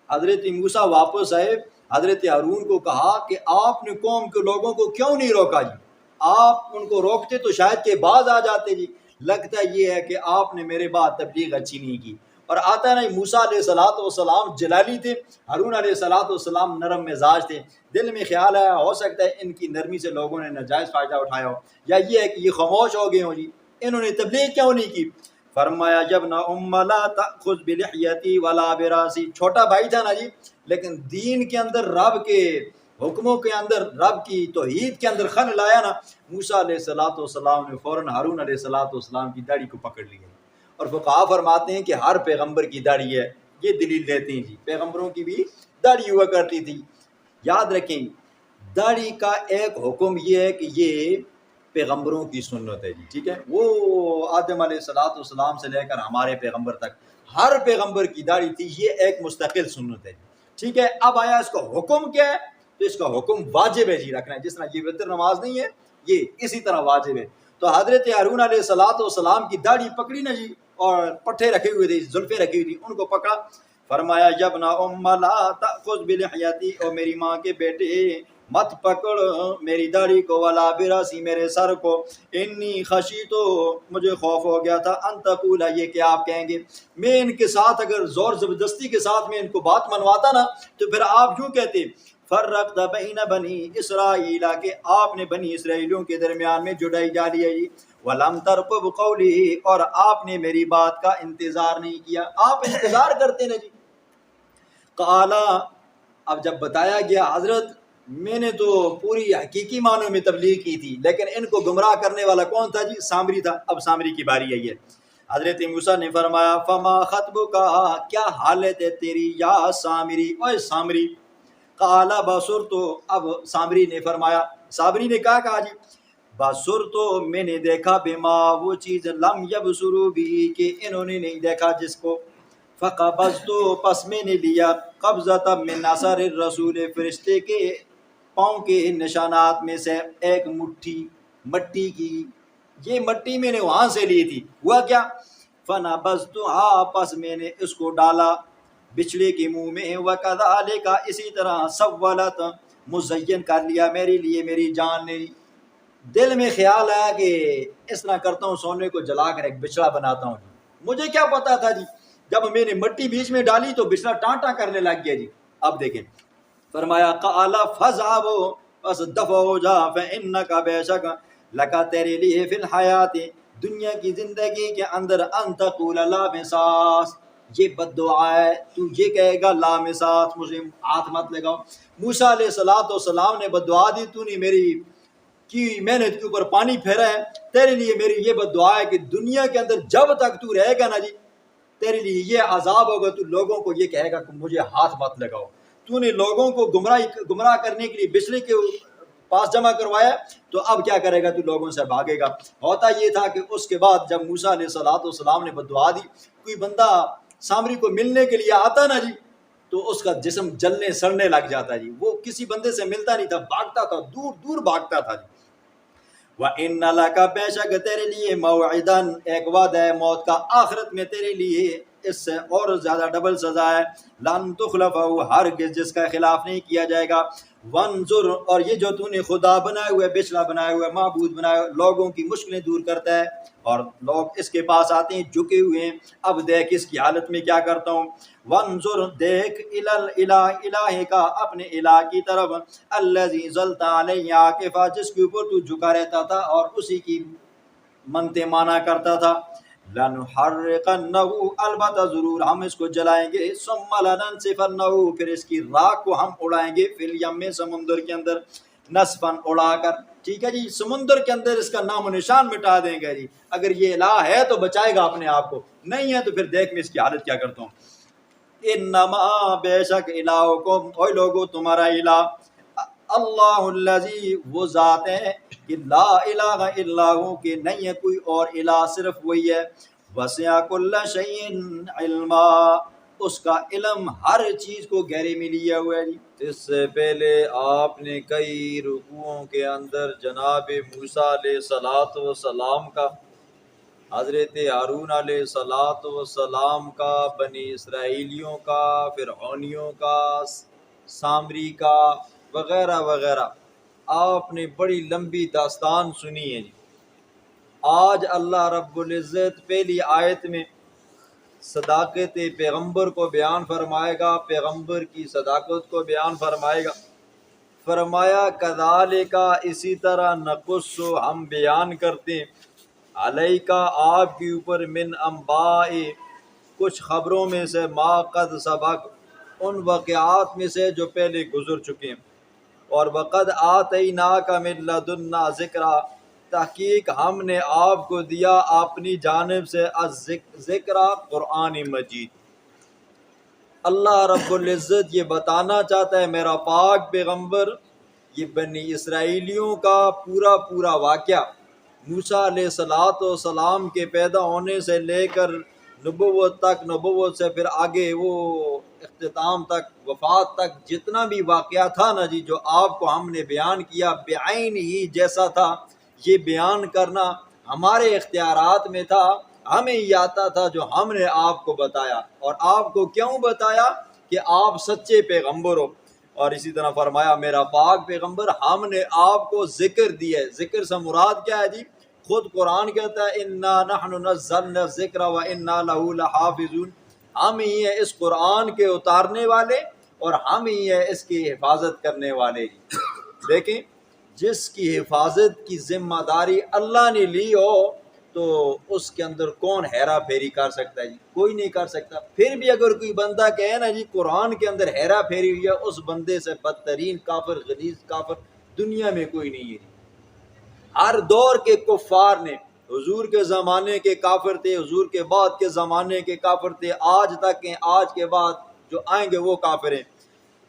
حضرت موسیٰ واپس آئے، حضرت ہارون کو کہا کہ آپ نے قوم کے لوگوں کو کیوں نہیں روکا جی، آپ ان کو روکتے تو شاید کہ باز آ جاتے جی، لگتا یہ ہے کہ آپ نے میرے بعد تبلیغ اچھی نہیں کی۔ اور آتا ہے نا، موسیٰ علیہ السلام جلالی تھے، ہارون علیہ السلام نرم مزاج تھے، دل میں خیال آیا ہو سکتا ہے ان کی نرمی سے لوگوں نے ناجائز فائدہ اٹھایا ہو، یا یہ ہے کہ یہ خاموش ہو گئے ہوں جی، انہوں نے تبلیغ کیوں نہیں کی۔ فرمایا، جب نہ لا تأخذ بلحیتی ولا براسی، چھوٹا بھائی تھا نا جی، لیکن دین کے اندر رب کے حکموں کے اندر رب کی توحید کے اندر خن لایا نا، موسیٰ علیہ الصلوۃ والسلام نے فوراً ہارون علیہ الصلوۃ والسلام کی داڑھی کو پکڑ لیا۔ اور فقہا فرماتے ہیں کہ ہر پیغمبر کی داڑھی ہے، یہ دلیل دیتے ہیں جی، پیغمبروں کی بھی داڑھی ہوا کرتی تھی۔ یاد رکھیں داڑھی کا ایک حکم یہ ہے کہ یہ پیغمبروں کی سنت ہے جی، ٹھیک ہے، وہ آدم علیہ الصلوۃ والسلام سے لے کر ہمارے پیغمبر تک ہر پیغمبر کی داڑھی تھی، یہ ایک مستقل سنت ہے، ٹھیک ہے۔ اب آیا اس کا حکم کیا ہے، تو اس کا حکم واجب ہے جی رکھنا ہے، جس طرح یہ وتر نماز نہیں ہے، یہ اسی طرح واجب ہے۔ تو حضرت ہارون علیہ الصلوۃ والسلام کی داڑھی پکڑی نا جی، اور پٹھے رکھے ہوئے تھے، زلفیں رکھی ہوئی تھی، ان کو پکڑا، فرمایا یبنا ام لا تأخذ بلحیتی، اور میری ماں کے بیٹے مت پکڑ میری داڑھی کو، ولا براسی، میرے سر کو، انی خشیتو، مجھے خوف ہو گیا تھا، ان تقول، یہ کہ آپ کہیں گے، میں ان کے ساتھ اگر زور زبردستی کے ساتھ میں ان کو بات منواتا نا تو پھر آپ کیوں کہتے فرقت بین بنی اسرائیل، کہ آپ نے بنی اسرائیلیوں کے درمیان میں جدائی ڈالی ہے جی، ولم ترقب قولی، اور آپ نے میری بات کا انتظار نہیں کیا، آپ انتظار کرتے نا جی۔ قالا، اب جب بتایا گیا حضرت میں نے تو پوری حقیقی معنوں میں تبلیغ کی تھی، لیکن ان کو گمراہ کرنے والا کون تھا جی؟ سامری تھا۔ اب سامری کی باری آئی ہے۔ حضرت موسیٰ نے فرمایا فما خطبک، کیا حالت ہے تیری یا سامری، اوے سامری؟ قالا بصرت، اب سامری نے فرمایا، سامری نے کہا جی بصرت، میں نے دیکھا، بما، وہ چیز، لم یبصروا بھی، کہ انہوں نے نہیں دیکھا جس کو، فقبضت، پس میں نے لیا، قبضۃ من اثر الرسول، فرشتے کے پاؤں کے نشانات میں سے ایک مٹھی مٹی کی، یہ مٹی میں نے وہاں سے لی تھی۔ ہوا کیا؟ فنبذتها، پس میں نے اس کو ڈالا بچھڑے کے منہ میں، وکذالک، اسی طرح، سولت، مزین کر لیا میرے لیے میری جان نے۔ دل میں خیال آیا کہ اس طرح کرتا ہوں، سونے کو جلا کر ایک بچڑا بناتا ہوں، مجھے کیا پتا تھا جی، جب میں نے مٹی بیچ میں ڈالی تو بچڑا ٹانٹا کرنے لگ گیا جی۔ اب دیکھیں، فرمایا قال فذهب، پس دفع ہو جا، فانک، بے شک، لکا، تیرے لیے، فی الحیات، دنیا کی زندگی کے اندر، ان تقول لا مساس، یہ بد دعا ہے، تو یہ کہے گا لا مساس، مجھے ہاتھ مت لگاؤ۔ موسیٰ علیہ الصلوۃ والسلام نے بد دعا دی، تو نے میری کی محنت کے اوپر پانی پھیرا ہے، تیرے لیے میری یہ بد دعا ہے کہ دنیا کے اندر جب تک تو رہے گا نا جی، تیرے لیے یہ عذاب ہوگا، تو لوگوں کو یہ کہے گا کہ مجھے ہاتھ مت لگاؤ۔ تو نے لوگوں کو گمراہ کرنے کے لیے بچڑے کے پاس جمع کروایا، تو اب کیا کرے گا؟ تو لوگوں سے بھاگے گا۔ ہوتا یہ تھا کہ اس کے بعد جب موسیٰ علیہ الصلوۃ والسلام نے بد دعا دی، کوئی بندہ سامری کو ملنے کے لیے آتا نا جی، تو اس کا جسم جلنے سڑنے لگ جاتا جی، وہ کسی بندے سے ملتا نہیں تھا، بھاگتا تھا، دور دور بھاگتا تھا جی۔ وَإِنَّ لَكَ، بے شک تیرے لیے، موعداً، ایک وعدہ ہے موت کا، آخرت میں تیرے لیے اس سے اور زیادہ ڈبل سزا ہے، لن تخلفہ، ہرگز جس کا خلاف نہیں کیا جائے گا، وانظر، اور یہ جو تو نے خدا بنائے ہوئے، بچڑا بنائے ہوئے، معبود بنائے ہوئے، لوگوں کی مشکلیں دور کرتا ہے، اور لوگ اس کے پاس آتے ہیں جھکے ہوئے ہیں، اب دیکھ اس کی حالت میں کیا کرتا ہوں، وانظر، دیکھ، الہ کا، اپنے الہ کی طرف، الذی ظلت علیہ عاکفا، جس کے اوپر تو جھکا رہتا تھا اور اسی کی منتے مانا کرتا تھا، لنحرقنہ، البتہ ضرور ہم اس کو جلائیں گے، ثم لننسفنہ، پھر اس کی راکھ کو ہم اڑائیں گے، فی الیم، سمندر کے اندر، نسفن، اڑا کر، ٹھیک ہے جی، سمندر کے اندر اس کا نام و نشان مٹا دیں گے جی۔ اگر یہ الہ ہے تو بچائے گا اپنے آپ کو، نہیں ہے تو پھر دیکھ میں اس کی حالت کیا کرتا ہوں۔ انما، بے شک، الہکم، اوے لوگو، تمہارا الہ، اللہ الذی، وہ ذات ہے کہ لا الہ الا ہو، کہ نہیں ہے کوئی اور الہ، صرف وہی ہے، وسع کل شیء علما، اس کا علم ہر چیز کو گہرے میں لیا ہوا ہے جی۔ اس سے پہلے آپ نے کئی رکوعوں کے اندر جناب موسیٰ علیہ الصلوۃ والسلام کا، حضرت ہارون علیہ الصلوۃ والسلام کا، بنی اسرائیلیوں کا، فرعونیوں کا، سامری کا، وغیرہ وغیرہ، آپ نے بڑی لمبی داستان سنی ہے جی۔ آج اللہ رب العزت پہلی آیت میں صداقت پیغمبر کو بیان فرمائے گا، پیغمبر کی صداقت کو بیان فرمائے گا۔ فرمایا کذالک، اسی طرح، نقص، ہم بیان کرتے ہیں، علیک، آپ کے اوپر، من انباء، کچھ خبروں میں سے، ما قد سبق، ان واقعات میں سے جو پہلے گزر چکے ہیں، اور وقد آتیناک من لدنا ذکرا، تحقیق ہم نے آپ کو دیا اپنی جانب سے ذکر قرآن مجید۔ اللہ رب العزت یہ بتانا چاہتا ہے میرا پاک پیغمبر، یہ بنی اسرائیلیوں کا پورا پورا واقعہ موسیٰ علیہ السلام کے پیدا ہونے سے لے کر نبوت تک، نبوت سے پھر آگے وہ اختتام تک، وفات تک، جتنا بھی واقعہ تھا نا جی، جو آپ کو ہم نے بیان کیا بعین ہی جیسا تھا، یہ بیان کرنا ہمارے اختیارات میں تھا، ہمیں یہ آتا تھا جو ہم نے آپ کو بتایا۔ اور آپ کو کیوں بتایا؟ کہ آپ سچے پیغمبر ہو۔ اور اسی طرح فرمایا میرا پاک پیغمبر ہم نے آپ کو ذکر دیا ہے۔ ذکر سے مراد کیا ہے جی؟ خود قرآن کہتا ہے انا نحن نزلنا الذکر وانا له لحافظون، ہم ہی ہیں اس قرآن کے اتارنے والے اور ہم ہی ہیں اس کی حفاظت کرنے والے۔ دیکھیں، جس کی حفاظت کی ذمہ داری اللہ نے لی ہو تو اس کے اندر کون ہیرا پھیری کر سکتا ہے جی؟ کوئی نہیں کر سکتا۔ پھر بھی اگر کوئی بندہ کہے نا جی قرآن کے اندر ہیرا پھیری ہوئی ہے، اس بندے سے بدترین کافر، غلیظ کافر دنیا میں کوئی نہیں ہے۔ ہر دور کے کفار نے، حضور کے زمانے کے کافر تھے، حضور کے بعد کے زمانے کے کافر تھے، آج تک ہیں، آج کے بعد جو آئیں گے وہ کافر ہیں۔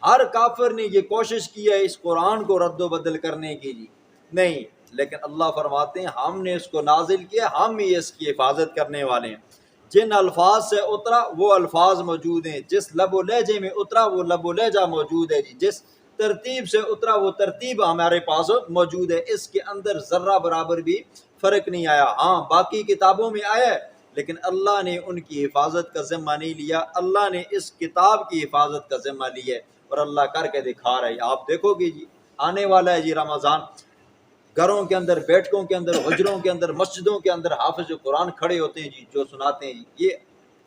ہر کافر نے یہ کوشش کی ہے اس قرآن کو رد و بدل کرنے کی جی، نہیں، لیکن اللہ فرماتے ہیں ہم نے اس کو نازل کیا، ہم ہی اس کی حفاظت کرنے والے ہیں۔ جن الفاظ سے اترا وہ الفاظ موجود ہیں، جس لب و لہجے میں اترا وہ لب و لہجہ موجود ہے جی، جس ترتیب سے اترا وہ ترتیب ہمارے پاس موجود ہے، اس کے اندر ذرہ برابر بھی فرق نہیں آیا۔ ہاں باقی کتابوں میں آیا ہے، لیکن اللہ نے ان کی حفاظت کا ذمہ نہیں لیا، اللہ نے اس کتاب کی حفاظت کا ذمہ لیا ہے، اور اللہ کر کے دکھا رہا ہے۔ آپ دیکھو گے جی آنے والا ہے جی رمضان، گھروں کے اندر، بیٹھکوں کے اندر، حجروں کے اندر، مسجدوں کے اندر حافظ قرآن کھڑے ہوتے ہیں جی، جو سناتے ہیں جی، یہ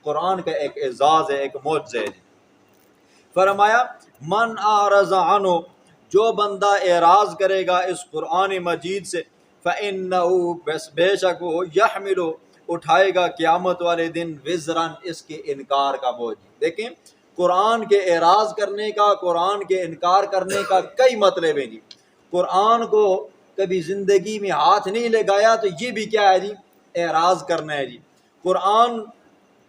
قرآن کا ایک اعزاز ہے، ایک معجزہ ہے جی۔ فرمایا من اعرض عنہ، جو بندہ اعراض کرے گا اس قرآن مجید سے، فإنہ، بے شک وہ، یحمل، اٹھائے گا قیامت والے دن، وزرن، اس کے انکار کا بوجھ۔ دیکھیں قرآن کے اعراض کرنے کا، قرآن کے انکار کرنے کا کئی مطلب ہیں جی۔ قرآن کو کبھی زندگی میں ہاتھ نہیں لگایا تو یہ بھی کیا ہے جی؟ اعراض کرنا ہے جی۔ قرآن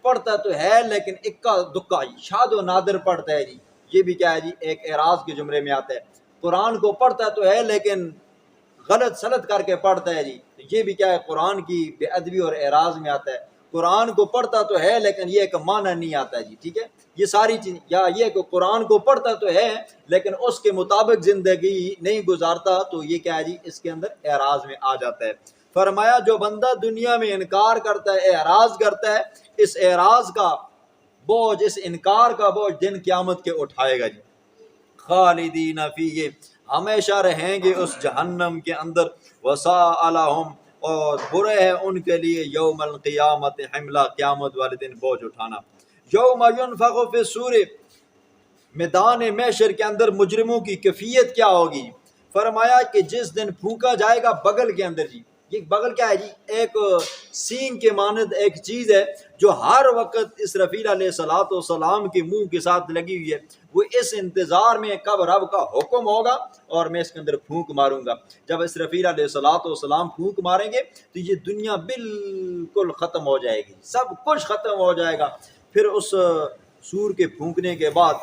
پڑھتا تو ہے لیکن اکا دکا، شاد و نادر پڑھتا ہے جی، یہ بھی کیا ہے جی؟ ایک اعراض کے زمرے میں آتا ہے۔ قرآن کو پڑھتا تو ہے لیکن غلط سلط کر کے پڑھتا ہے جی، یہ بھی کیا ہے؟ قرآن کی بے ادبی اور اعراض میں آتا ہے۔ قرآن کو پڑھتا تو ہے لیکن یہ ایک معنی نہیں آتا جی، ٹھیک ہے؟ یہ ساری چیز، یا یہ کہ قرآن کو پڑھتا تو ہے لیکن اس کے مطابق زندگی نہیں گزارتا، تو یہ کیا ہے جی؟ اس کے اندر اعراض میں آ جاتا ہے۔ فرمایا جو بندہ دنیا میں انکار کرتا ہے، اعراض کرتا ہے، اس اعراض کا بوجھ، اس انکار کا بوجھ دن قیامت کے اٹھائے گا جی۔ خالدین فیہ، ہمیشہ رہیں گے اس جہنم کے اندر، وساء لہم، اور برے ہے ان کے لیے، یوم القیامت حملہ، قیامت والے دن بوجھ اٹھانا۔ یوم ینفخ فی الصور، میدان محشر کے اندر مجرموں کی کیفیت کیا ہوگی؟ فرمایا کہ جس دن پھونکا جائے گا بغل کے اندر جی، یہ بغل کیا ہے جی؟ ایک سینگ کے مانند ایک چیز ہے جو ہر وقت اسرافیل علیہ السلام کے منہ کے ساتھ لگی ہوئی ہے، وہ اس انتظار میں کب رب کا حکم ہوگا اور میں اس کے اندر پھونک ماروں گا۔ جب اسرافیل علیہ السلام پھونک ماریں گے تو یہ دنیا بالکل ختم ہو جائے گی، سب کچھ ختم ہو جائے گا۔ پھر اس سور کے پھونکنے کے بعد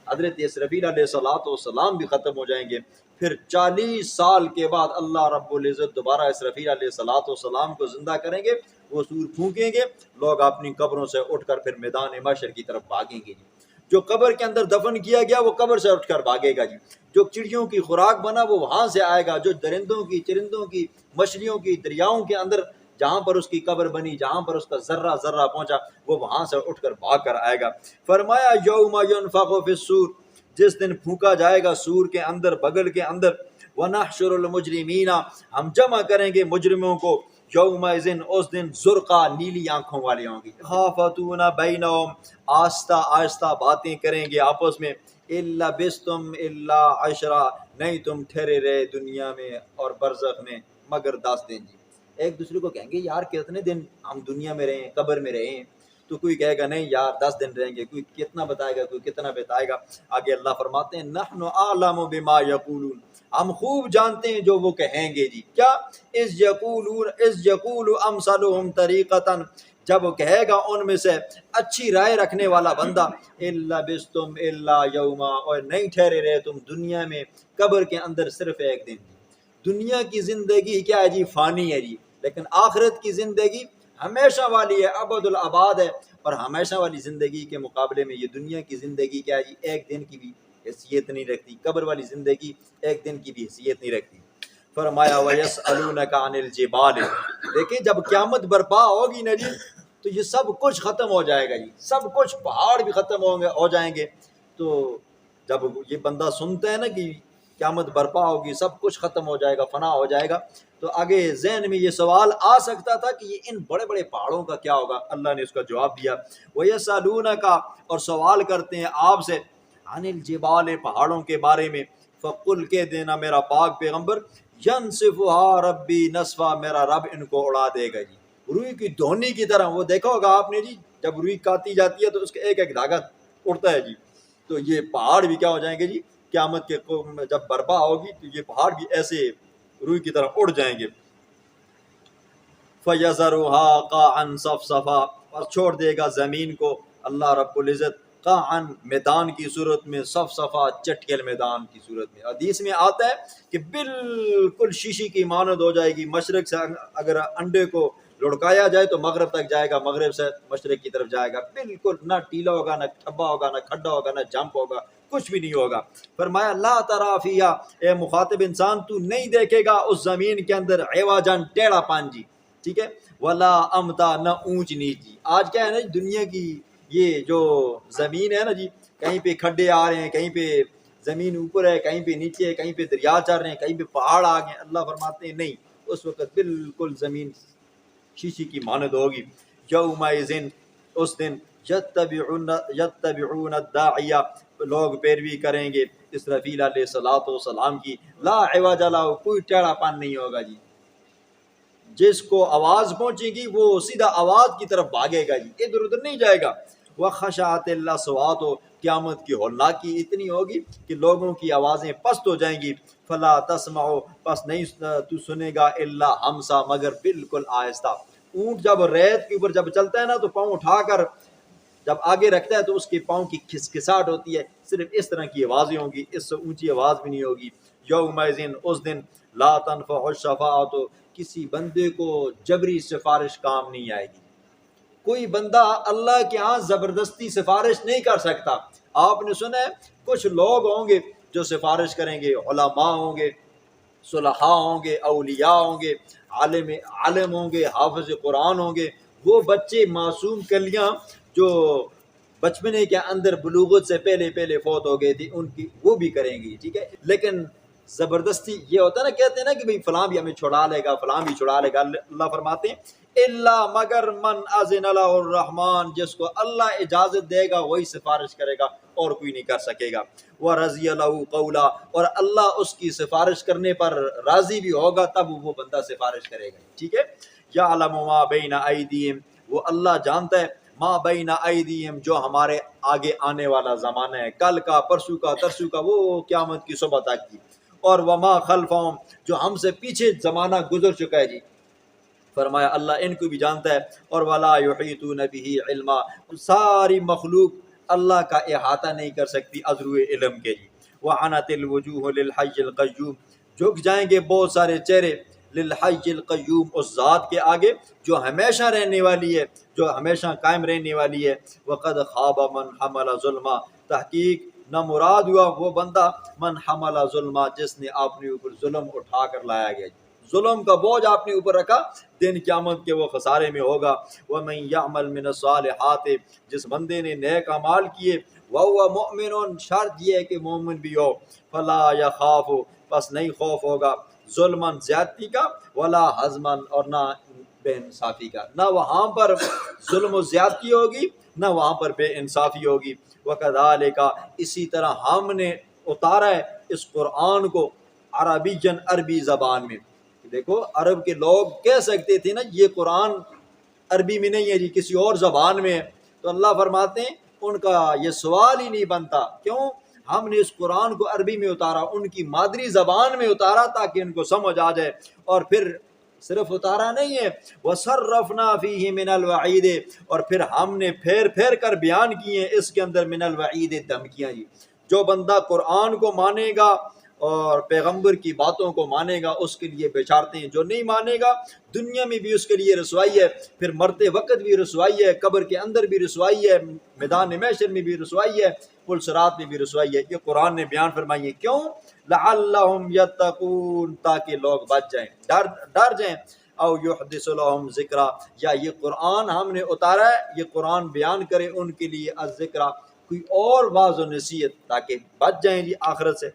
حضرت اسرافیل علیہ السلام بھی ختم ہو جائیں گے۔ پھر 40 سال کے بعد اللہ رب العزت دوبارہ اسرافیل علیہ السلام کو زندہ کریں گے، وہ سور پھونکیں گے، لوگ اپنی قبروں سے اٹھ کر پھر میدان محشر کی طرف بھاگیں گے جی۔ جو قبر کے اندر دفن کیا گیا وہ قبر سے اٹھ کر بھاگے گا جی، جو چڑیوں کی خوراک بنا وہ وہاں سے آئے گا، جو درندوں کی، چرندوں کی، مچھلیوں کی، دریاؤں کے اندر جہاں پر اس کی قبر بنی، جہاں پر اس کا ذرہ ذرہ پہنچا، وہ وہاں سے اٹھ کر بھاگ کر آئے گا۔ فرمایا یوم ینفخ فی الصور، جس دن پھونکا جائے گا سور کے اندر، بغل کے اندر، وَنَحْشُرُ الْمُجْرِمِينَ، ہم جمع کریں گے مجرموں کو، یومئذ، اس دن، زرقا، نیلی آنکھوں والے ہوں گے، خافتون بینہم، آہستہ آہستہ باتیں کریں گے آپس میں، اِلَّا بِسْتُمْ اِلَّا عَشْرًا، نہیں تم ٹھہرے رہے دنیا میں اور برزخ میں مگر 10 دن جی۔ ایک دوسرے کو کہیں گے یار کتنے دن ہم دنیا میں رہے ہیں، قبر میں رہے ہیں، تو کوئی کہے گا نہیں یار 10 دن رہیں گے، کوئی کتنا بتائے گا، کوئی کتنا بتائے گا۔ آگے اللہ فرماتے ہیں نحن اعلم بما یقولون، ہم خوب جانتے ہیں جو وہ کہیں گے جی، کیا اذ یقول امثلهم طریقۃ، جب وہ کہے گا ان میں سے اچھی رائے رکھنے والا بندہ، الا بستم الا یوما، اور نہیں ٹھہرے رہے تم دنیا میں قبر کے اندر صرف ایک دن۔ دنیا کی زندگی کیا ہے جی؟ فانی ہے جی، لیکن آخرت کی زندگی ہمیشہ والی ہے، ابد الاباد ہے۔ اور ہمیشہ والی زندگی کے مقابلے میں یہ دنیا کی زندگی کیا ہے جی؟ ایک دن کی بھی حیثیت نہیں رکھتی، قبر والی زندگی ایک دن کی بھی حیثیت نہیں رکھتی۔ فرمایا وَيَسْأَلُونَكَ عَنِ الْجِبَالِ، دیکھیں جب قیامت برپا ہوگی نا جی تو یہ سب کچھ ختم ہو جائے گا جی، سب کچھ، پہاڑ بھی ختم ہو جائیں گے۔ تو جب یہ بندہ سنتا ہے نا کہ قیامت برپا ہوگی، سب کچھ ختم ہو جائے گا، فنا ہو جائے گا، تو آگے ذہن میں یہ سوال آ سکتا تھا کہ یہ ان بڑے بڑے پہاڑوں کا کیا ہوگا؟ اللہ نے اس کا جواب دیا وَيَسْأَلُونَكَ، اور سوال کرتے ہیں آپ سے، عن الجبال، پہاڑوں کے بارے میں، فقل کہہ دینا میرا پاک پیغمبر، ینسفها ربی نسفا، میرا رب ان کو اڑا دے گا جی، روئی کی دھونی کی طرح۔ وہ دیکھا ہوگا آپ نے جی، جب روئی کاتی جاتی ہے تو اس کا ایک ایک دھاگا اڑتا ہے جی، تو یہ پہاڑ بھی کیا ہو جائیں گے جی قیامت کے جب برپا ہوگی تو یہ پہاڑ بھی ایسے روئی کی طرح اڑ جائیں گے۔ فَيَذَرُهَا قَاعًا صَفْصَفًا، اور چھوڑ دے گا زمین کو اللہ رب العزت قاعًا، میدان کی صورت میں، صفصفا، چٹکل میدان کی صورت میں۔ حدیث میں آتا ہے کہ بالکل شیشی کی مانند ہو جائے گی، مشرق سے اگر انڈے کو لڑکایا جائے تو مغرب تک جائے گا، مغرب سے مشرق کی طرف جائے گا، بالکل نہ ٹیلا ہوگا، نہ ٹھبا ہوگا، نہ کھڈا ہوگا، نہ جمپ ہوگا، کچھ بھی نہیں ہوگا۔ فرمایا لا تری فیہا، اے مخاطب انسان تو نہیں دیکھے گا اس زمین کے اندر عوجا، ٹیڑھا پان جی، ٹھیک ہے، ولا امتا، نہ اونچ نیچ جی۔ آج کیا ہے نا دنیا کی یہ جو زمین ہے نا جی، کہیں پہ کھڈے آ رہے ہیں، کہیں پہ زمین اوپر ہے، کہیں پہ نیچے ہے، کہیں پہ دریا چل رہے ہیں، کہیں پہ پہاڑ آ گئے۔ اللہ فرماتے ہیں نہیں، اس وقت بالکل زمین شیشی کی مانند ہوگی۔ یومئذ، اس دن، یتبعون الداعیہ، لوگ پیروی کریں گے اسرافیل علیہ الصلوۃ والسلام کی، لا عوج لہ، کوئی ٹیڑھا پن نہیں ہوگا جی، جس کو آواز پہنچے گی وہ سیدھا آواز کی طرف بھاگے گا جی، ادھر ادھر نہیں جائے گا۔ وَخَشَعَتِ الْأَصْوَاتُ، قیامت کی ہولناکی اتنی ہوگی کہ لوگوں کی آوازیں پست ہو جائیں گی۔ فَلَا تَسْمَعُ، پس نہیں تو سنے گا، الا ہمسا، مگر بالکل آہستہ۔ اونٹ جب ریت کے اوپر جب چلتا ہے نا تو پاؤں اٹھا کر جب آگے رکھتا ہے تو اس کے پاؤں کی کھسکھساہٹ ہوتی ہے، صرف اس طرح کی آوازیں ہوں گی، اس سے اونچی آواز بھی نہیں ہوگی۔ یومئذ، اس دن، لا تنفع الشفاعۃ، کسی بندے کو جبری سفارش کام نہیں آئے گی۔ کوئی بندہ اللہ کے ہاں زبردستی سفارش نہیں کر سکتا۔ آپ نے سنا ہے کچھ لوگ ہوں گے جو سفارش کریں گے، علماء ہوں گے، صلحاء ہوں گے، اولیاء ہوں گے، عالم ہوں گے، حافظ قرآن ہوں گے، وہ بچے معصوم کلیاں جو بچپنے کے اندر بلوغت سے پہلے پہلے فوت ہو گئے تھی، ان کی وہ بھی کریں گی، ٹھیک ہے۔ لیکن زبردستی یہ ہوتا ہے نا، کہتے ہیں نا کہ بھئی فلاں بھی ہمیں چھڑا لے گا، فلاں بھی چھڑا لے گا۔ اللہ فرماتے ہیں الا، مگر من اذن له الرحمن، جس کو اللہ اجازت دے گا وہی سفارش کرے گا، اور کوئی نہیں کر سکے گا۔ ورضی له قولا، اور اللہ اس کی سفارش کرنے پر راضی بھی ہوگا، تب وہ بندہ سفارش کرے گا، ٹھیک ہے۔ یعلم ما بین ایدیہم، وہ اللہ جانتا ہے ما بین ایدیہم، جو ہمارے آگے آنے والا زمانہ ہے، کل کا، پرسوں کا، ترسوں کا، وہ قیامت کی صبح تک کی، اور وما خلفہم، جو ہم سے پیچھے زمانہ گزر چکا ہے جی، فرمایا اللہ ان کو بھی جانتا ہے۔ اور ولا یحیطون بہ علما، ساری مخلوق اللہ کا احاطہ نہیں کر سکتی عذر علم کے جی۔ وعنت الوجوہ للحی القیوم، جھک جائیں گے بہت سارے چہرے، للحی القیوم، اس ذات کے آگے جو ہمیشہ رہنے والی ہے، جو ہمیشہ قائم رہنے والی ہے۔ وقد خواب من حمل ظلما، تحقیق نہ مراد ہوا وہ بندہ، من حمل ظلما، جس نے اپنے اوپر ظلم اٹھا کر لایا گیا، ظلم کا بوجھ آپ نے اوپر رکھا، دن قیامت کے وہ خسارے میں ہوگا۔ وَمَن يَعْمَلْ مِنَ الصَّالِحَاتِ، جس بندے نے نیک اعمال کیے، وَهُوَ مُؤْمِنٌ، شرط یہ ہے کہ مومن بھی ہو، فَلَا يَخَافُ، پس نہیں خوف ہوگا، ظلمًا، زیادتی کا، وَلَا حَزْمًا، اور نہ بے انصافی کا، نہ وہاں پر ظلم و زیادتی ہوگی، نہ وہاں پر بے انصافی ہوگی۔ وَكَذَلِكَ، اسی طرح ہم نے اتارا ہے اس قرآن کو، عربیًا، عربی زبان میں۔ دیکھو عرب کے لوگ کہہ سکتے تھے نا یہ قرآن عربی میں نہیں ہے جی کسی اور زبان میں ہے، تو اللہ فرماتے ہیں ان کا یہ سوال ہی نہیں بنتا. کیوں؟ ہم نے اس قرآن کو عربی میں اتارا، ان کی مادری زبان میں اتارا تاکہ ان کو سمجھ آ جائے. اور پھر صرف اتارا نہیں ہے، وَصَرَّفْنَا فِيهِ مِنَ الْوَعِيدِ، اور پھر ہم نے پھیر پھیر کر بیان کیے ہیں اس کے اندر من الوعید دھمکیاں جی. جو بندہ قرآن کو مانے گا اور پیغمبر کی باتوں کو مانے گا اس کے لیے بشارتیں ہیں، جو نہیں مانے گا دنیا میں بھی اس کے لیے رسوائی ہے، پھر مرتے وقت بھی رسوائی ہے، قبر کے اندر بھی رسوائی ہے، میدان محشر میں بھی رسوائی ہے، پل صراط میں بھی رسوائی ہے. یہ قرآن نے بیان فرمائی ہے. کیوں؟ لعلہم یتقون، تاکہ لوگ بچ جائیں، ڈر جائیں. او یحدث لهم ذکرا، یا یہ قرآن ہم نے اتارا ہے، یہ قرآن بیان کرے ان کے لیے الذکرا، کوئی اور واعظ و نصیحت، تاکہ بچ جائیں جی آخرت سے.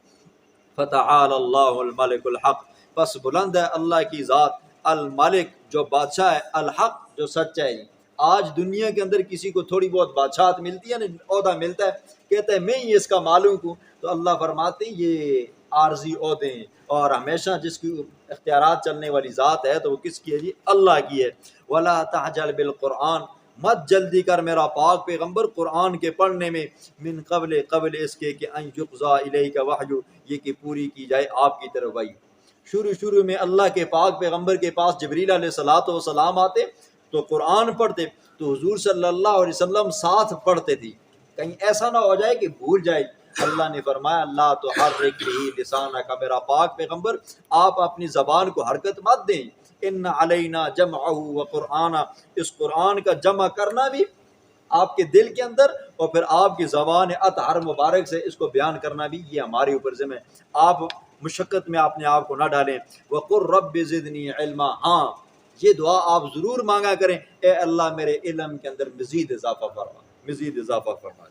فتعال اللہ الملک الحق، پس بلند ہے اللہ کی ذات، الملک جو بادشاہ ہے، الحق جو سچ ہے. آج دنیا کے اندر کسی کو تھوڑی بہت بادشاہت ملتی ہے نا، عہدہ ملتا ہے، کہتا ہے میں ہی اس کا مالک ہوں، تو اللہ فرماتے ہیں یہ عارضی عہدے ہیں، اور ہمیشہ جس کی اختیارات چلنے والی ذات ہے تو وہ کس کی ہے جی؟ اللہ کی ہے. ولا تعجل بالقرآن، مت جلدی کر میرا پاک پیغمبر قرآن کے پڑھنے میں، من قبل اس کے کہ ان یقضا الیک وحی، یہ کہ پوری کی جائے آپ کی طرف وحی. شروع میں اللہ کے پاک پیغمبر کے پاس جبریل علیہ الصلوۃ والسلام آتے تو قرآن پڑھتے تو حضور صلی اللہ علیہ وسلم ساتھ پڑھتے تھے، کہیں ایسا نہ ہو جائے کہ بھول جائے. اللہ نے فرمایا اللہ تو حرک بھی لسانک، میرا پاک پیغمبر آپ اپنی زبان کو حرکت مت دیں. ان علینا جمعہ و قرآن، اس قرآن کا جمع کرنا بھی آپ کے دل کے اندر، اور پھر آپ کی زبان اطہر مبارک سے اس کو بیان کرنا بھی یہ ہمارے اوپر ذمہ ہے. آپ مشقت میں اپنے آپ کو نہ ڈالیں. وقل رب زدنی علما، ہاں یہ دعا آپ ضرور مانگا کریں، اے اللہ میرے علم کے اندر مزید اضافہ فرما، مزید اضافہ فرما.